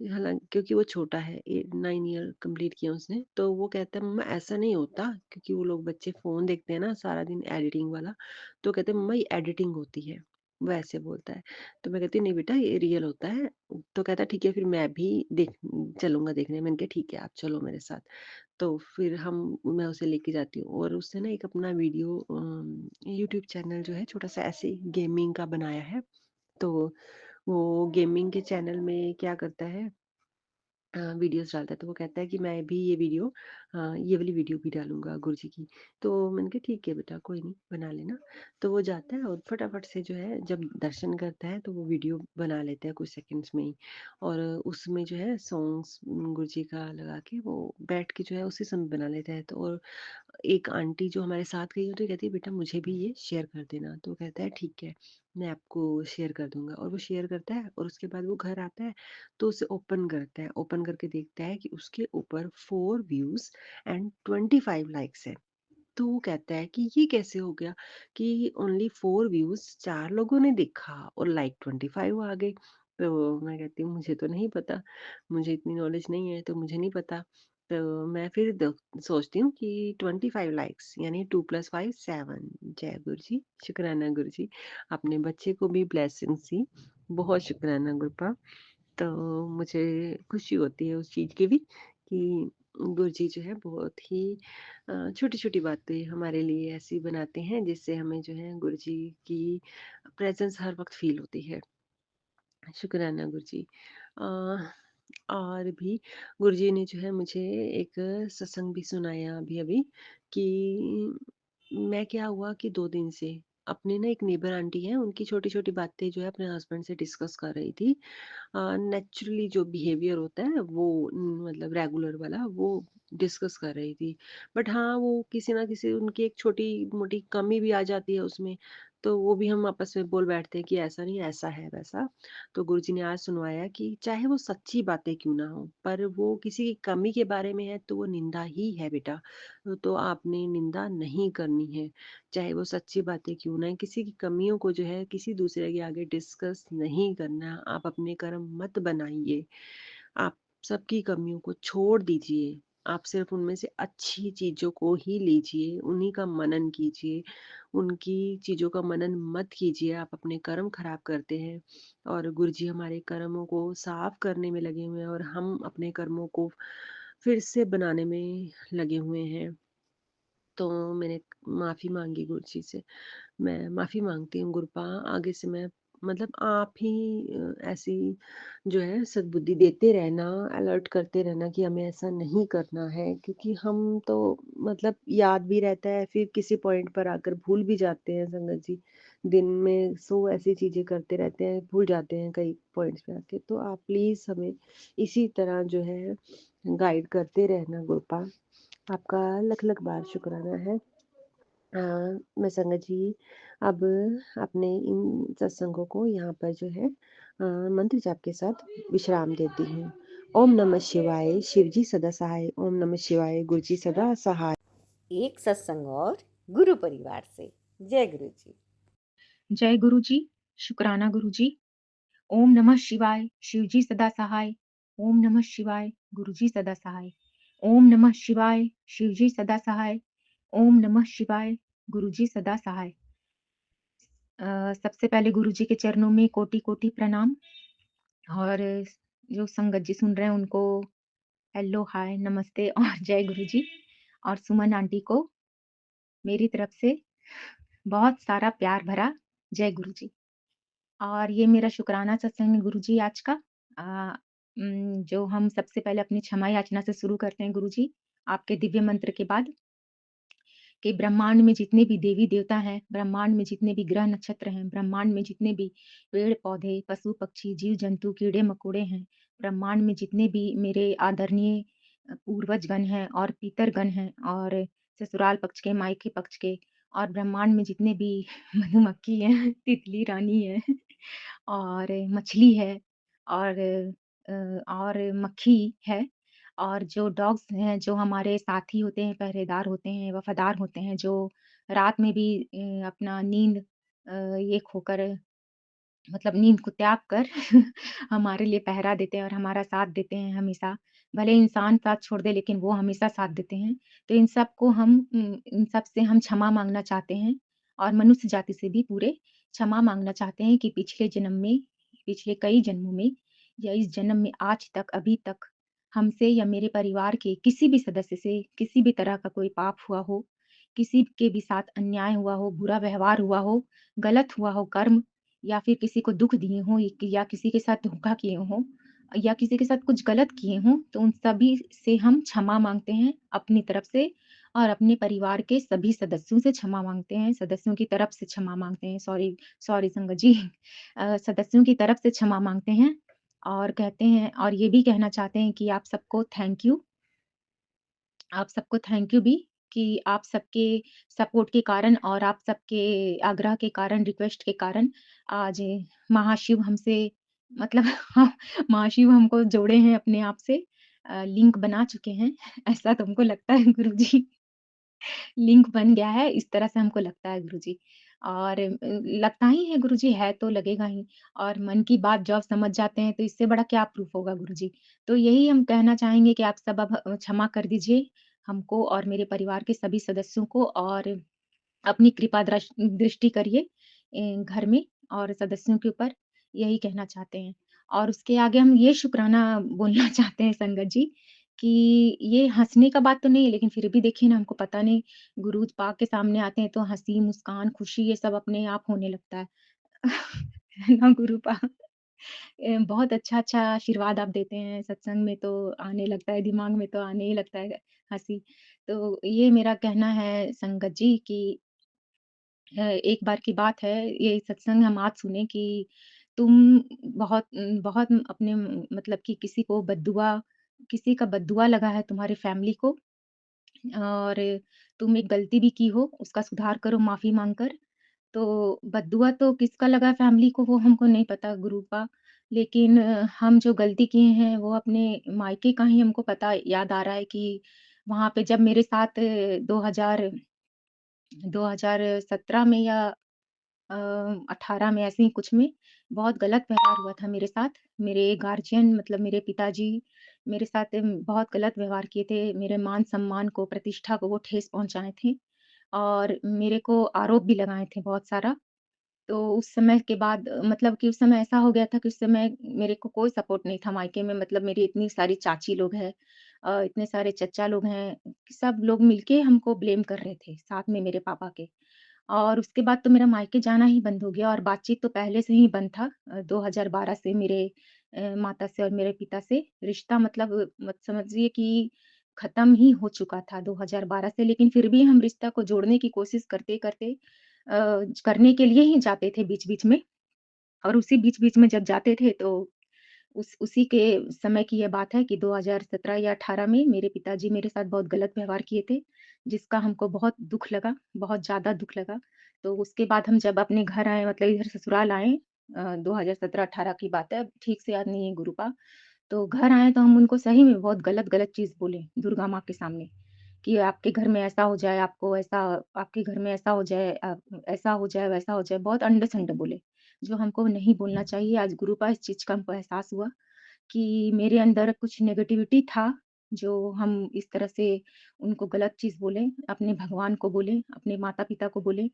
हालांकि क्योंकि वो छोटा है, 9 ईयर कंप्लीट किया उसने, तो वो कहता है मम्मा ऐसा नहीं होता, क्योंकि वो लोग बच्चे फोन देखते हैं ना सारा दिन एडिटिंग वाला। तो कहते हैं मम्मा ये एडिटिंग होती है, वो ऐसे बोलता है। तो मैं कहती हूँ नहीं बेटा, ये रियल होता है। तो कहता है ठीक है, फिर मैं भी देख चलूंगा देखने। मैंने कहा ठीक है, आप चलो मेरे साथ। तो फिर मैं उसे लेके जाती हूँ, और उसने ना एक अपना वीडियो यूट्यूब चैनल जो है छोटा सा ऐसे ही गेमिंग का बनाया है। तो वो गेमिंग के चैनल में क्या करता है, वीडियोस डालता है। तो वो कहता है कि मैं भी ये वीडियो, ये वाली वीडियो भी डालूंगा गुरुजी की। तो मैंने कहा ठीक है बेटा, कोई नहीं, बना लेना। तो वो जाता है और फटाफट से जो है जब दर्शन करता है तो वो वीडियो बना लेता है कुछ सेकंड्स में ही। और उसमें जो है सॉन्ग्स गुरुजी का लगा के वो बैठ के जो है उसी समय बना लेता है। तो और एक आंटी जो हमारे साथ गई होती है, कहती है बेटा मुझे भी ये शेयर कर देना। तो कहता है ठीक है, मैं आपको शेयर कर दूंगा। और वो शेयर करता है, और उसके बाद वो घर आता है, तो उसे ओपन करता है। ओपन करके देखता है कि उसके ऊपर 4 व्यूज एंड 25 लाइक्स है। तो वो कहता है कि ये कैसे हो गया कि ओनली 4 व्यूज 4 लोगों ने देखा और लाइक 25 आ गए। तो मैं कहती हूँ मुझे तो नहीं पता, मुझे इतनी नॉलेज नहीं है, तो मुझे नहीं पता। तो मैं फिर सोचती हूँ कि 25 लाइक्स यानी 2 + 5 7। जय गुरु जी, शुक्राना गुरु जी। अपने बच्चे को भी ब्लेसिंग्स दी, बहुत शुक्राना गुरुपा। तो मुझे खुशी होती है उस चीज़ की भी कि गुरुजी जो है बहुत ही छोटी-छोटी बातें हमारे लिए ऐसी बनाते हैं जिससे हमें जो है गुरुजी की प्रेज़ेंस हर वक़्त फ़ील होती है। शुक्राना गुरुजी। अ, और भी गुरुजी ने जो है मुझे एक सत्संग भी सुनाया अभी-अभी कि मैं क्या हुआ कि 2 दिन से अपने ना एक नेबर आंटी हैं, उनकी छोटी-छोटी बातें जो है अपने हस्बैंड से डिस्कस कर रही थी। नेचुरली जो बिहेवियर होता है वो मतलब रेगुलर वाला वो डिस्कस कर रही थी। बट हाँ, वो किसी ना किसी उनकी एक छोटी-मोटी कमी भी आ जाती है उसमें, तो वो भी हम आपस में बोल बैठते हैं कि ऐसा नहीं, ऐसा है वैसा। तो गुरुजी ने आज सुनवाया कि चाहे वो सच्ची बातें क्यों ना हो, पर वो किसी की कमी के बारे में है तो वो निंदा ही है बेटा। तो आपने निंदा नहीं करनी है, चाहे वो सच्ची बातें क्यों ना है, किसी की कमियों को जो है किसी दूसरे के आगे डिस्कस नहीं करना। आप अपने कर्म मत बनाइए। आप सबकी कमियों को छोड़ दीजिए। आप सिर्फ़ उनमें से अच्छी चीज़ों को ही लीजिए, उन्हीं का मनन कीजिए। उनकी चीज़ों का मनन मत कीजिए, आप अपने कर्म खराब करते हैं और गुरुजी हमारे कर्मों को साफ करने में लगे हुए हैं और हम अपने कर्मों को फिर से बनाने में लगे हुए हैं। तो मैंने माफ़ी माँगी गुरुजी से। मैं माफ़ी माँगती हूँ गुरुपा, आगे से मैं मतलब आप ही ऐसी जो है सद्बुद्धि देते रहना, अलर्ट करते रहना कि हमें ऐसा नहीं करना है क्योंकि हम तो मतलब याद भी रहता है, फिर किसी पॉइंट पर आकर भूल भी जाते हैं संगत जी। दिन में 100 ऐसी चीज़ें करते रहते हैं, भूल जाते हैं कई पॉइंट्स पे आके। तो आप प्लीज़ हमें इसी तरह जो है गाइड करते रहना गुरुपा। आपका लख-लख बार शुक्राना है। मैं संगत जी अब अपने इन सत्संगों को यहाँ पर जो है मंत्र जाप के साथ विश्राम देती हूँ। ओम नमः शिवाय, शिव जी सदा सहाय। ओम नमः शिवाय, गुरु जी सदा सहाय। एक सत्संग और गुरु परिवार से। जय गुरु जी। जय गुरु जी, शुक्राना गुरु जी। ओम नमः शिवाय, शिव जी सदा सहाय। ओम नमः शिवाय, गुरु जी सदा सहाय। ओम नमः शिवाय, शिव जी सदा सहाय। ओम नमः शिवाय, गुरु जी सदा सहाय। सबसे पहले गुरु जी के चरणों में कोटि-कोटि प्रणाम और जो संगत जी सुन रहे हैं उनको हेलो, हाय, नमस्ते और जय गुरु जी। और सुमन आंटी को मेरी तरफ से बहुत सारा प्यार भरा जय गुरु जी। और ये मेरा शुकराना सत्संग है गुरुजी आज का। जो हम सबसे पहले अपनी क्षमा याचना से शुरू करते हैं गुरुजी, आपके दिव्य मंत्र के बाद कि ब्रह्मांड में जितने भी देवी-देवता हैं, ब्रह्मांड में जितने भी ग्रह नक्षत्र हैं, ब्रह्मांड में जितने भी पेड़-पौधे, पशु-पक्षी, जीव-जंतु, कीड़े-मकोड़े हैं, ब्रह्मांड में जितने भी मेरे आदरणीय पूर्वजगण हैं और पितरगण हैं और ससुराल पक्ष के, मायके पक्ष के और ब्रह्मांड में जितने भी मधुमक्खी हैं, तितली रानी है और मछली है और और मक्खी है और जो डॉग्स हैं, जो हमारे साथी होते हैं, पहरेदार होते हैं, वफ़ादार होते हैं, जो रात में भी अपना नींद ये खोकर मतलब नींद को त्याग कर हमारे लिए पहरा देते हैं और हमारा साथ देते हैं हमेशा। भले इंसान साथ छोड़ दे लेकिन वो हमेशा साथ देते हैं। तो इन सबको हम इन सब से हम क्षमा माँगना चाहते हैं और मनुष्य जाति से भी पूरे क्षमा माँगना चाहते हैं कि पिछले जन्म में, पिछले कई जन्मों में या इस जन्म में आज तक, अभी तक हमसे या मेरे परिवार के किसी भी सदस्य से किसी भी तरह का कोई पाप हुआ हो, किसी के भी साथ अन्याय हुआ हो, बुरा व्यवहार हुआ हो, गलत हुआ हो कर्म या फिर किसी को दुःख दिए हों या किसी के साथ धोखा किए हों या किसी के साथ कुछ गलत किए हों, तो उन सभी से हम क्षमा माँगते हैं अपनी तरफ से और अपने परिवार के सभी सदस्यों से क्षमा माँगते हैं, सदस्यों की तरफ से क्षमा माँगते हैं, सॉरी सॉरी संगत जी सदस्यों की तरफ से क्षमा माँगते हैं और कहते हैं और ये भी कहना चाहते हैं कि आप सबको थैंक यू। आप सबको थैंक यू भी कि आप सबके सपोर्ट के कारण और आप सबके आग्रह के कारण, रिक्वेस्ट के कारण आज महाशिव हमसे मतलब महाशिव हमको जोड़े हैं अपने आप से लिंक बना चुके हैं। ऐसा तो हमको लगता है गुरुजी। लिंक बन गया है, इस तरह से हमको लगता है गुरुजी। और लगता ही है गुरुजी, है तो लगेगा ही और मन की बात जब समझ जाते हैं तो इससे बड़ा क्या प्रूफ होगा गुरुजी। तो यही हम कहना चाहेंगे कि आप सब अब क्षमा कर दीजिए हमको और मेरे परिवार के सभी सदस्यों को और अपनी कृपा दृष्टि करिए घर में और सदस्यों के ऊपर, यही कहना चाहते हैं। और उसके आगे हम ये शुकराना बोलना चाहते हैं संगत जी कि ये हँसने का बात तो नहीं है, लेकिन फिर भी देखिए ना, हमको पता नहीं, गुरु पाक के सामने आते हैं तो हँसी, मुस्कान, खुशी ये सब अपने आप होने लगता है। है ना गुरु पाक? बहुत अच्छा-अच्छा आशीर्वाद आप देते हैं, सत्संग में तो आने लगता है, दिमाग में तो आने ही लगता है हँसी। तो ये मेरा कहना है संगत जी कि एक बार की बात है, ये सत्संग हम आज सुने कि तुम बहुत अपने मतलब कि किसी का बद्दुआ लगा है तुम्हारी फैमिली को, और तुम एक गलती भी की हो, उसका सुधार करो माफ़ी माँग कर। तो बद्दुआ तो किसका लगा फैमिली को वो हमको नहीं पता गुरूपा, लेकिन हम जो गलती किए हैं वो अपने मायके का ही हमको पता याद आ रहा है कि वहाँ पे जब मेरे साथ 2017 में या 18 में ऐसे ही कुछ में बहुत गलत व्यवहार हुआ था मेरे साथ। मेरे गार्जियन मतलब मेरे पिताजी मेरे साथ बहुत गलत व्यवहार किए थे। मेरे मान-सम्मान को, प्रतिष्ठा को वो ठेस पहुँचाए थे और मेरे को आरोप भी लगाए थे बहुत सारा। तो उस समय के बाद मतलब कि उस समय ऐसा हो गया था कि उस समय मेरे को कोई सपोर्ट नहीं था मायके में, मतलब मेरी इतनी सारी चाची लोग हैं, इतने सारे चच्चा लोग हैं, कि सब लोग मिलके हमको ब्लेम कर रहे थे, साथ में मेरे पापा के। और उसके बाद तो मेरा मायके जाना ही बंद हो गया और बातचीत तो पहले से ही बंद था। 2012 से मेरे माता से और मेरे पिता से रिश्ता मतलब मत समझिए कि खत्म ही हो चुका था 2012 से, लेकिन फिर भी हम रिश्ता को जोड़ने की कोशिश करते-करते करने के लिए ही जाते थे बीच-बीच में, और उसी बीच-बीच में जब जाते थे तो उसी के समय की ये बात है कि 2017 या 18 में मेरे पिताजी मेरे साथ बहुत गलत व्यवहार किए थे, जिसका हमको बहुत दुःख लगा, बहुत ज़्यादा दुःख लगा। तो उसके बाद हम जब अपने घर आए मतलब इधर ससुराल आए, 2017-18 की बात है, ठीक से याद नहीं है गुरूपा। तो घर आए तो हम उनको सही में बहुत गलत-गलत चीज़ बोले दुर्गा माँ के सामने, कि आपके घर में ऐसा हो जाए, आपके घर में ऐसा हो जाए, ऐसा हो जाए, वैसा हो जाए, बहुत अंडे-संडे बोले, जो हमको नहीं बोलना चाहिए। आज गुरूपा इस चीज़ का हमको एहसास हुआ कि मेरे अंदर कुछ नेगेटिविटी था, जो हम इस तरह से उनको गलत चीज़ बोले, अपने भगवान को बोले, अपने माता-पिता को बोले,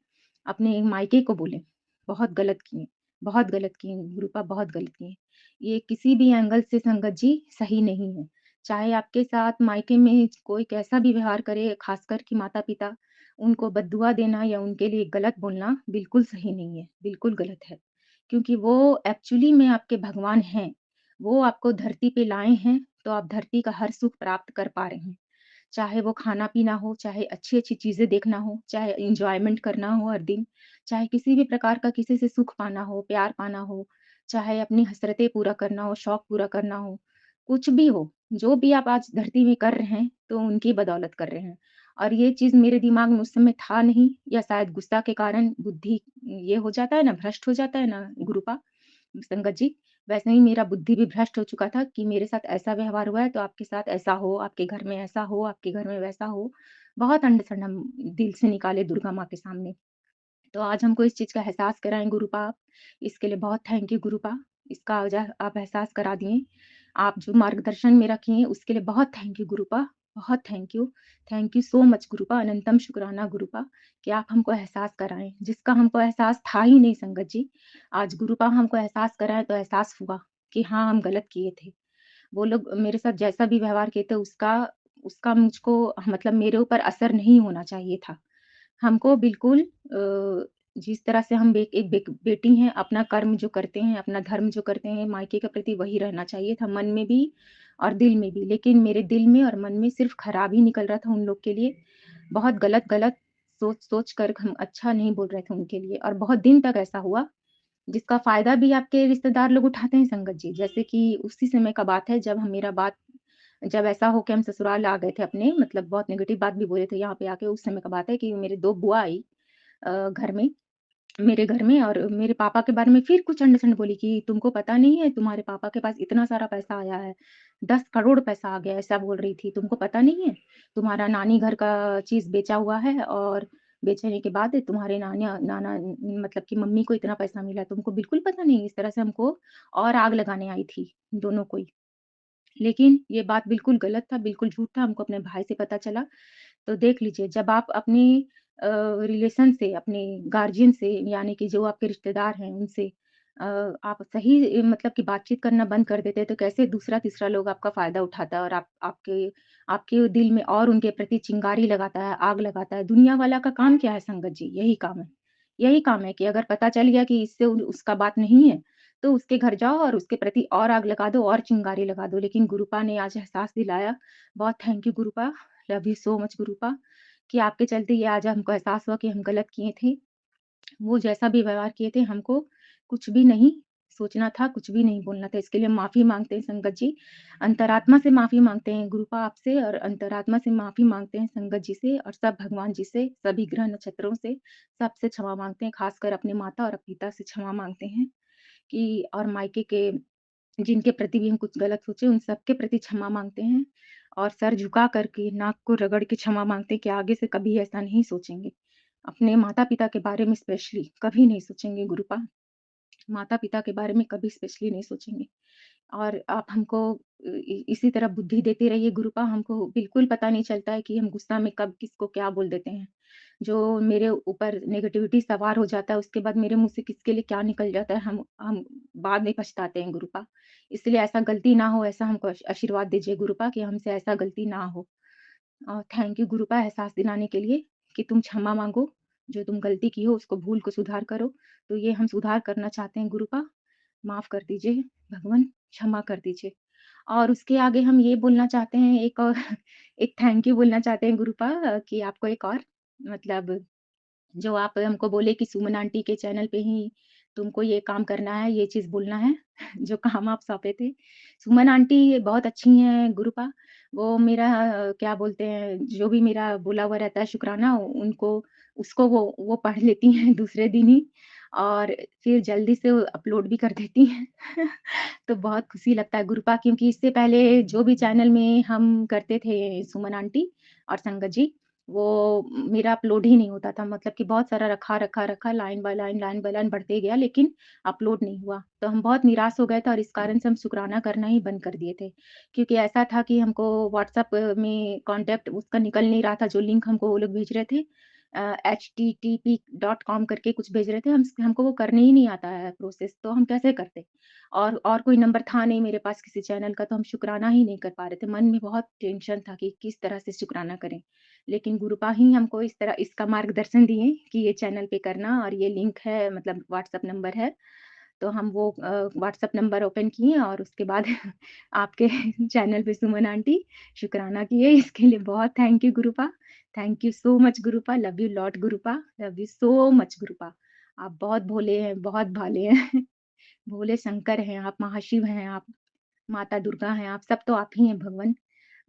अपने मायके को बोले। बहुत गलत किए गुरूपा, बहुत गलत किए। ये किसी भी एंगल से संगत जी सही नहीं है। चाहे आपके साथ मायके में कोई कैसा भी व्यवहार करे, ख़ासकर कि माता-पिता, उनको बद्दुआ देना या उनके लिए गलत बोलना बिल्कुल सही नहीं है, बिल्कुल गलत है। क्योंकि वो एक्चुअली में आपके भगवान हैं। वो आपको धरती पे लाए हैं, तो आप धरती का हर सुख प्राप्त कर पा रहे हैं। चाहे वो खाना-पीना हो, चाहे अच्छी-अच्छी चीज़ें देखना हो, चाहे एन्जॉयमेंट करना हो हर दिन, चाहे किसी भी प्रकार का किसी से सुख पाना हो, प्यार पाना हो, चाहे अपनी हसरतें पूरा करना हो, शौक पूरा करना हो, कुछ भी हो, जो भी आप आज धरती में कर रहे हैं, तो उनकी बदौलत कर रहे हैं। और ये चीज़ मेरे दिमाग में उस समय था नहीं, या शायद गुस्सा के कारण बुद्धि ये हो जाता है ना, भ्रष्ट हो जाता है ना गुरुपा, संगत जी, वैसे ही मेरा बुद्धि भी भ्रष्ट हो चुका था कि मेरे साथ ऐसा व्यवहार हुआ है तो आपके साथ ऐसा हो, आपके घर में ऐसा हो, आपके घर में वैसा हो। बहुत अंड-शंड हम दिल से निकाले दुर्गा माँ के सामने। तो आज हमको इस चीज़ का एहसास कराएँ गुरुपा आप, इसके लिए बहुत थैंक यू गुरुपा। इसका वजह आप एहसास करा दिए। आप जो मार्गदर्शन मेरा किए उसके लिए बहुत थैंक यू गुरुपा, बहुत thank you. Thank you so much Gurupa, अनंतम शुक्राना गुरुपा कि आप हमको एहसास कराएँ, जिसका हमको एहसास था ही नहीं संगत जी। आज गुरुपा हमको एहसास कराएँ तो एहसास हुआ कि हाँ, हम गलत किए थे। वो लोग मेरे साथ जैसा भी व्यवहार किए थे उसका उसका मुझको मतलब मेरे ऊपर असर नहीं होना चाहिए था। हमको बिल्कुल जिस तरह से हम एक बेटी हैं, अपना कर्म जो करते हैं, अपना धर्म जो करते हैं, मायके के प्रति वही रहना चाहिए था, मन में भी और दिल में भी। लेकिन मेरे दिल में और मन में सिर्फ़ खराब ही निकल रहा था उन लोग के लिए। बहुत गलत-गलत सोच-सोच कर हम अच्छा नहीं बोल रहे थे उनके लिए, और बहुत दिन तक ऐसा हुआ, जिसका फ़ायदा भी आपके रिश्तेदार लोग उठाते हैं संगत जी। जैसे कि उसी समय का बात है जब ऐसा हो के हम ससुराल आ गए थे अपने, मतलब बहुत नेगेटिव बात भी बोले थे यहाँ पे आके, उस समय का बात है कि मेरे 2 बुआ आई घर में, मेरे घर में, और मेरे पापा के बारे में फिर कुछ अंड-शंड बोली कि तुमको पता नहीं है तुम्हारे पापा के पास इतना सारा पैसा आया है, 10 करोड़ पैसा आ गया, ऐसा बोल रही थी। तुमको पता नहीं है? तुम्हारा नानी घर का चीज़ बेचा हुआ है, और बेचने के बाद तुम्हारे नाना मतलब कि मम्मी को इतना पैसा मिला, तुमको बिल्कुल पता नहीं? इस तरह से हमको और आग लगाने आई थी, दोनों को ही। लेकिन ये बात बिल्कुल गलत था, बिल्कुल झूठ था, हमको अपने भाई से पता चला। तो देख लीजिए, जब आप अपने रिलेशन से, अपने गार्जियन से, यानी कि जो आपके रिश्तेदार हैं उनसे आप सही मतलब कि बातचीत करना बंद कर देते हैं, तो कैसे दूसरा-तीसरा लोग आपका फ़ायदा उठाता है और आप आपके आपके दिल में और उनके प्रति चिंगारी लगाता है, आग लगाता है। दुनिया वाला का काम क्या है संगत जी? यही काम है। यही काम है कि अगर पता चल गया कि इससे उसका बात नहीं है, तो उसके घर जाओ और उसके प्रति और आग लगा दो और चिंगारी लगा दो। लेकिन गुरुपा ने आज एहसास दिलाया, बहुत thank you Gurupa, love you so much Gurupa, कि आपके चलते ये आज हमको एहसास हुआ कि हम गलत किए थे। वो जैसा भी व्यवहार किए थे हमको कुछ भी नहीं सोचना था, कुछ भी नहीं बोलना था। इसके लिए माफ़ी माँगते हैं संगत जी। अंतरात्मा से माफ़ी माँगते हैं गुरुपा आपसे और अंतरात्मा से माफ़ी माँगते हैं संगत जी से और सब भगवान जी से, सभी ग्रह नक्षत्रों से, सबसे क्षमा माँगते हैं। ख़ासकर अपने माता और पिता से क्षमा माँगते हैं कि और मायके के जिनके प्रति भी हम कुछ गलत सोचे, उन सबके प्रति क्षमा माँगते हैं और सर झुका करके, नाक को रगड़ के क्षमा माँगते हैं कि आगे से कभी ऐसा नहीं सोचेंगे। अपने माता-पिता के बारे में स्पेशली कभी नहीं सोचेंगे गुरुपा। माता-पिता के बारे में कभी स्पेशली नहीं सोचेंगे। और आप हमको इसी तरह बुद्धि देते रहिए गुरुपा, हमको बिल्कुल पता नहीं चलता है कि हम गुस्सा में कब किसको क्या बोल देते हैं। जो मेरे ऊपर नेगेटिविटी सवार हो जाता है, उसके बाद मेरे मुँह से किसके लिए क्या निकल जाता है, हम बाद में पछताते हैं गुरुपा। इसलिए ऐसा गलती ना हो, ऐसा हमको आशीर्वाद दीजिए गुरुपा कि हमसे ऐसा गलती ना हो। थैंक यू गुरुपा एहसास दिलाने के लिए कि तुम क्षमा माँगो, जो तुम गलती की हो उसको भूल को सुधार करो। तो ये हम सुधार करना चाहते हैं गुरुपा, माफ़ कर दीजिए भगवन, क्षमा कर दीजिए। और उसके आगे हम ये बोलना चाहते हैं एक और एक थैंक यू बोलना चाहते हैं गुरुपा कि आपको एक और मतलब जो आप हमको बोले कि सुमन आंटी के चैनल पे ही तुमको ये काम करना है, ये चीज़ बोलना है, जो काम आप सौंपे थे। सुमन आंटी बहुत अच्छी हैं गुरुपा, वो मेरा क्या बोलते हैं, जो भी मेरा बोला हुआ रहता है शुकराना उनको उसको वो पढ़ लेती हैं दूसरे दिन ही और फिर जल्दी से अपलोड भी कर देती हैं। तो बहुत खुशी लगता है गुरुपा क्योंकि इससे पहले जो भी चैनल में हम करते थे सुमन आंटी और संगत जी वो मेरा अपलोड ही नहीं होता था मतलब कि बहुत सारा रखा, लाइन बाय लाइन बढ़ते गया लेकिन अपलोड नहीं हुआ। तो हम बहुत निराश हो गए थे और इस कारण से हम शुकराना करना ही बंद कर दिए थे। क्योंकि ऐसा था कि हमको व्हाट्सएप में कॉन्टैक्ट उसका निकल नहीं रहा था जो लिंक हमको वो लोग भेज रहे थे। http.com करके कुछ भेज रहे थे, हमको वो करने ही नहीं आता है प्रोसेस तो हम कैसे करते? और कोई नंबर था नहीं मेरे पास किसी चैनल का तो हम शुकराना ही नहीं कर पा रहे थे। मन में बहुत टेंशन था कि किस तरह से शुकराना करें। लेकिन गुरुपा ही हमको इस तरह इसका मार्गदर्शन दिए कि ये चैनल पे करना और ये लिंक है मतलब व्हाट्सएप नंबर है। तो हम वो व्हाट्सएप नंबर ओपन किए और उसके बाद आपके चैनल पे सुमन आंटी शुकराना किए। इसके लिए बहुत thank you Gurupa. Thank you so much Gurupa. Love you lot Gurupa. Love you so much Gurupa. आप बहुत भोले हैं, बहुत भाले हैं। भोले शंकर हैं आप, महाशिव हैं आप, माता दुर्गा हैं आप, सब तो आप ही हैं भगवन।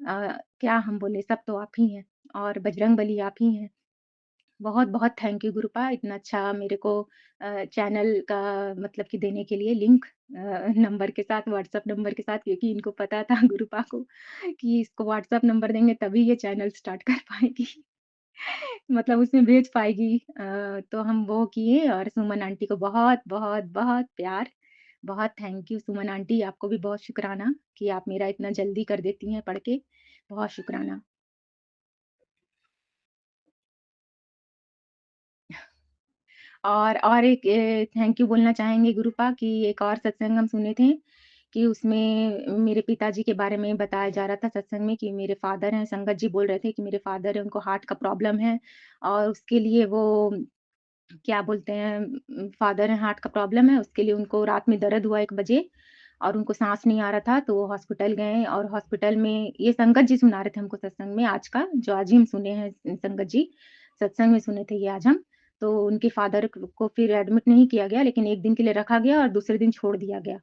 क्या हम बोले सब तो आप ही हैं और बजरंगबली आप ही हैं। बहुत-बहुत थैंक यू गुरुपा इतना अच्छा मेरे को चैनल का मतलब कि देने के लिए लिंक नंबर के साथ व्हाट्सएप नंबर के साथ क्योंकि इनको पता था गुरुपा को कि इसको व्हाट्सएप नंबर देंगे तभी ये चैनल स्टार्ट कर पाएगी। मतलब उसमें भेज पाएगी तो हम वो किए और सुमन आंटी को बहुत प्यार, बहुत थैंक यू सुमन आंटी आपको भी बहुत शुक्राना कि आप मेरा इतना जल्दी कर देती हैं पढ़ के, बहुत शुक्राना। और एक थैंक यू बोलना चाहेंगे गुरुपा कि एक और सत्संग हम सुने थे कि उसमें मेरे पिताजी के बारे में बताया जा रहा था सत्संग में कि मेरे फादर हैं, संगत जी बोल रहे थे कि मेरे फादर हैं, उनको हार्ट का प्रॉब्लम है और उसके लिए वो क्या बोलते हैं फादर हैं हार्ट का प्रॉब्लम है, उसके लिए उनको रात में दर्द हुआ 1 बजे और उनको साँस नहीं आ रहा था, तो वो हॉस्पिटल गए और हॉस्पिटल में ये संगत जी सुना रहे थे हमको सत्संग में आज का, जो आज ही हम सुने हैं संगत जी, सत्संग में सुने थे ये आज हम। तो उनके फादर को फिर एडमिट नहीं किया गया, लेकिन 1 दिन के लिए रखा गया और दूसरे दिन छोड़ दिया गया।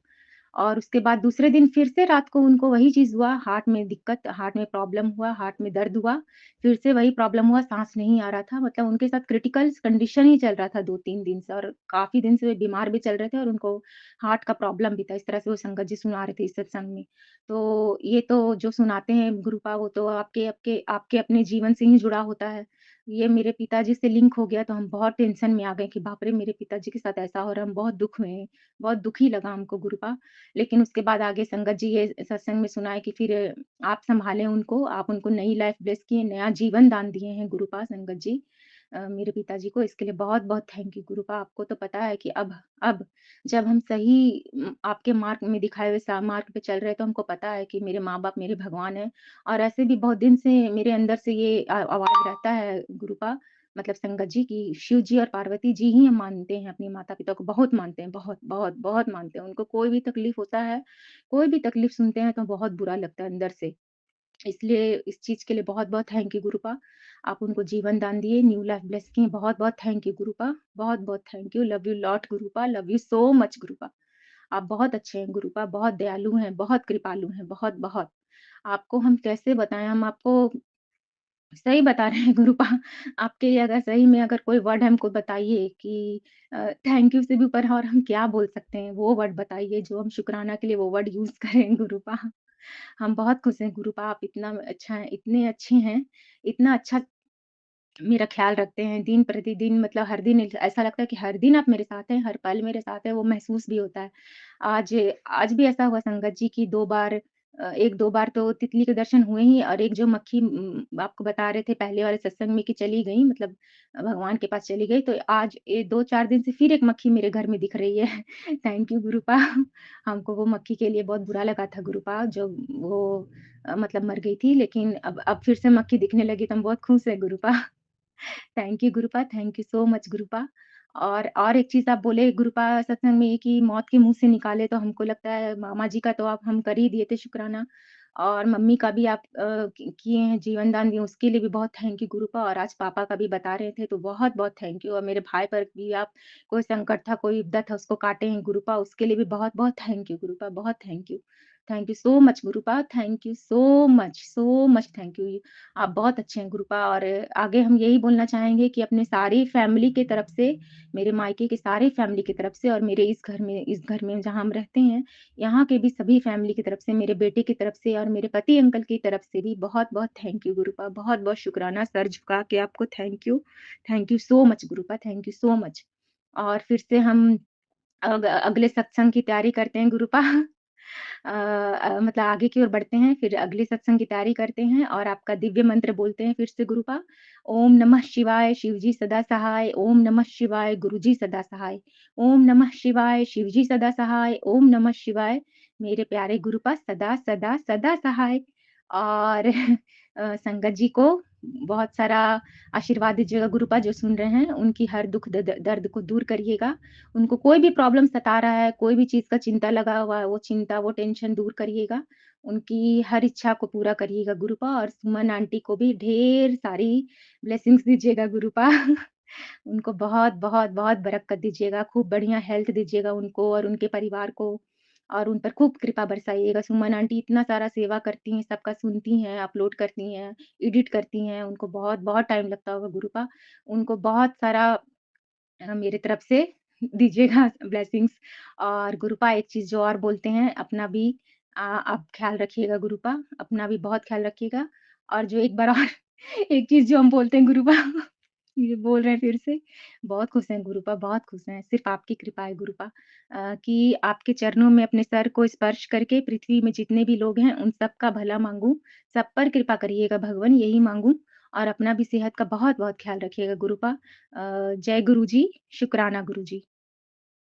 और उसके बाद दूसरे दिन फिर से रात को उनको वही चीज़ हुआ, हार्ट में दिक्कत, हार्ट में प्रॉब्लम हुआ, हार्ट में दर्द हुआ, फिर से वही प्रॉब्लम हुआ, साँस नहीं आ रहा था। मतलब उनके साथ क्रिटिकल कंडीशन ही चल रहा था 2-3 दिन से और काफ़ी दिन से वे बीमार भी चल रहे थे और उनको हार्ट का प्रॉब्लम भी था। इस तरह से वो संगत जी सुना रहे थे इस सत्संग में। तो ये तो जो सुनाते हैं गुरुपा वो तो आपके आपके आपके अपने जीवन से ही जुड़ा होता है। ये मेरे पिताजी से लिंक हो गया तो हम बहुत टेंशन में आ गए कि बाप रे! मेरे पिताजी के साथ ऐसा हो रहा है, हम बहुत दुःख में हैं, बहुत दुखी लगा हमको गुरुपा। लेकिन उसके बाद आगे संगत जी ये सत्संग में सुनाए कि फिर आप सँभालें उनको, आप उनको नई लाइफ़ ब्लेस किए, नया जीवन दान दिए हैं गुरुपा संगत जी। मेरे पिताजी को, इसके लिए बहुत-बहुत थैंक यू गुरुपा। आपको तो पता है कि अब जब हम सही आपके मार्ग में दिखाए हुए सा मार्ग पे चल रहे हैं, तो हमको पता है कि मेरे माँ-बाप मेरे भगवान हैं। और ऐसे भी बहुत दिन से मेरे अंदर से ये आवाज़ रहता है गुरुपा, मतलब संगत जी, कि शिव जी और पार्वती जी ही हम मानते हैं, अपने माता-पिता को बहुत मानते हैं, बहुत, बहुत, बहुत मानते हैं। उनको कोई भी तकलीफ़ होता है, कोई भी तकलीफ़ सुनते हैं तो बहुत बुरा लगता है अंदर से। इसलिए इस चीज़ के लिए बहुत-बहुत थैंक यू गुरुपा। आप उनको जीवन दान दिए, न्यू लाइफ ब्लेस किए, बहुत-बहुत थैंक यू गुरुपा। बहुत-बहुत thank you. Love you lot Gurupa, love you so much Gurupa. आप बहुत अच्छे हैं गुरुपा, बहुत दयालु हैं, बहुत कृपालु हैं, बहुत-बहुत। आपको हम कैसे बताएँ, हम आपको सही बता रहे हैं गुरुपा। आपके लिए अगर सही में अगर कोई वर्ड हमको बताइए कि थैंक यू से भी ऊपर और हम क्या बोल सकते हैं, वो वर्ड बताइए जो हम शुकराना के लिए वो वर्ड यूज़ करें गुरुपा। हम बहुत खुश हैं गुरुपा, आप इतना अच्छा हैं, इतने अच्छे हैं, इतना अच्छा मेरा ख़्याल रखते हैं दिन-प्रतिदिन, मतलब हर दिन ऐसा लगता है कि हर दिन आप मेरे साथ हैं, हर पल मेरे साथ हैं, वो महसूस भी होता है। आज आज भी ऐसा हुआ संगत जी कि 2 बार 1-2 बार तो तितली के दर्शन हुए ही, और एक जो मक्खी आपको बता रहे थे पहले वाले सत्संग में कि चली गई, मतलब भगवान के पास चली गई, तो आज 2-4 दिन से फिर एक मक्खी मेरे घर में दिख रही है। Thank you गुरुपा। हमको वो मक्खी के लिए बहुत बुरा लगा था गुरुपा, जो वो मतलब मर गई थी, लेकिन अब फिर से मक्खी दिखने लगी तो हम बहुत खुश हैं Gurupa. Thank you Gurupa, thank you so much Gurupa. और एक चीज़ आप बोले गुरुपा सत्संग में कि मौत के मुँह से निकाले, तो हमको लगता है मामा जी का तो आप हम कर ही दिए थे शुक्राना, और मम्मी का भी आप किए हैं, जीवन दान दिए, उसके लिए भी बहुत थैंक यू गुरुपा। और आज पापा का भी बता रहे थे तो बहुत-बहुत थैंक यू। और मेरे भाई पर भी आप कोई संकट था, कोई विपदा था, उसको काटे हैं गुरुपा, उसके लिए भी बहुत-बहुत थैंक यू गुरुपा, बहुत thank you. Thank you so much गुरुपा, thank you so much thank you. आप बहुत अच्छे हैं गुरुपा। और आगे हम यही बोलना चाहेंगे कि अपने सारी फैमिली की तरफ से, मेरे मायके की सारी फैमिली की तरफ से, और मेरे इस घर में जहाँ हम रहते हैं, यहाँ के भी सभी फैमिली की तरफ से, मेरे बेटे की तरफ से और मेरे पति अंकल की तरफ से भी बहुत-बहुत थैंक यू गुरुपा। बहुत-बहुत शुक्राना, सर झुका के आपको thank you. Thank you so much गुरुपा, thank you so much. और फिर से हम अगले सत्संग की तैयारी करते हैं गुरुपा। मतलब आगे की ओर बढ़ते हैं, फिर अगले सत्संग की तैयारी करते हैं और आपका दिव्य मंत्र बोलते हैं फिर से गुरुपा। ओम नमः शिवाय, शिवजी सदा सहाय। ओम नमः शिवाय, गुरुजी सदा सहाय। ओम नमः शिवाय, शिवजी सदा सहाय। ओम नमः शिवाय, मेरे प्यारे गुरुपा सदा, सदा, सदा सहाय। और संगत जी को बहुत सारा आशीर्वाद दीजिएगा गुरुपा, जो सुन रहे हैं, उनकी हर दुःख दर्द को दूर करिएगा। उनको कोई भी प्रॉब्लम सता रहा है, कोई भी चीज़ का चिंता लगा हुआ है, वो चिंता, वो टेंशन दूर करिएगा। उनकी हर इच्छा को पूरा करिएगा गुरुपा। और सुमन आंटी को भी ढेर सारी ब्लेसिंग्स दीजिएगा गुरुपा। उनको बहुत, बहुत, बहुत बरकत दीजिएगा, खूब बढ़िया हेल्थ दीजिएगा उनको और उनके परिवार को, और उन पर खूब कृपा बरसाइएगा। सुमन आंटी इतना सारा सेवा करती हैं, सबका सुनती हैं, अपलोड करती हैं, एडिट करती हैं, उनको बहुत, बहुत टाइम लगता होगा गुरुपा। उनको बहुत सारा मेरी तरफ से दीजिएगा ब्लेसिंग्स। और गुरुपा एक चीज़ जो और बोलते हैं, अपना भी आप ख़्याल रखिएगा गुरुपा, अपना भी बहुत ख़्याल रखिएगा। और जो एक बार और एक चीज़ जो हम बोलते हैं गुरुपा, ये बोल रहे हैं फिर से, बहुत खुश हैं गुरुपा, बहुत खुश हैं, सिर्फ़ आपकी कृपा है गुरुपा, कि आपके चरणों में अपने सर को स्पर्श करके पृथ्वी में जितने भी लोग हैं, उन सबका भला माँगूँ, सब पर कृपा करिएगा भगवन, यही माँगूँ। और अपना भी सेहत का बहुत-बहुत ख़्याल रखिएगा गुरुपा। जय गुरु जी, शुक्राना गुरु जी।